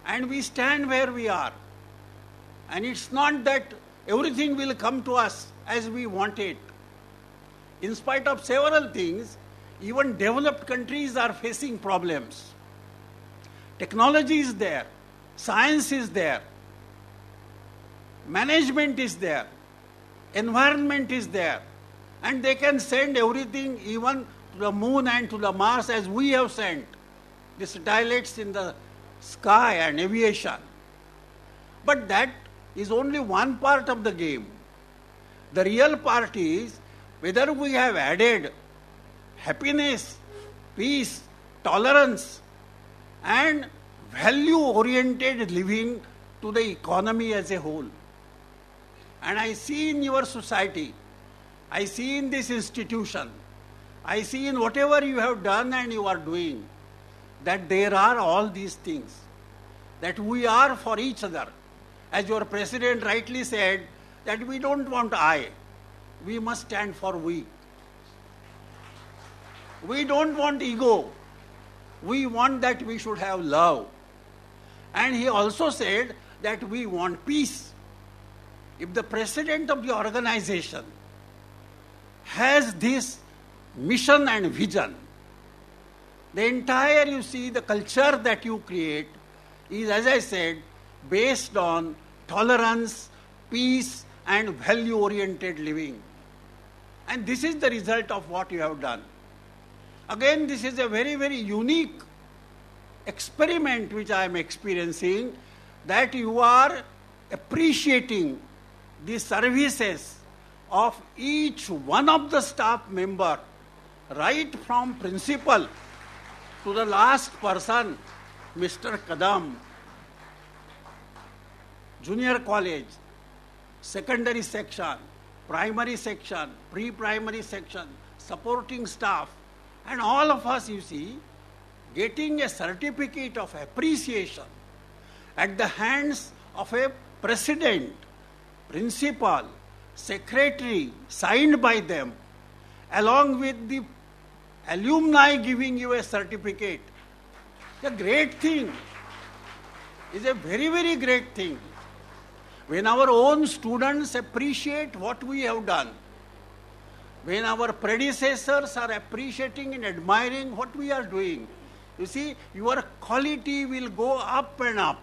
and we stand where we are. And it's not that everything will come to us as we want it. In spite of several things, even developed countries are facing problems. Technology is there, science is there, management is there, environment is there, and they can send everything even to the moon and to the Mars as we have sent the satellites in the sky and aviation. But that is only one part of the game. The real part is whether we have added happiness, peace, tolerance, and value-oriented living to the economy as a whole. And I see in your society, I see in this institution, I see in whatever you have done and you are doing, that there are all these things, that we are for each other. As your president rightly said, that we don't want I, we must stand for we. We don't want ego. We want that we should have love. And he also said that we want peace. If the president of the organization has this mission and vision, the entire, you see, the culture that you create is, as I said, based on tolerance, peace, and value-oriented living. And this is the result of what you have done. Again, this is a very, very unique experiment which I am experiencing, that you are appreciating the services of each one of the staff member, right from principal to the last person, Mr. Kadam, junior college, secondary section, primary section, pre-primary section, supporting staff, and all of us, you see, getting a certificate of appreciation at the hands of a president, principal, secretary, signed by them, along with the alumni giving you a certificate. A great thing. Is a very, very great thing. When our own students appreciate what we have done, when our predecessors are appreciating and admiring what we are doing, you see, your quality will go up and up.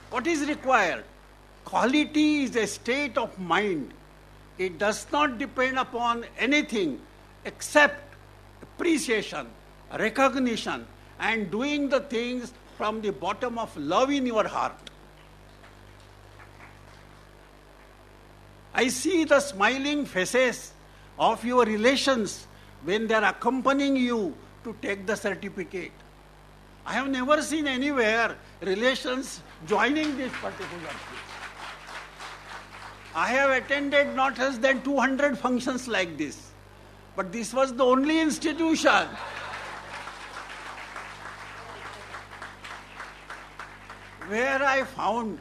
What is required? Quality is a state of mind. It does not depend upon anything except appreciation, recognition, and doing the things from the bottom of love in your heart. I see the smiling faces of your relations when they are accompanying you to take the certificate. I have never seen anywhere relations joining this particular thing. I have attended not less than 200 functions like this, but this was the only institution where I found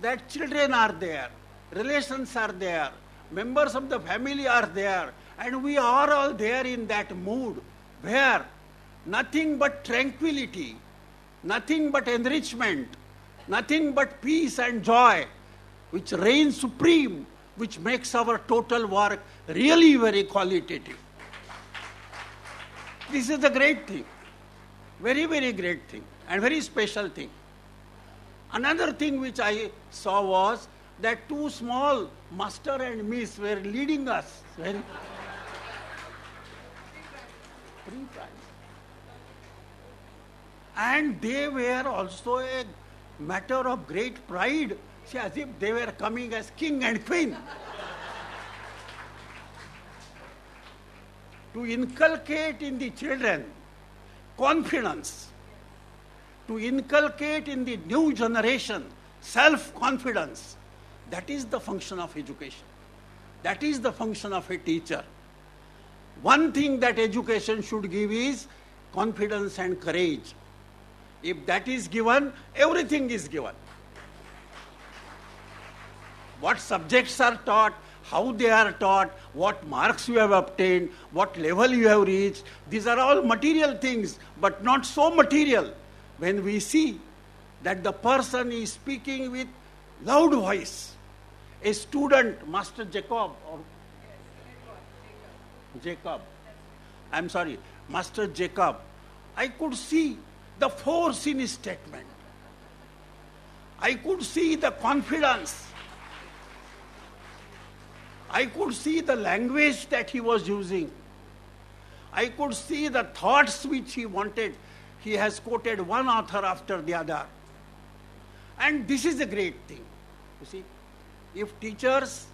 that children are there, relations are there, members of the family are there, and we are all there in that mood where nothing but tranquility, nothing but enrichment, nothing but peace and joy, which reigns supreme, which makes our total work really very qualitative. This is the great thing, very, very great thing, and very special thing. Another thing which I saw was that two small master and miss were leading us. And they were also a matter of great pride, see, as if they were coming as king and queen. To inculcate in the children confidence, to inculcate in the new generation self-confidence, that is the function of education. That is the function of a teacher. One thing that education should give is confidence and courage. If that is given, everything is given. What subjects are taught, how they are taught, what marks you have obtained, what level you have reached, these are all material things, but not so material when we see that the person is speaking with loud voice. A student, Master Jacob, I'm sorry, Master Jacob, I could see the force in his statement. I could see the confidence. I could see the language that he was using. I could see the thoughts which he wanted. He has quoted one author after the other. And this is a great thing. You see, if teachers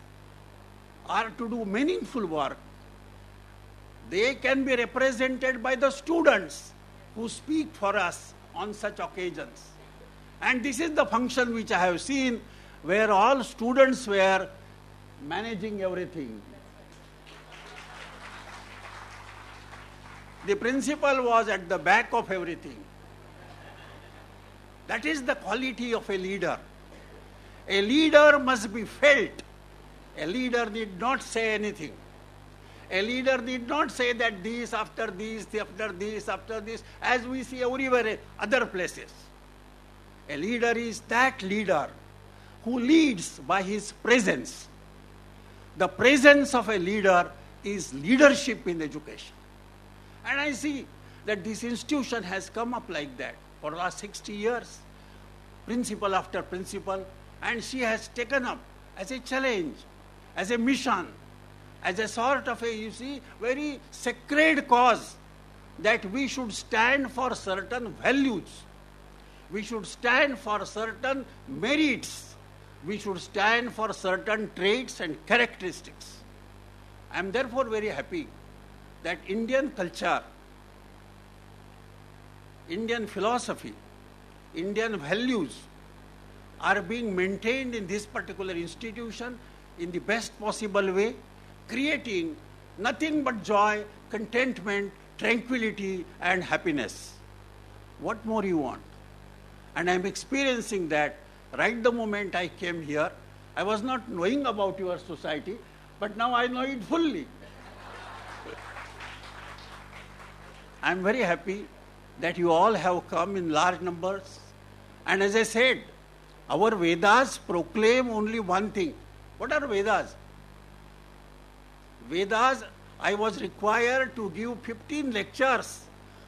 are to do meaningful work, they can be represented by the students who speak for us on such occasions. And this is the function which I have seen, where all students were managing everything. The principal was at the back of everything. That is the quality of a leader. A leader must be felt. A leader need not say anything. A leader need not say that this after this, after this, after this, as we see everywhere, other places. A leader is that leader who leads by his presence. The presence of a leader is leadership in education. And I see that this institution has come up like that for the last 60 years, principal after principal, and she has taken up as a challenge, as a mission, as a sort of a, you see, very sacred cause, that we should stand for certain values. We should stand for certain merits. We should stand for certain traits and characteristics. I am therefore very happy that Indian culture, Indian philosophy, Indian values are being maintained in this particular institution in the best possible way, creating nothing but joy, contentment, tranquility, and happiness. What more you want? And I am experiencing that right the moment I came here. I was not knowing about your society, but now I know it fully. I am very happy that you all have come in large numbers. And as I said, our Vedas proclaim only one thing. What are Vedas? Vedas, I was required to give 15 lectures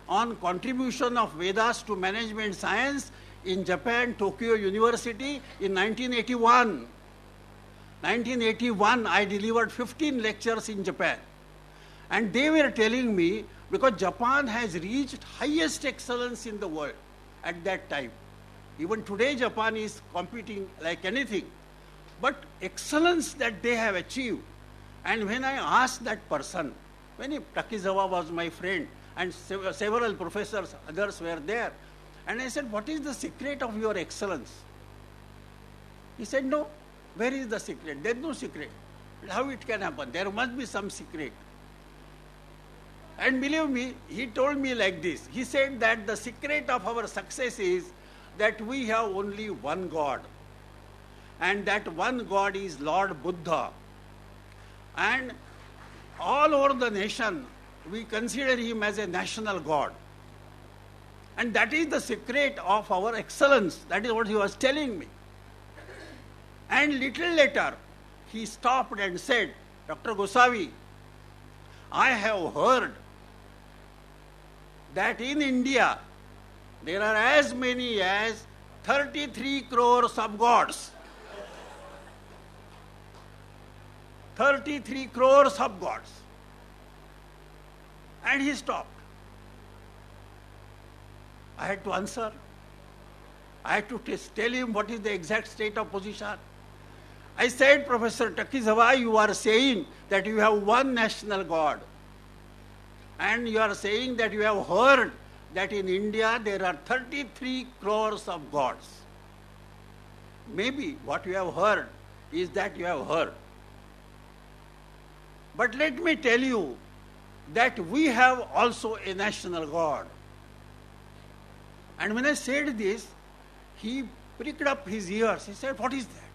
on contribution of Vedas to management science in Japan, Tokyo University in 1981. 1981, I delivered 15 lectures in Japan. And they were telling me, because Japan has reached highest excellence in the world at that time. Even today, Japan is competing like anything. But excellence that they have achieved. And when I asked that person, when Takizawa was my friend, and several professors, others were there, and I said, what is the secret of your excellence? He said, no, where is the secret? There is no secret. How it can happen? There must be some secret. And believe me, he told me like this. He said that the secret of our success is that we have only one God. And that one God is Lord Buddha. And all over the nation, we consider him as a national God. And that is the secret of our excellence. That is what he was telling me. And little later, he stopped and said, Dr. Gosavi, I have heard that in India, there are as many as 33 crores of gods. 33 crores of gods. And he stopped. I had to answer. I had to tell him what is the exact state of position. I said, Professor Takizawa, you are saying that you have one national God. And you are saying that you have heard that in India there are 33 crores of gods. Maybe what you have heard is that you have heard. But let me tell you that we have also a national God. And when I said this, he pricked up his ears. He said, what is that?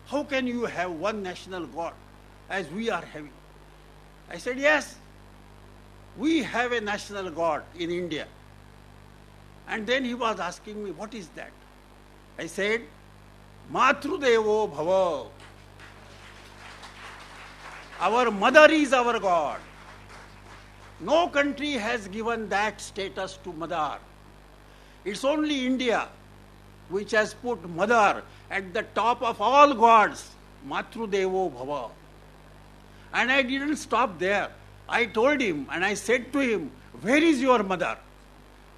How can you have one national God as we are having? I said, yes, we have a national God in India. And then he was asking me, what is that? I said, Matrudevo Bhava. Our mother is our God. No country has given that status to mother. It's only India which has put mother at the top of all gods. Matrudevo Bhava. And I didn't stop there. I told him and I said to him, where is your mother?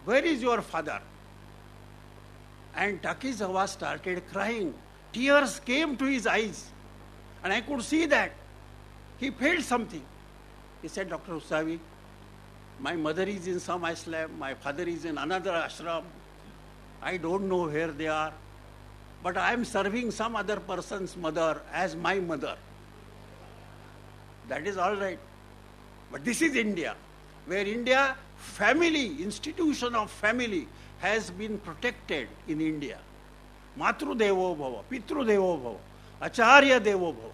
Where is your father? And Takizawa started crying. Tears came to his eyes. And I could see that. He felt something. He said, Dr. Usavi, my mother is in some ashram, my father is in another ashram. I don't know where they are. But I am serving some other person's mother as my mother. That is all right. But this is India, where India, family, institution of family has been protected in India. Matru Devo Bhava, Pitru Devo Bhava, Acharya Devo Bhava.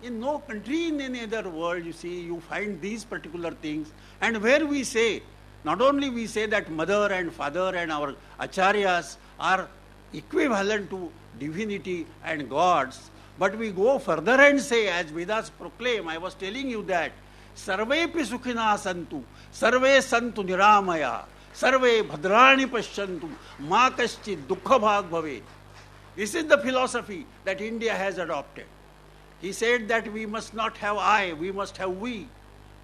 In no country in any other world, you see, you find these particular things. And where we say, not only we say that mother and father and our acharyas are equivalent to divinity and gods, but we go further and say, as Vedas proclaim, I was telling you that, Sarvepi sukhina santu, sarve santu niramaya, sarve bhadrani paschantu, ma kaschit dukkha bhag bhave. This is the philosophy that India has adopted. He said that we must not have I, we must have we.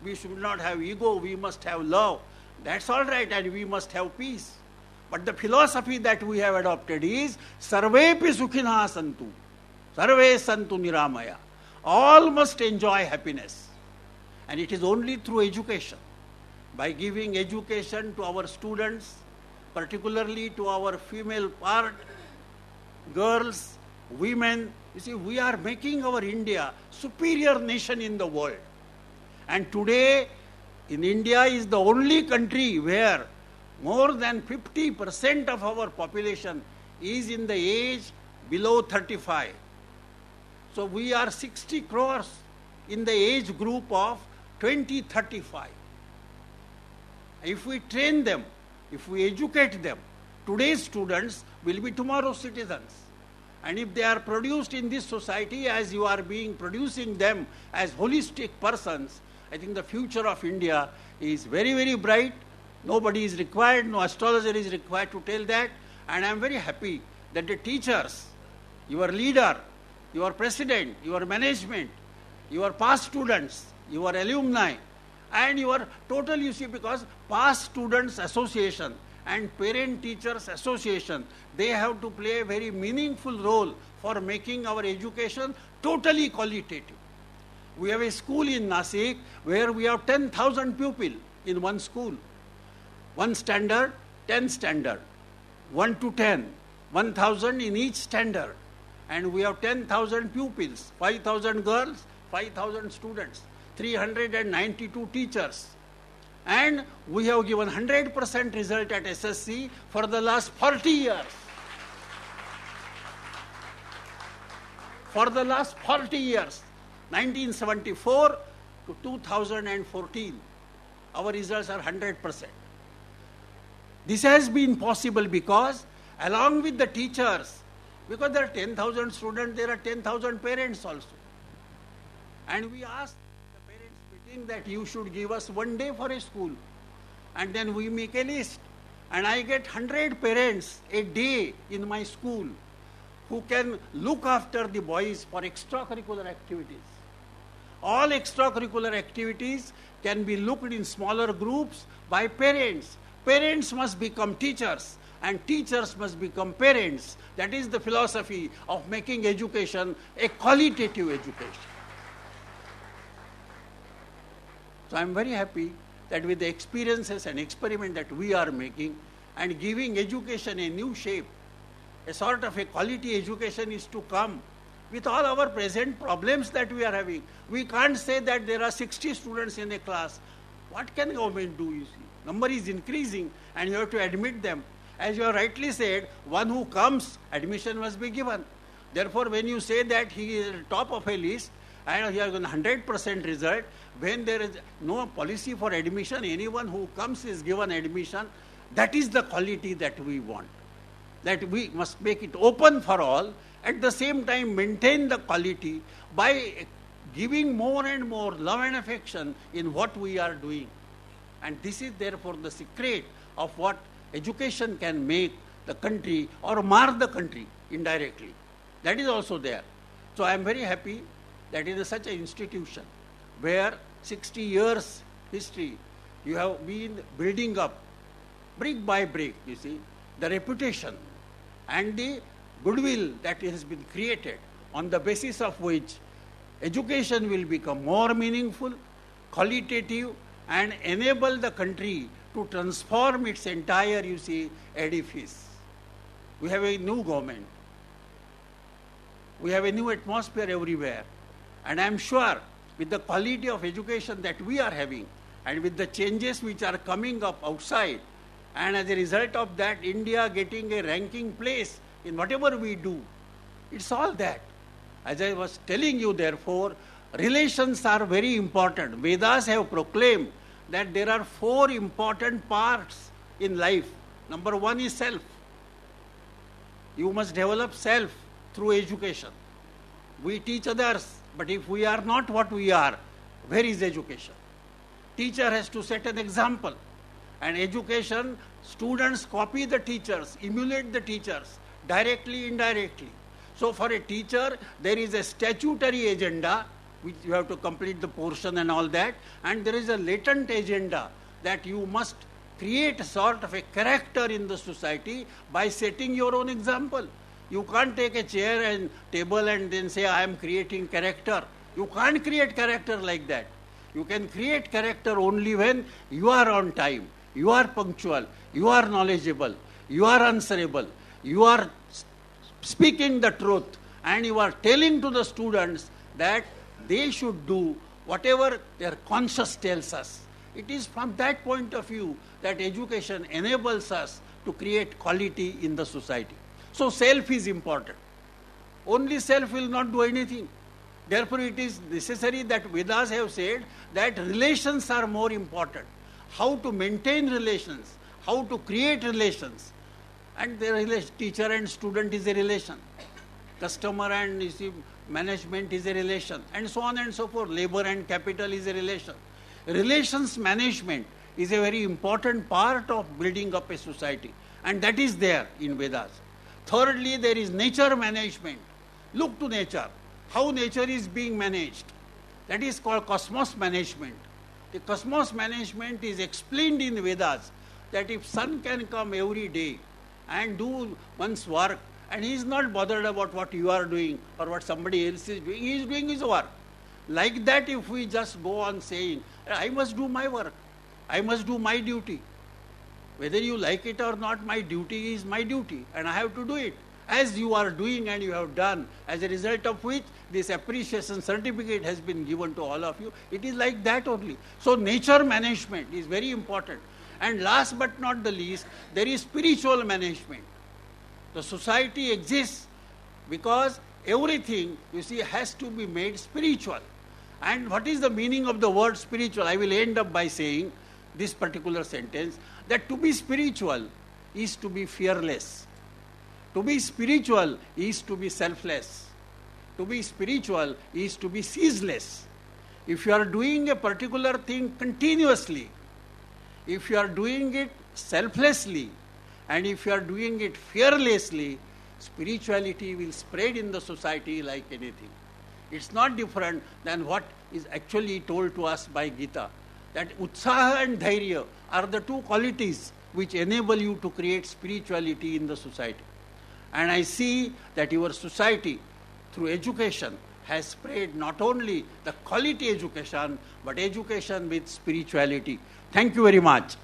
We should not have ego, we must have love. That's all right, and we must have peace. But the philosophy that we have adopted is Sarvepi sukhina santu, sarve santu niramaya. All must enjoy happiness. And it is only through education. By giving education to our students, particularly to our female part, girls, women, you see, we are making our India superior nation in the world. And today, in India is the only country where more than 50% of our population is in the age below 35. So we are 60 crores in the age group of 2035. If we train them, if we educate them, today's students will be tomorrow's citizens. And if they are produced in this society as you are being producing them as holistic persons, I think the future of India is very, very bright. Nobody is required, no astrologer is required to tell that. And I am very happy that the teachers, your leader, your president, your management, your past students, your alumni, and your total, you see, because past students association and parent teachers association, they have to play a very meaningful role for making our education totally qualitative. We have a school in Nasik where we have 10,000 pupils in one school. One standard, 10 standard, 1 to 10, 1,000 in each standard. And we have 10,000 pupils, 5,000 girls, 5,000 students, 392 teachers. And we have given 100% result at SSC for the last 40 years. For the last 40 years, 1974 to 2014, our results are 100%. This has been possible because along with the teachers, because there are 10,000 students, there are 10,000 parents also. And we asked the parents meeting that you should give us one day for a school. And then we make a list. And I get 100 parents a day in my school who can look after the boys for extracurricular activities. All extracurricular activities can be looked in smaller groups by parents. Parents must become teachers and teachers must become parents. That is the philosophy of making education a qualitative education. So I am very happy that with the experiences and experiment that we are making and giving education a new shape, a sort of a quality education is to come with all our present problems that we are having. We can't say that there are 60 students in a class. What can government do, you see? Number is increasing and you have to admit them. As you have rightly said, one who comes, admission must be given. Therefore, when you say that he is at the top of a list and he has a 100% result, when there is no policy for admission, anyone who comes is given admission. That is the quality that we want. that we must make it open for all, at the same time maintain the quality by giving more and more love and affection in what we are doing. And this is therefore the secret of what education can make the country or mar the country indirectly. That is also there. So I am very happy that in such an institution where 60 years history you have been building up brick by brick, you see, the reputation and the goodwill that has been created, on the basis of which education will become more meaningful, qualitative, and enable the country to transform its entire, you see, edifice. We have a new government. We have a new atmosphere everywhere. And I am sure with the quality of education that we are having and with the changes which are coming up outside, and as a result of that, India getting a ranking place in whatever we do, it's all that. As I was telling you, therefore, relations are very important. Vedas have proclaimed that there are 4 important parts in life. Number 1 is self. You must develop self through education. We teach others, but if we are not what we are, where is education? Teacher has to set an example. And education, students copy the teachers, emulate the teachers, directly, indirectly. So for a teacher, there is a statutory agenda, which you have to complete the portion and all that, and there is a latent agenda that you must create a sort of a character in the society by setting your own example. You can't take a chair and table and then say, I am creating character. You can't create character like that. You can create character only when you are on time, you are punctual, you are knowledgeable, you are answerable, you are speaking the truth, and you are telling to the students that they should do whatever their conscience tells us. It is from that point of view that education enables us to create quality in the society. So self is important. Only self will not do anything. Therefore it is necessary that Vedas have said that relations are more important. How to maintain relations, how to create relations. And the teacher and student is a relation. Customer and management is a relation. And so on and so forth. Labor and capital is a relation. Relations management is a very important part of building up a society. And that is there in Vedas. Thirdly, there is nature management. Look to nature. How nature is being managed. That is called cosmos management. The cosmos management is explained in Vedas that if sun can come every day and do one's work, and he is not bothered about what you are doing or what somebody else is doing, he is doing his work. Like that, if we just go on saying, I must do my work, I must do my duty. Whether you like it or not, my duty is my duty, and I have to do it. As you are doing and you have done, as a result of which this appreciation certificate has been given to all of you. It is like that only. So nature management is very important. And last but not the least, there is spiritual management. The society exists because everything, you see, has to be made spiritual. And what is the meaning of the word spiritual? I will end up by saying this particular sentence, that to be spiritual is to be fearless. To be spiritual is to be selfless. To be spiritual is to be ceaseless. If you are doing a particular thing continuously, if you are doing it selflessly, and if you are doing it fearlessly, spirituality will spread in the society like anything. It's not different than what is actually told to us by Gita, that utsaha and dhairya are the two qualities which enable you to create spirituality in the society. And I see that your society, through education, has spread not only the quality education, but education with spirituality. Thank you very much.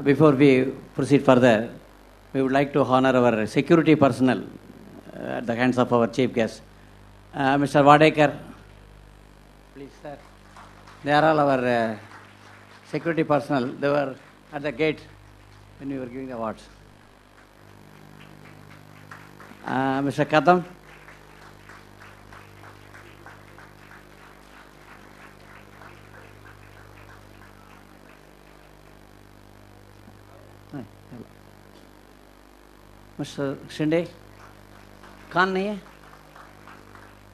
Before we proceed further, we would like to honor our security personnel at the hands of our chief guest. Mr. Vadekar, please, sir. They are all our security personnel. They were at the gate when we were giving the awards. Mr. Kadam. Mister Shinde कान नहीं है,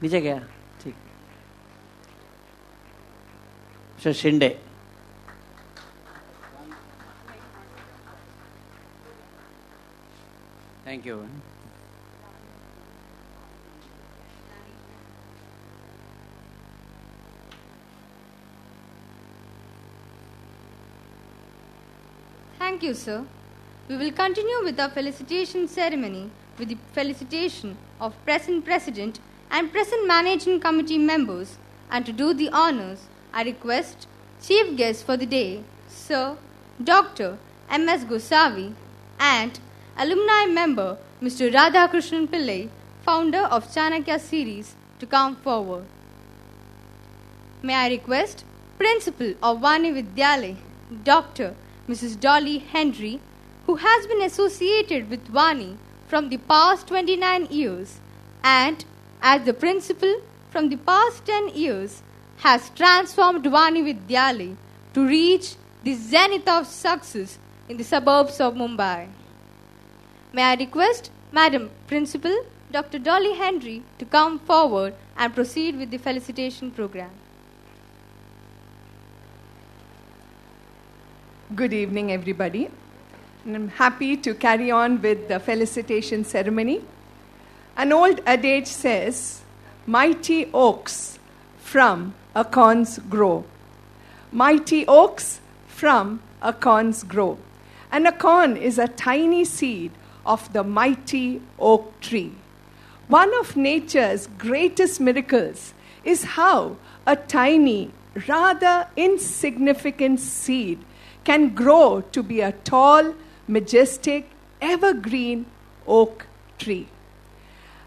नीचे गया, ठीक. Mister Shinde. Thank you. Thank you, sir. We will continue with our felicitation ceremony with the felicitation of present President and present Managing Committee members. And to do the honors, I request Chief Guest for the day, Sir Dr. M.S. Gosavi, and Alumni Member Mr. Radhakrishnan Pillai, founder of Chanakya series, to come forward. May I request Principal of Vani Vidyalaya, Dr. Mrs. Dolly Henry, who has been associated with Vani from the past 29 years and as the principal from the past 10 years has transformed Vani Vidyalaya to reach the zenith of success in the suburbs of Mumbai. May I request Madam Principal Dr. Dolly Henry to come forward and proceed with the felicitation program. Good evening, everybody. And I'm happy to carry on with the felicitation ceremony. An old adage says, mighty oaks from acorns grow. Mighty oaks from acorns grow. An acorn is a tiny seed of the mighty oak tree. One of nature's greatest miracles is how a tiny, rather insignificant seed can grow to be a tall, majestic, evergreen oak tree.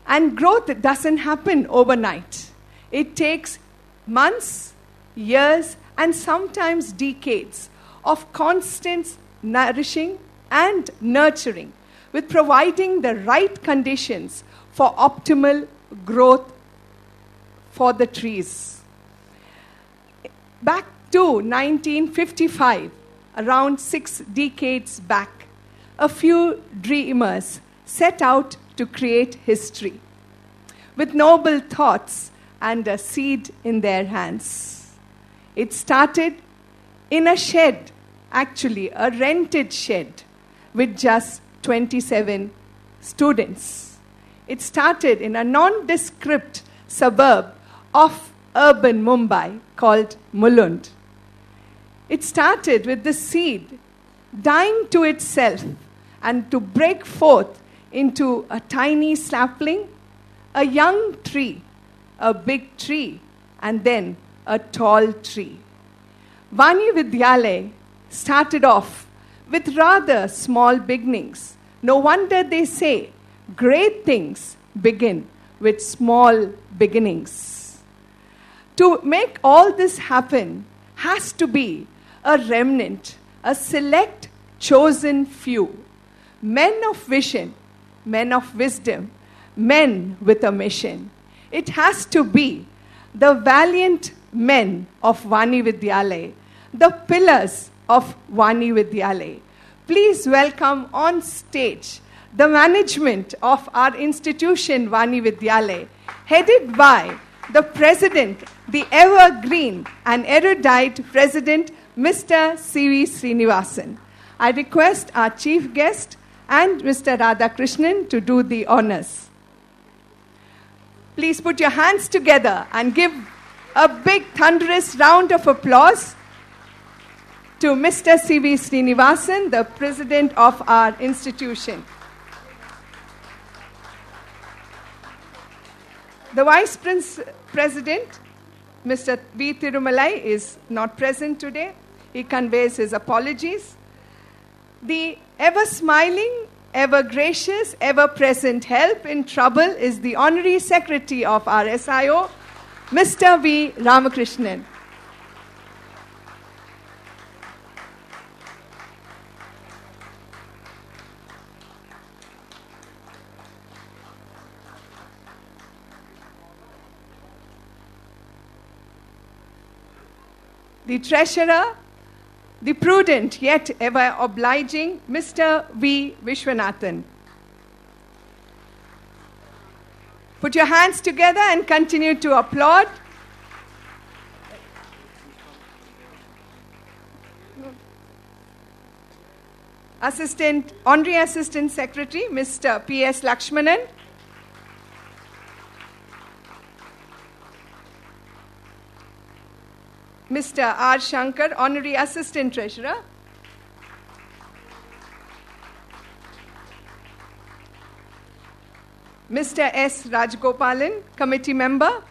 And growth doesn't happen overnight. It takes months, years, and sometimes decades of constant nourishing and nurturing, with providing the right conditions for optimal growth for the trees. Back to 1955, around 6 decades back, a few dreamers set out to create history with noble thoughts and a seed in their hands. It started in a shed, actually a rented shed, with just 27 students. It started in a nondescript suburb of urban Mumbai called Mulund. It started with the seed dying to itself and to break forth into a tiny sapling, a young tree, a big tree, and then a tall tree. Vani Vidyalaya started off with rather small beginnings. No wonder they say great things begin with small beginnings. To make all this happen has to be a remnant, a select chosen few, men of vision, men of wisdom, men with a mission. It has to be the valiant men of Vani Vidyalaya, the pillars of Vani Vidyalaya. Please welcome on stage the management of our institution, Vani Vidyalaya, headed by the president, the evergreen and erudite president, Mr. C.V. Srinivasan. I request our chief guest and Mr. Radhakrishnan to do the honors. Please put your hands together and give a big thunderous round of applause to Mr. C.V. Srinivasan, the president of our institution. The vice president, Mr. V. Tirumalai, is not present today. He conveys his apologies. The ever-smiling, ever-gracious, ever-present help in trouble is the honorary secretary of our SIO, Mr. V. Ramakrishnan. The treasurer, the prudent yet ever obliging Mr. V. Vishwanathan. Put your hands together and continue to applaud. Honorary Assistant Secretary, Mr. P.S. Lakshmanan. Mr. R. Shankar, Honorary Assistant Treasurer. Mr. S. Rajgopalan, Committee Member.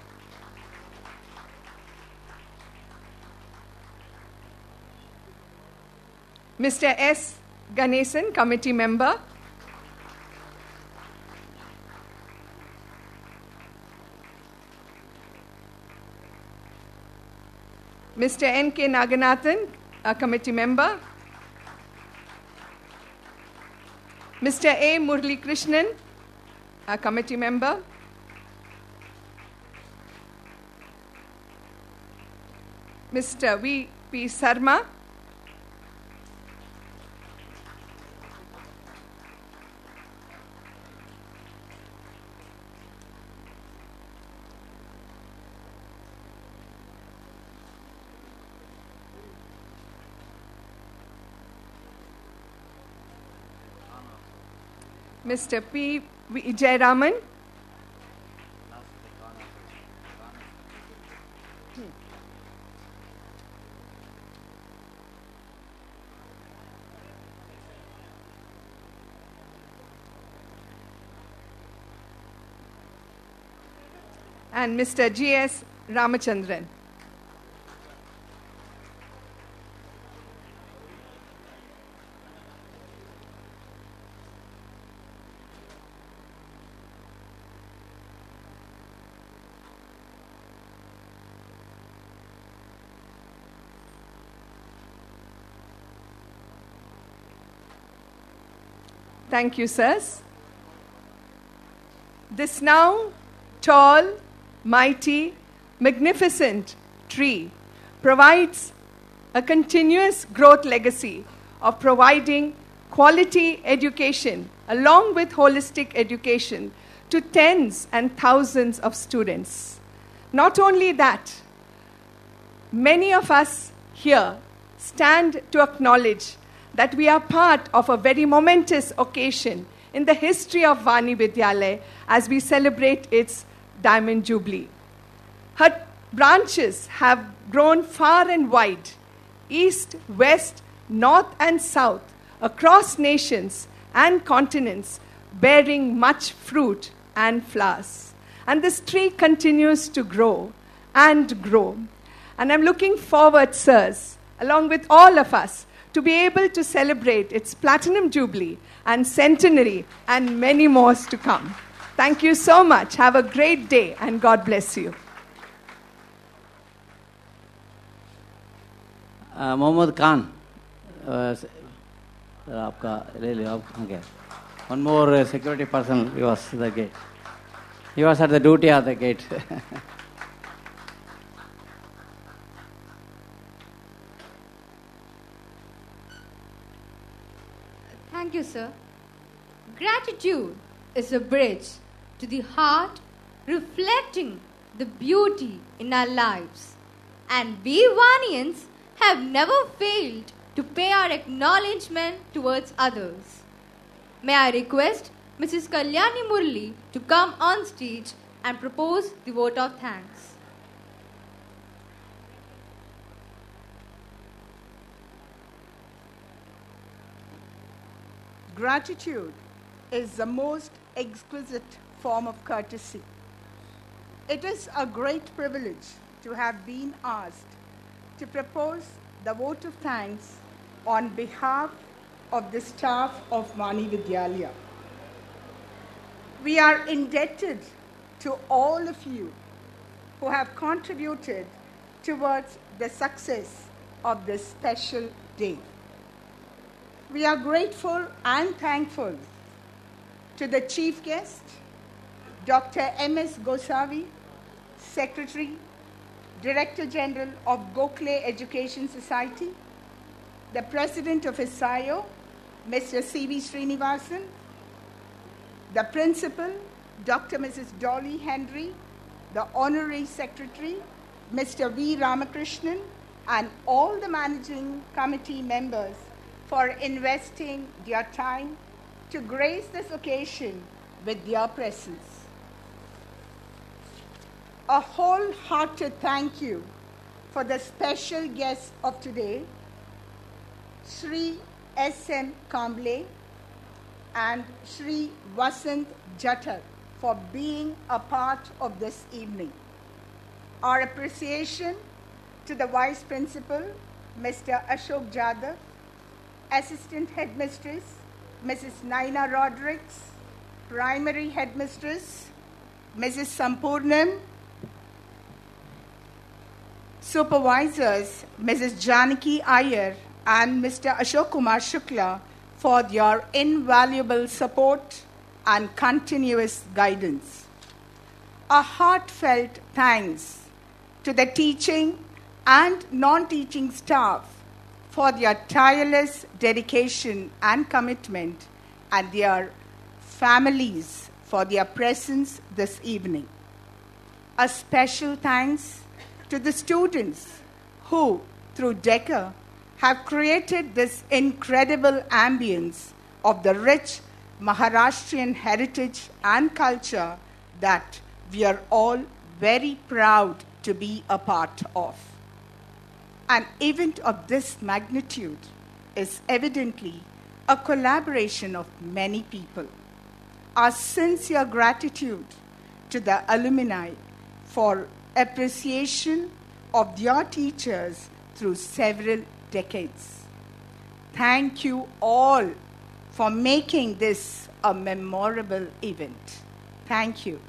Mr. S. Ganesan, Committee Member. Mr. N.K. Naganathan, a Committee Member. Mr. A. Murli Krishnan, a Committee Member. Mr. V. P. Sarma. Mr. P. Jayaraman. And Mr. G.S. Ramachandran. Thank you, sirs. This now tall, mighty, magnificent tree provides a continuous growth legacy of providing quality education along with holistic education to tens and thousands of students. Not only that, many of us here stand to acknowledge that we are part of a very momentous occasion in the history of Vani Vidyalaya as we celebrate its Diamond Jubilee. Her branches have grown far and wide, east, west, north and south, across nations and continents, bearing much fruit and flowers. And this tree continues to grow and grow. And I'm looking forward, sirs, along with all of us, to be able to celebrate its Platinum Jubilee and Centenary and many more to come. Thank you so much. Have a great day and God bless you. Mohammad Khan, आपका ले लो आप कहाँ गए? One more security person. He was the gate. He was at the duty at the gate. Thank you, sir. Gratitude is a bridge to the heart, reflecting the beauty in our lives. And we Vanians have never failed to pay our acknowledgement towards others. May I request Mrs. Kalyani Murli to come on stage and propose the vote of thanks. Gratitude is the most exquisite form of courtesy. It is a great privilege to have been asked to propose the vote of thanks on behalf of the staff of Vani Vidyalaya. We are indebted to all of you who have contributed towards the success of this special day. We are grateful and thankful to the chief guest, Dr. M.S. Gosavi, Secretary, Director General of Gokhale Education Society, the President of SIO, Mr. C.V. Srinivasan, the Principal, Dr. Mrs. Dolly Henry, the Honorary Secretary, Mr. V. Ramakrishnan, and all the Managing Committee members for investing their time to grace this occasion with their presence. A wholehearted thank you for the special guest of today, Sri S.M. Kamble and Sri Vasant Jattar, for being a part of this evening. Our appreciation to the Vice Principal, Mr. Ashok Jadhav, Assistant Headmistress, Mrs. Naina Rodrigues, Primary Headmistress, Mrs. Sampurnam, Supervisors, Mrs. Janaki Iyer and Mr. Ashok Kumar Shukla for their invaluable support and continuous guidance. A heartfelt thanks to the teaching and non-teaching staff for their tireless dedication and commitment, and their families for their presence this evening. A special thanks to the students who, through DECA, have created this incredible ambience of the rich Maharashtrian heritage and culture that we are all very proud to be a part of. An event of this magnitude is evidently a collaboration of many people. Our sincere gratitude to the alumni for appreciation of their teachers through several decades. Thank you all for making this a memorable event. Thank you.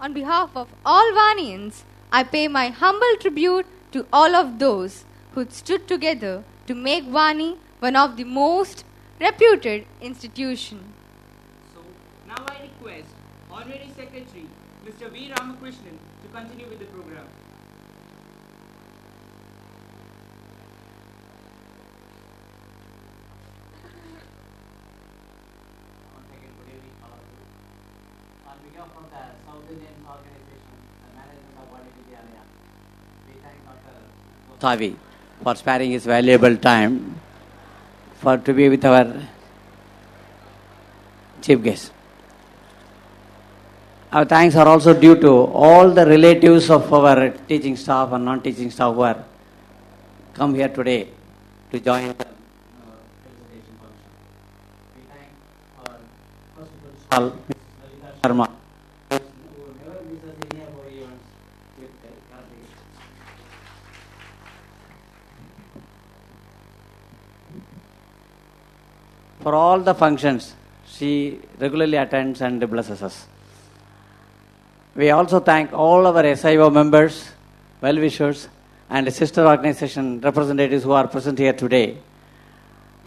On behalf of all Vanians, I pay my humble tribute to all of those who stood together to make Vani one of the most reputed institutions. So, now I request Honorary Secretary Mr. V. Ramakrishnan to continue with the program. On behalf of the South Indian organization, the management of Vani Vidyalaya, we thank Dr. Savi for sparing his valuable time for to be with our chief guest. Our thanks are also due to all the relatives of our teaching staff and non-teaching staff who are come here today to join the felicitation function. We thank our first principal, Mrs. Lalita Sharma, who never misses any of our events with Karthik. For all the functions, she regularly attends and blesses us. We also thank all our SIO members, well-wishers, and sister organization representatives who are present here today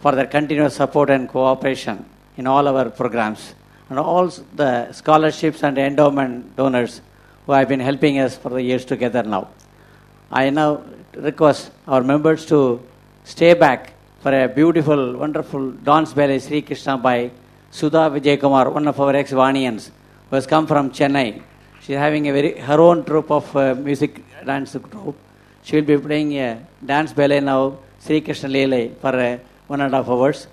for their continuous support and cooperation in all our programs, and all the scholarships and endowment donors who have been helping us for the years together now. I now request our members to stay back for a beautiful, wonderful dance ballet Sri Krishna by Sudha Vijaykumar, one of our ex-Vanians, who has come from Chennai. She is having her own troupe of music dance troupe. She will be playing a dance ballet now, Sri Krishna Lele, for 1.5 hours.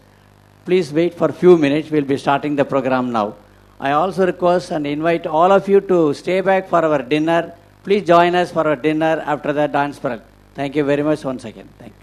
Please wait for a few minutes. We will be starting the program now. I also request and invite all of you to stay back for our dinner. Please join us for our dinner after the dance parade. Thank you very much once again. Thank you.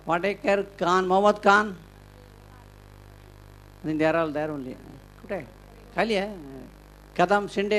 Watekar Khan, Mohammad Khan. I think they are all there only. Today. Khali hai. Kadam Shinde